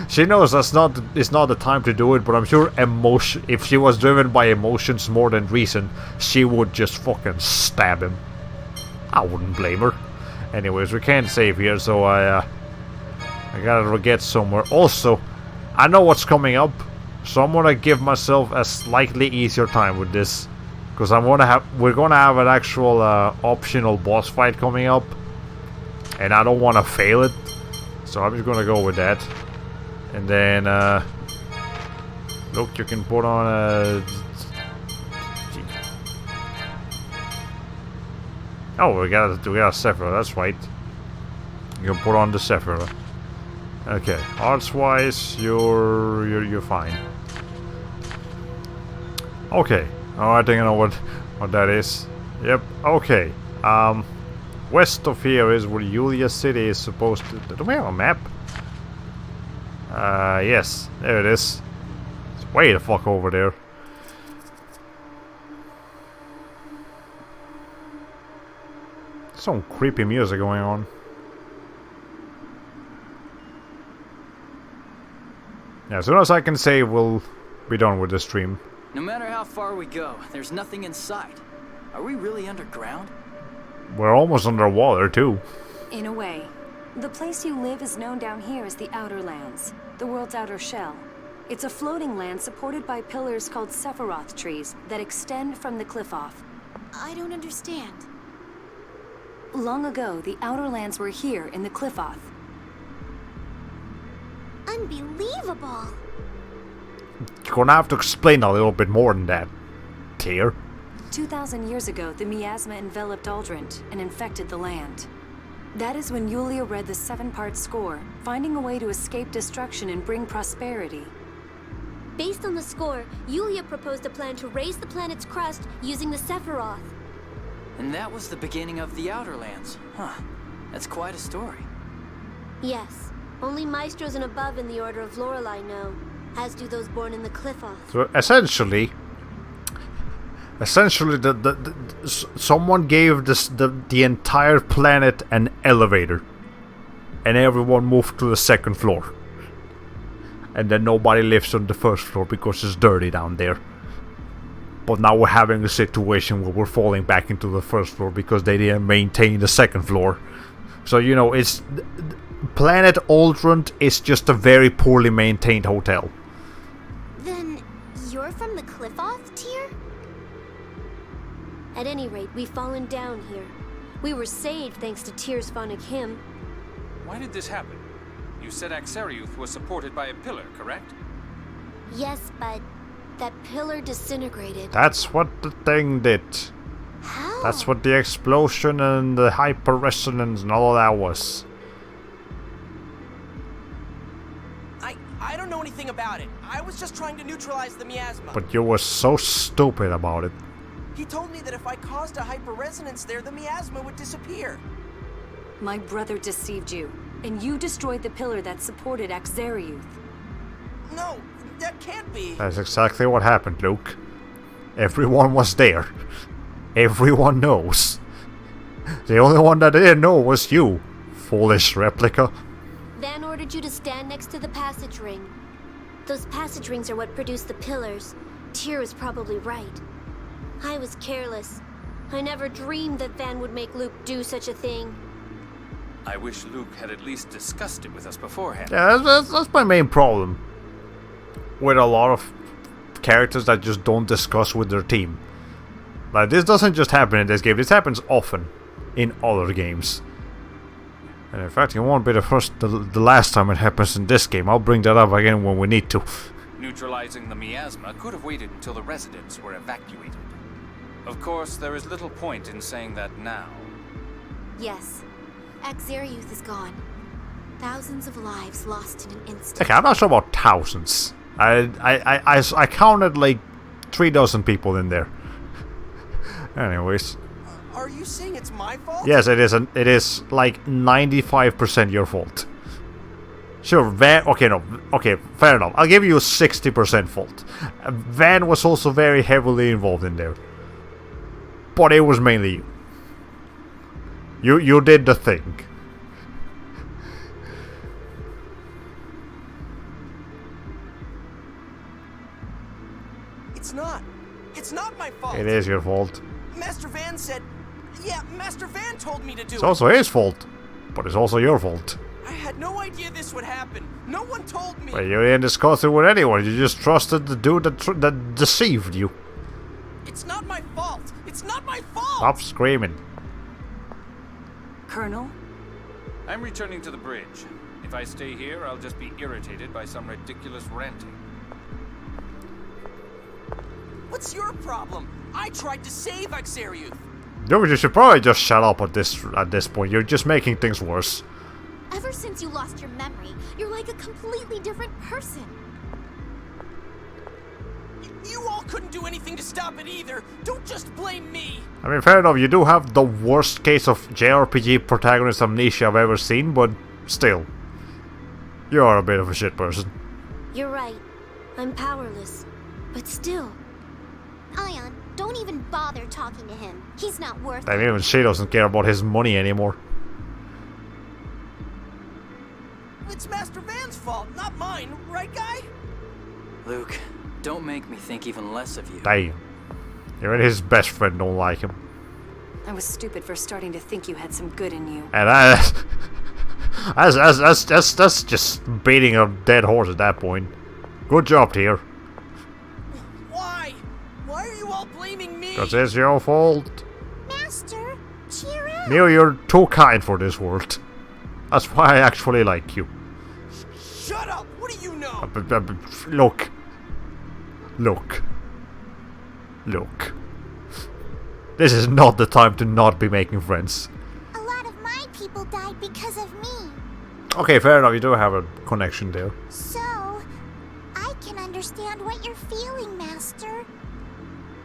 She knows it's not the time to do it, but I'm sure if she was driven by emotions more than reason, she would just fucking stab him. I wouldn't blame her. Anyways, we can't save here, so I gotta get somewhere. Also, I know what's coming up, so I'm gonna give myself a slightly easier time with this, because we're gonna have an actual optional boss fight coming up, and I don't want to fail it, so I'm just gonna go with that. And then, look, you can put on a... Oh, we got a Sephira, that's right. You can put on the Sephira. Okay, arts-wise, you're fine. Okay, I think I know what that is. Yep, okay. West of here is where Yulia City is supposed to... Do we have a map? Yes, there it is. It's way the fuck over there. Some creepy music going on. Yeah, as soon as I can save, we'll be done with the stream. No matter how far we go, there's nothing in sight. Are we really underground? We're almost underwater, too. In a way. The place you live is known down here as the Outer Lands, the world's outer shell. It's a floating land supported by pillars called Sephiroth trees that extend from the cliff off. I don't understand. Long ago, the Outer Lands were here in the Cliff-Oth. Unbelievable! You're gonna have to explain a little bit more than that, Tyr. 2,000 years ago, the miasma enveloped Aldrint and infected the land. That is when Yulia read the 7-part score, finding a way to escape destruction and bring prosperity. Based on the score, Yulia proposed a plan to raise the planet's crust using the Sephiroth. And that was the beginning of the Outer Lands. Huh. That's quite a story. Yes. Only Maestros and above in the Order of Lorelei know, as do those born in the Cliff-Oth. So essentially, someone gave the entire planet an elevator, and everyone moved to the second floor. And then nobody lives on the first floor because it's dirty down there. But now we're having a situation where we're falling back into the first floor because they didn't maintain the second floor. So, you know, it's... Planet Aldrint is just a very poorly maintained hotel. Then, you're from the Cliff-Oth, Tyr? At any rate, we've fallen down here. We were saved thanks to Tyr's phonic hymn. Why did this happen? You said Axariuth was supported by a pillar, correct? Yes, but that pillar disintegrated. That's what the thing did. How? That's what the explosion and the hyper resonance and all that was. I don't know anything about it. I was just trying to neutralize the miasma. But you were so stupid about it. He told me that if I caused a hyper-resonance there, the miasma would disappear. My brother deceived you, and you destroyed the pillar that supported Axariuth. No, that can't be. That's exactly what happened, Luke. Everyone was there. Everyone knows. The only one that didn't know was you, foolish replica. Van ordered you to stand next to the passage ring. Those passage rings are what produce the pillars. Tyr was probably right. I was careless. I never dreamed that Van would make Luke do such a thing. I wish Luke had at least discussed it with us beforehand. Yeah, that's my main problem with a lot of characters that just don't discuss with their team. Like, this doesn't just happen in this game, this happens often in other games. And in fact, it won't be the last time it happens in this game. I'll bring that up again when we need to. Neutralizing the miasma could have waited until the residents were evacuated. Of course, there is little point in saying that now. Yes. Axariuth is gone. Thousands of lives lost in an instant. Okay, I'm not sure about thousands. I counted like 3,000 people in there. Anyways. Are you saying it's my fault? Yes, it is. It is like 95% your fault. Sure, Van... Okay, fair enough. I'll give you a 60% fault. Van was also very heavily involved in there. But it was mainly you. You did the thing. It's not my fault. It is your fault. Master Van said... Yeah, Master Van told me to do it. It's also his fault. But it's also your fault. I had no idea this would happen. No one told me. Well, you didn't discuss it with anyone. You just trusted the dude that deceived you. It's not my fault. It's not my fault. Stop screaming. Colonel? I'm returning to the bridge. If I stay here, I'll just be irritated by some ridiculous ranting. What's your problem? I tried to save Axariuth. You should probably just shut up at this point. You're just making things worse. Ever since you lost your memory, you're like a completely different person. You all couldn't do anything to stop it either. Don't just blame me. I mean, fair enough, you do have the worst case of JRPG protagonist amnesia I've ever seen, but still. You're a bit of a shit person. You're right. I'm powerless. But still. Ion, don't even bother talking to him. He's not worth it. I mean, even she doesn't care about his money anymore. It's Master Van's fault, not mine, right, guy? Luke, don't make me think even less of you. Damn. Even his best friend don't like him. I was stupid for starting to think you had some good in you. And that's just beating a dead horse at that point. Good job, Tyr. Why? Why are you all blaming me? Because it's your fault. Master, cheer up. Neil, you're too kind for this world. That's why I actually like you. Shut up! What do you know? Look. Look. Look. This is not the time to not be making friends. A lot of my people died because of me. Okay, fair enough, you do have a connection there. So, I can understand what you're feeling, Master.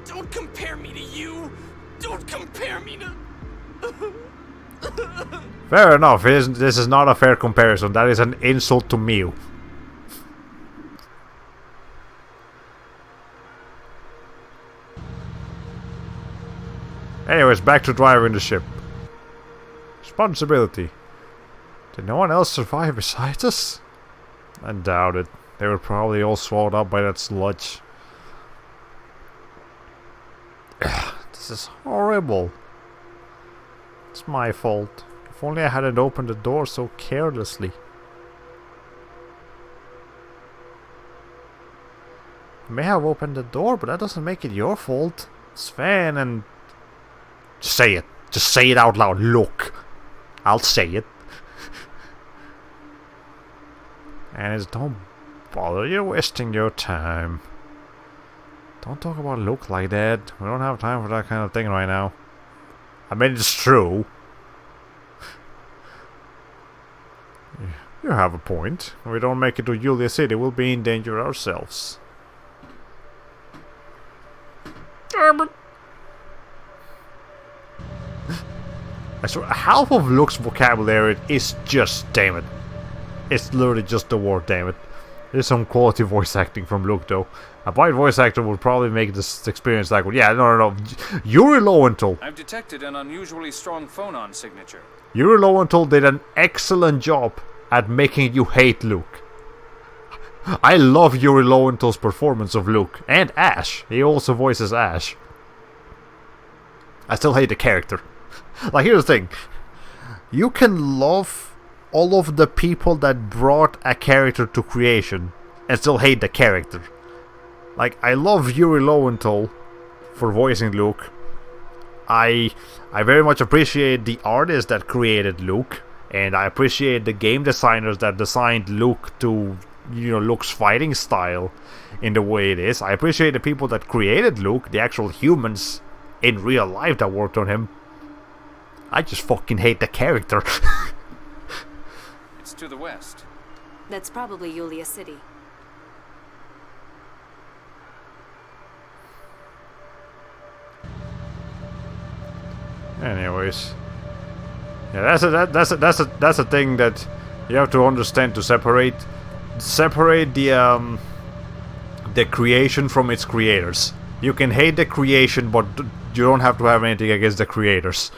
Don't compare me to you! Don't compare me to... Fair enough, this is not a fair comparison. That is an insult to me. Anyways, back to driving the ship. Responsibility. Did no one else survive besides us? I doubt it. They were probably all swallowed up by that sludge. This is horrible. It's my fault. If only I hadn't opened the door so carelessly. You may have opened the door, but that doesn't make it your fault. Sven and... Just say it. Just say it out loud. Look. I'll say it. And it's don't bother. You're wasting your time. Don't talk about Luke like that. We don't have time for that kind of thing right now. I mean, it's true. You have a point. If we don't make it to Julia City, we'll be in danger ourselves. I swear, half of Luke's vocabulary is just damn it. It's literally just the word damn it. There's some quality voice acting from Luke though. A white voice actor would probably make this experience like, well, yeah, no. Yuri Lowenthal. I've detected an unusually strong phonon signature. Yuri Lowenthal did an excellent job at making you hate Luke. I love Yuri Lowenthal's performance of Luke and Ash. He also voices Ash. I still hate the character. Like, here's the thing. You can love all of the people that brought a character to creation and still hate the character. Like, I love Yuri Lowenthal for voicing Luke. I very much appreciate the artist that created Luke, and I appreciate the game designers that designed Luke to, you know, Luke's fighting style in the way it is. I appreciate the people that created Luke, the actual humans in real life that worked on him. I just fucking hate the character. It's to the west. That's probably Julia City. Anyways, yeah, that's a thing that you have to understand to separate the creation from its creators. You can hate the creation, but you don't have to have anything against the creators.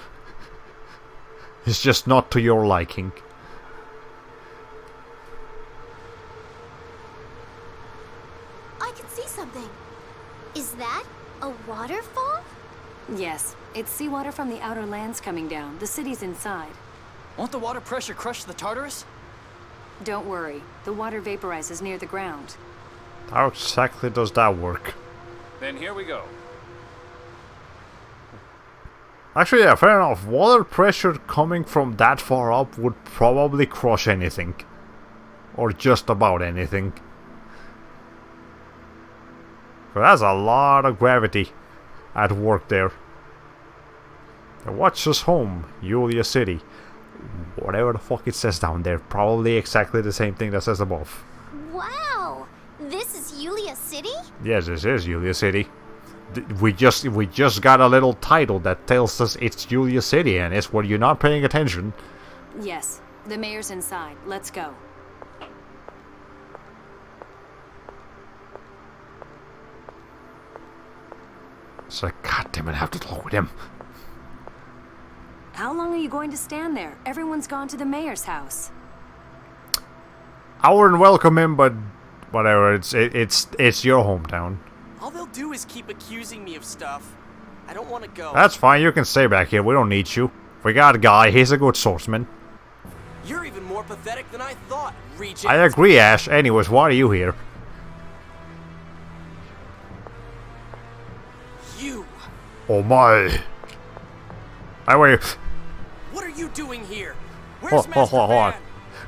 It's just not to your liking. I can see something. Is that a waterfall? Yes, it's seawater from the outer lands coming down. The city's inside. Won't the water pressure crush the Tartarus? Don't worry, the water vaporizes near the ground. How exactly does that work? Then here we go. Actually, yeah, fair enough. Water pressure coming from that far up would probably crush anything. Or just about anything. So that's a lot of gravity at work there. Watch us home, Julia City. Whatever the fuck it says down there. Probably exactly the same thing that says above. Wow! This is Julia City? Yes, this is Julia City. We just got a little title that tells us it's Julia City, and it's when you're not paying attention. Yes, the mayor's inside. Let's go. So, goddammit, I have to talk with him. How long are you going to stand there? Everyone's gone to the mayor's house. I wouldn't welcome him, but whatever. It's your hometown. All they'll do is keep accusing me of stuff. I don't want to go. That's fine. You can stay back here. We don't need you. We got a guy. He's a good swordsman. You're even more pathetic than I thought, Regent. I agree, Ash. Anyways, why are you here? Oh my. Anyway. What are you doing here? Where's Master Hold on. Van?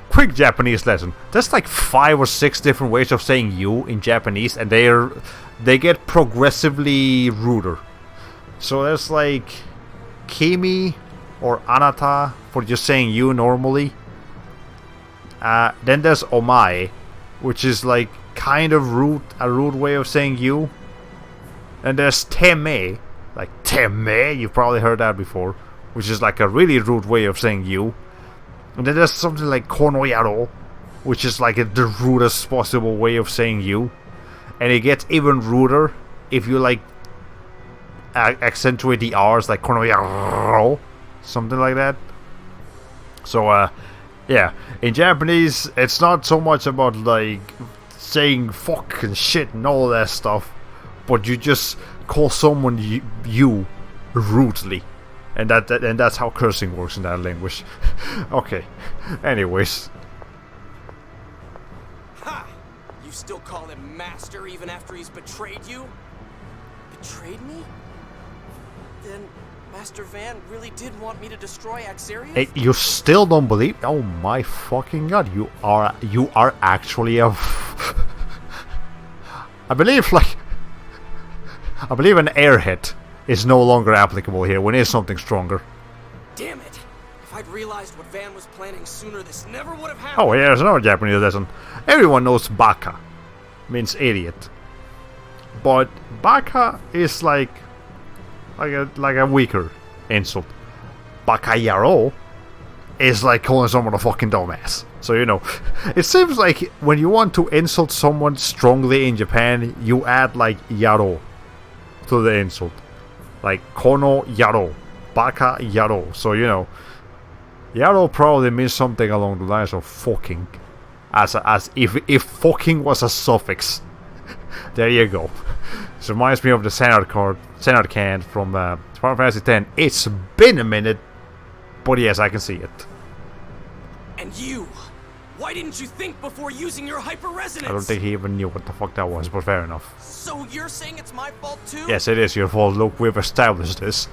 Quick Japanese lesson. There's like 5 or 6 different ways of saying you in Japanese, and they get progressively ruder. So there's like kimi or anata for just saying you normally. Then there's omae, which is like kind of a rude way of saying you. And there's teme, like teme, you've probably heard that before, which is like a really rude way of saying you. And then there's something like konoyaro, which is like the rudest possible way of saying you. And it gets even ruder if you like accentuate the R's, like konoyaro, something like that. So yeah, in Japanese it's not so much about like saying fuck and shit and all that stuff, but you just call someone you rudely. And that's how cursing works in that language. Okay. Anyways. Ha! You still call him Master even after he's betrayed you? Betrayed me? Then Master Van really did want me to destroy Axarius? Hey, you still don't believe? Oh my fucking god! You are actually a. I believe an airhead is no longer applicable here. We need something stronger. Damn it! If I'd realized what Van was planning sooner, this never would have happened. Oh, yeah, there's another Japanese lesson. Everyone knows baka means idiot, but baka is like a weaker insult. Bakayaro is like calling someone a fucking dumbass. So you know, it seems like when you want to insult someone strongly in Japan, you add like yaro to the insult. Like kono yaro, baka yaro. So you know, yaro probably means something along the lines of fucking, as if fucking was a suffix. There you go. This reminds me of the Senate can from Final Fantasy X. It's been a minute, but yes, I can see it. And you, why didn't you think before using your hyper resonance? I don't think he even knew what the fuck that was, but fair enough. So you're saying it's my fault too? Yes, it is your fault. Look, we've established this.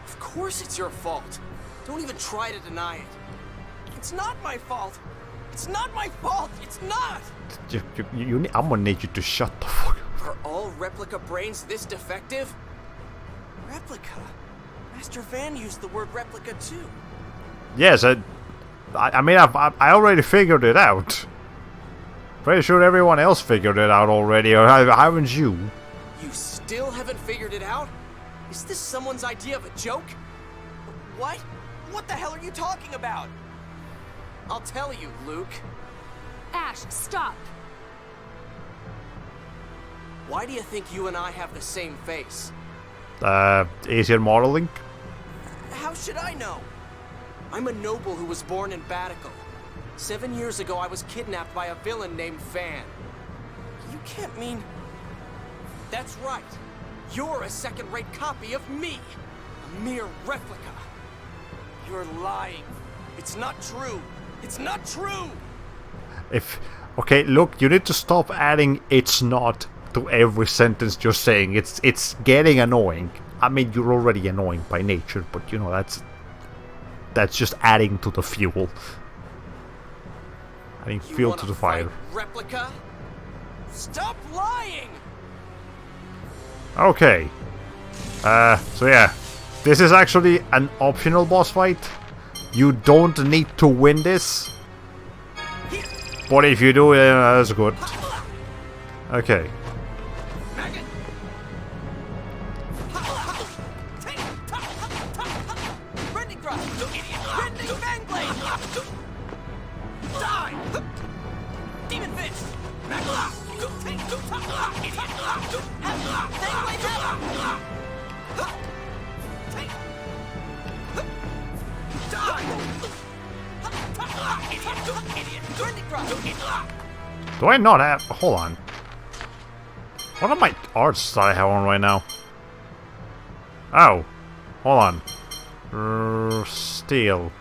Of course it's your fault. Don't even try to deny it. It's not my fault. It's not my fault. It's not. I'm gonna need you to shut the fuck up. Are all replica brains this defective? Replica? Master Van used the word replica too. Yes, I mean, I already figured it out. Pretty sure everyone else figured it out already, or haven't you? You still haven't figured it out? Is this someone's idea of a joke? What? What the hell are you talking about? I'll tell you, Luke. Ash, stop! Why do you think you and I have the same face? Easier modeling? How should I know? I'm a noble who was born in Batical. 7 years ago, I was kidnapped by a villain named Van. You can't mean... That's right. You're a second-rate copy of me. A mere replica. You're lying. It's not true. It's not true! Okay, look, you need to stop adding "it's not" to every sentence you're saying. It's getting annoying. I mean, you're already annoying by nature, but you know, that's just adding to the fuel. Adding fuel to the fire. Replica? Stop lying! Okay. So yeah. This is actually an optional boss fight. You don't need to win this. But if you do, that's good. Okay. Do I not have... Hold on. What are my arts that I have on right now? Oh. Hold on. Steel.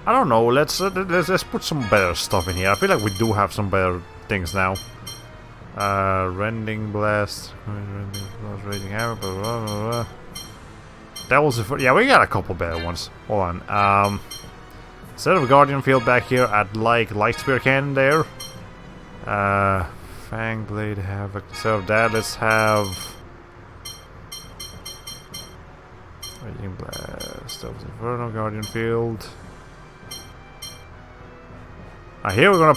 I don't know. Let's put some better stuff in here. I feel like we do have some better things now. Rending Blast. Raging Hammer. Blah, blah, blah, blah. That was the yeah, we got a couple better ones. Hold on. Instead of Guardian Field back here, I'd like Light Spear Cannon there. Fang Blade Havoc. Instead of that, let's have Raging Blast of the Inferno, Guardian Field. Here we're gonna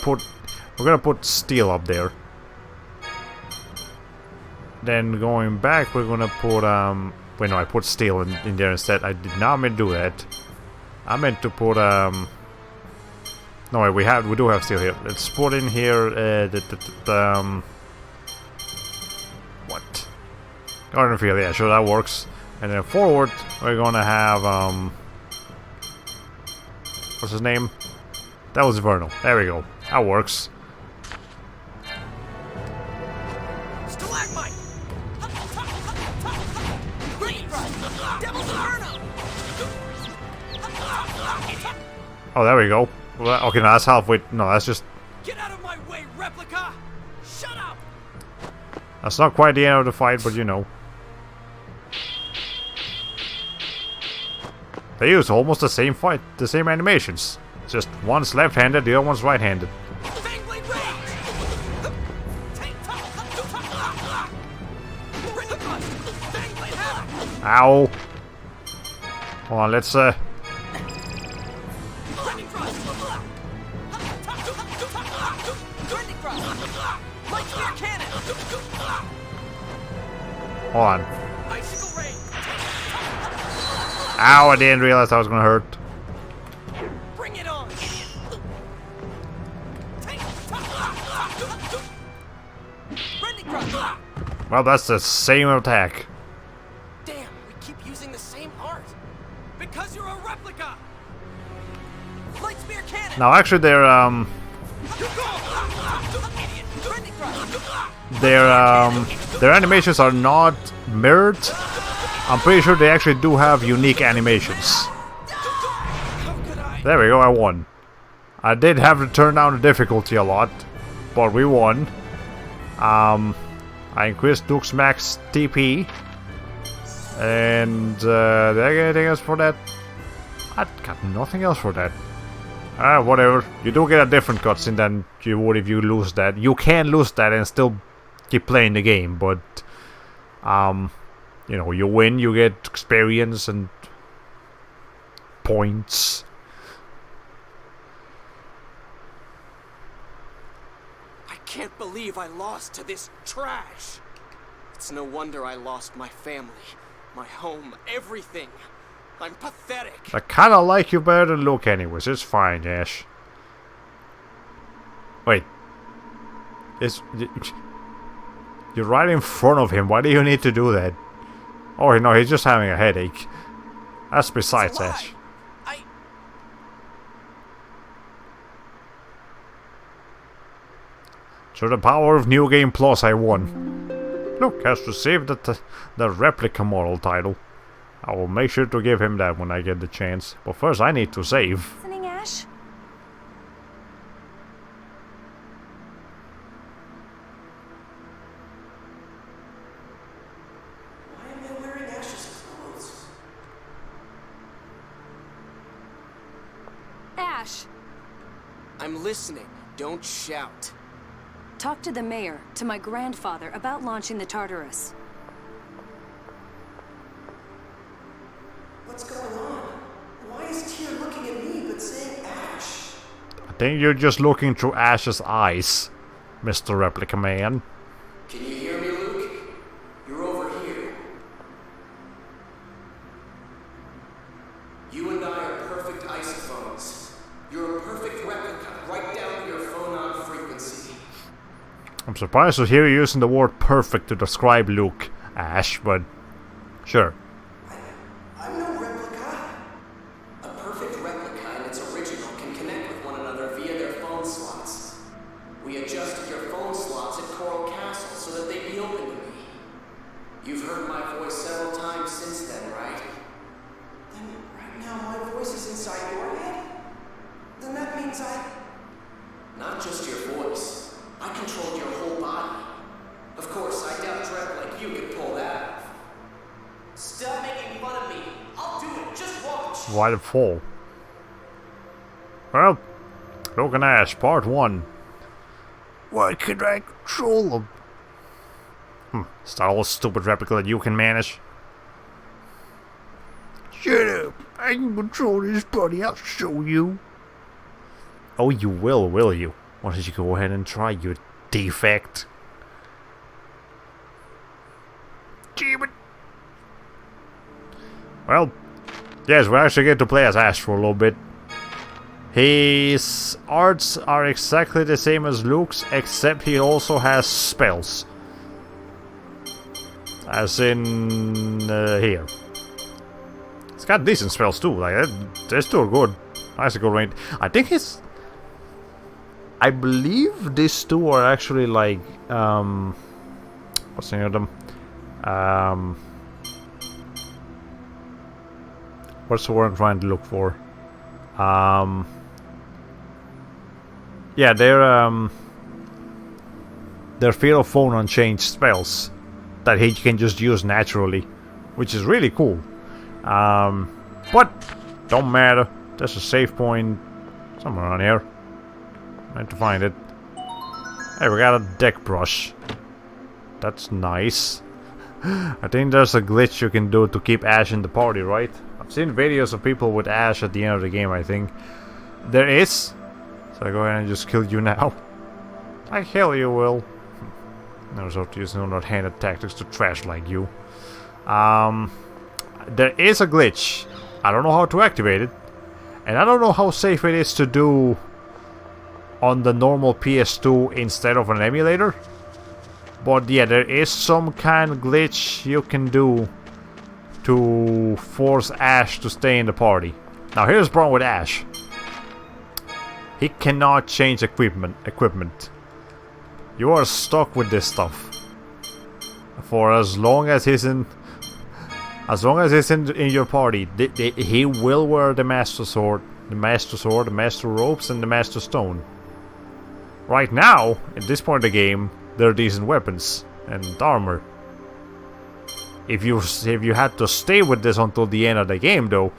put Steel up there. Then going back, we're gonna put wait, no, I put Steel in there instead. I did not mean to do that. I meant to put no, wait, we do have Steel here. Let's put in here what? Guardian Field, yeah, sure, that works. And then forward, we're gonna have what's his name? That was Vernal. There we go. That works. Stalagmite! Devil's Inferno! Oh, there we go. Well, okay, no, that's halfway. No, that's just. Get out of my way, replica! Shut up! That's not quite the end of the fight, but you know. They use almost the same fight, the same animations. Just one's left-handed, the other one's right-handed. Ow! Hold on, let's hold on. Ow, I didn't realize that was gonna hurt. Bring it on! Well, that's the same attack. Damn, we keep using the same art. Because you're a replica! Light Spear Cannon! Now, actually, their animations are not mirrored. I'm pretty sure they actually do have unique animations. There we go, I won. I did have to turn down the difficulty a lot, but we won. I increased Duke's max TP. And, did I get anything else for that? I got nothing else for that. Whatever. You do get a different cutscene than you would if you lose that. You can lose that and still keep playing the game, but, you know, you win, you get experience and points. I can't believe I lost to this trash. It's no wonder I lost my family, my home, everything. I'm pathetic. I kinda like you better than Luke anyways. It's fine, Ash. Wait. You're right in front of him. Why do you need to do that? Oh, no, he's just having a headache. That's besides Ash. Through the power of New Game Plus, I won. Luke has received the replica model title. I will make sure to give him that when I get the chance. But first, I need to save. Listening, Ash? Why am I wearing Ash's clothes? Ash! I'm listening. Don't shout. Talk to the mayor, to my grandfather, about launching the Tartarus. What's going on? Why is Tyr looking at me but saying Ash? I think you're just looking through Ash's eyes, Mr. Replica Man. Can you hear me, Luke? You're over here. You and I are perfect isophones. You're a perfect replica, right down to your phonon frequency. I'm surprised to hear you using the word perfect to describe Luke, Ash, but sure. I'm no replica. A perfect replica and its original can connect with one another via their phone slots. We adjusted your phone slots at Coral Castle so that they'd be open to me. You've heard my voice several times since then, right? Then right now my voice is inside your head? Then that means Not just your voice. I controlled your whole body. Stop making fun of me. I'll do it. Just watch. Why the fall? Well, Cloak and Ash, part 1. Why can't I control them? Is that all stupid replica that you can manage? Shut up! I can control this body, I'll show you. Oh, you will you? Why don't you go ahead and try, you defect? Damn it! Well, yes, we actually get to play as Ash for a little bit. His arts are exactly the same as Luke's, except he also has spells. As in here. He's got decent spells too, like they're still good. Nice good range. I think his... I believe these two are actually like... what's the name of them? What's the word I'm trying to look for? Yeah, they're Fear of Phone Unchanged spells that he can just use naturally, which is really cool. But don't matter. There's a save point somewhere around here. I have to find it. Hey, we got a deck brush. That's nice. I think there's a glitch you can do to keep Ash in the party, right? I've seen videos of people with Ash at the end of the game, I think. There is. So I go ahead and just kill you now. Like hell you will. I was out to use no-handed tactics to trash like you. There is a glitch. I don't know how to activate it. And I don't know how safe it is to do on the normal PS2 instead of an emulator. But yeah, there is some kind of glitch you can do to force Ash to stay in the party. Now here's the problem with Ash. He cannot change equipment. You are stuck with this stuff for as long as he's in your party. He will wear the Master Sword, the Master Ropes, and the Master Stone. Right now, at this point of the game, they're decent weapons and armor. If you had to stay with this until the end of the game, though,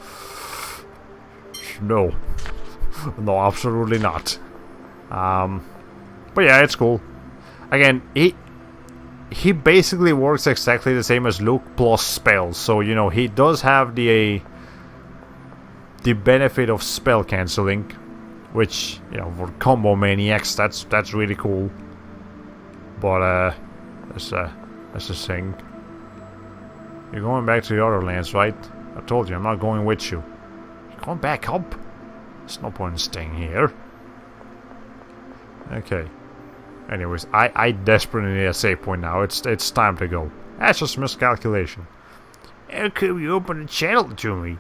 no, absolutely not. But yeah, it's cool. Again, he basically works exactly the same as Luke plus spells. So you know he does have the benefit of spell canceling, which you know for combo maniacs that's really cool. But that's a thing. You're going back to the other lands, right? I told you I'm not going with you. You're going back up. There's no point in staying here. Okay. Anyways, I desperately need a save point now. It's time to go. That's just miscalculation. How come you open the channel to me?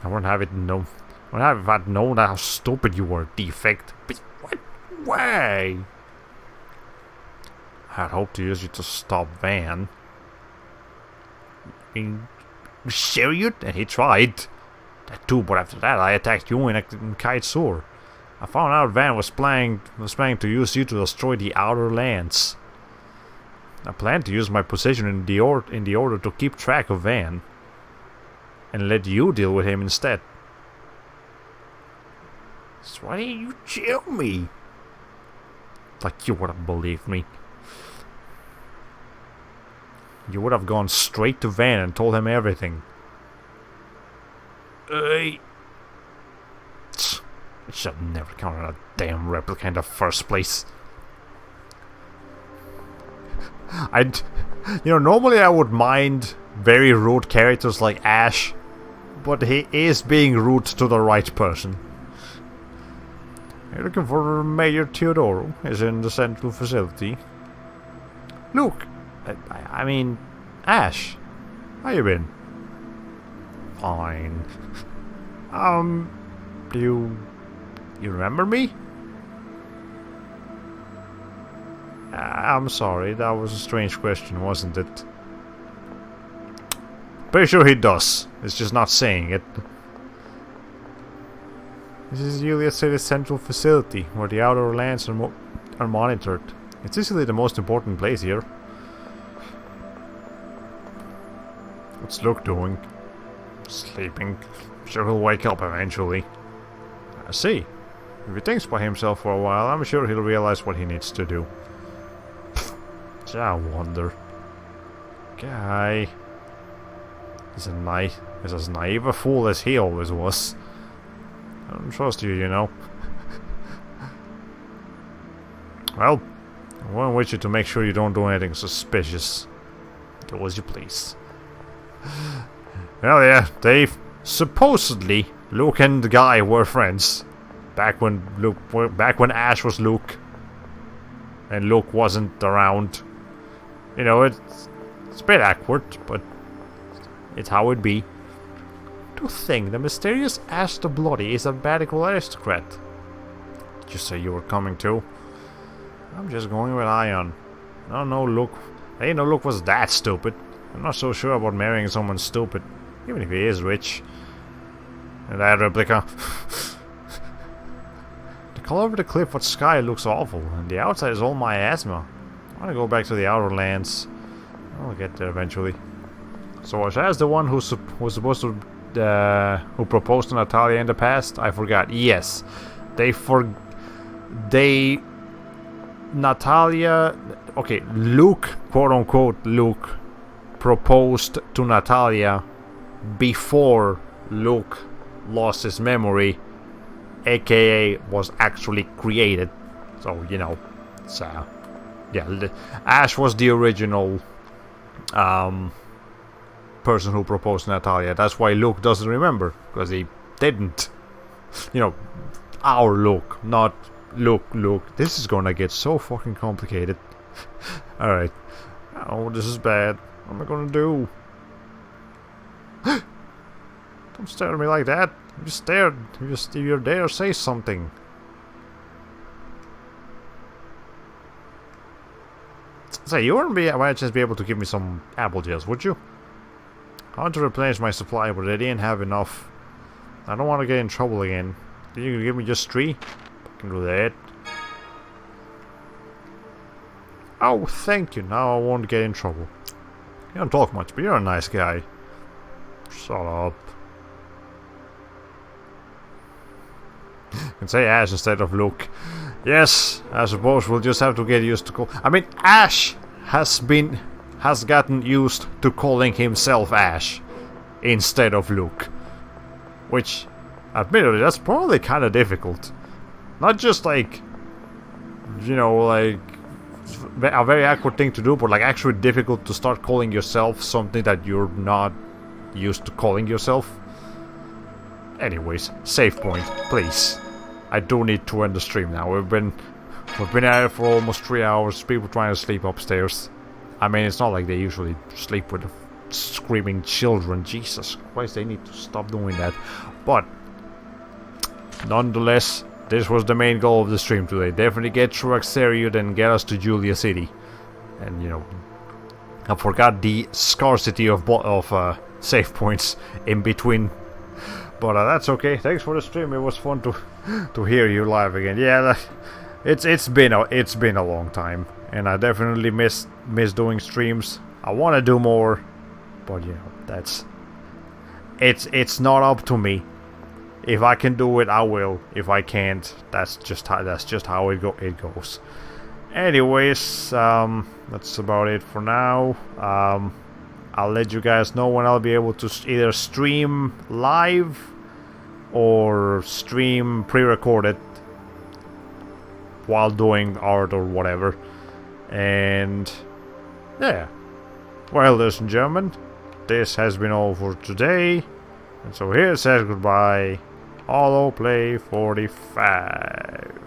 I wouldn't have it known. I wouldn't have had known how stupid you were, defect. But what? Why? I had hoped to use you to stop Van. Serious? And he tried. That too, but after that I attacked you in Kite Soar. I found out Van was planning to use you to destroy the Outer Lands. I planned to use my position in the order to keep track of Van and let you deal with him instead. So why didn't you tell me? Like you would have believed me. You would have gone straight to Van and told him everything. I should have never counted a damn replica in the first place. Normally I would mind very rude characters like Ash, but he is being rude to the right person. You're looking for Mayor Teodoro, is in the central facility. Look, I mean, Ash, how you been? Fine. Do you remember me? I'm sorry, that was a strange question, wasn't it? Pretty sure he does. It's just not saying it. This is Yulia City's central facility, where the outer lands are monitored. It's easily the most important place here. What's Luke doing? Sleeping. Sure he'll wake up eventually. I see. If he thinks by himself for a while, I'm sure he'll realize what he needs to do. I wonder. Guy. He's as naive a fool as he always was. I don't trust you, you know. Well, I won't wish you to make sure you don't do anything suspicious. Do as you please. Well, yeah, supposedly Luke and the guy were friends. Back when Ash was Luke, and Luke wasn't around. You know, it's a bit awkward, but it's how it be. To think the mysterious Ash the Bloody is a Badical aristocrat. Did you say you were coming too? I'm just going with Ion. I don't know Luke. I didn't know Luke was that stupid. I'm not so sure about marrying someone stupid, even if he is rich. And that replica. The color of the cliff of sky looks awful, and the outside is all miasma. I want to go back to the Outer Lands. I'll get there eventually. So was Ash the one who was supposed to who proposed to Natalia in the past? I forgot. Yes, Natalia. Okay, Luke, quote unquote, Luke proposed to Natalia before Luke lost his memory, aka was actually created. So you know, it's yeah, Ash was the original person who proposed to Natalia. That's why Luke doesn't remember, because he didn't. You know, our Luke, not Luke. This is gonna get so fucking complicated. Alright. Oh, this is bad. What am I gonna do? Don't stare at me like that. You just stared. If you're there, say something. Say, you wouldn't by chance be able to give me some apple gels, would you? I want to replenish my supply, but I didn't have enough. I don't want to get in trouble again. Can you give me just 3? I can do that. Oh, thank you. Now I won't get in trouble. You don't talk much, but you're a nice guy. Shut up. You can say Ash instead of Luke. Yes, I suppose we'll just have to get used to call. I mean, Ash has gotten used to calling himself Ash instead of Luke. Which, admittedly, that's probably kind of difficult. Not just like, you know, like a very awkward thing to do, but like actually difficult to start calling yourself something that you're not used to calling yourself. Anyways, save point, please. I do need to end the stream now. We've been at it for almost 3 hours. People trying to sleep upstairs. I mean, it's not like they usually sleep with screaming children. Jesus Christ, they need to stop doing that. But nonetheless, this was the main goal of the stream today. Definitely get through Axariud and get us to Julia City. And you know, I forgot the scarcity of save points in between. But that's okay. Thanks for the stream. It was fun to hear you live again. Yeah, it's been a long time, and I definitely miss doing streams. I want to do more, but you know, it's not up to me. If I can do it, I will. If I can't, that's just how it goes. Anyways, that's about it for now. I'll let you guys know when I'll be able to either stream live or stream pre-recorded while doing art or whatever. And yeah, well, ladies and gentlemen, this has been all for today. And so here says goodbye, HoloPlay 45.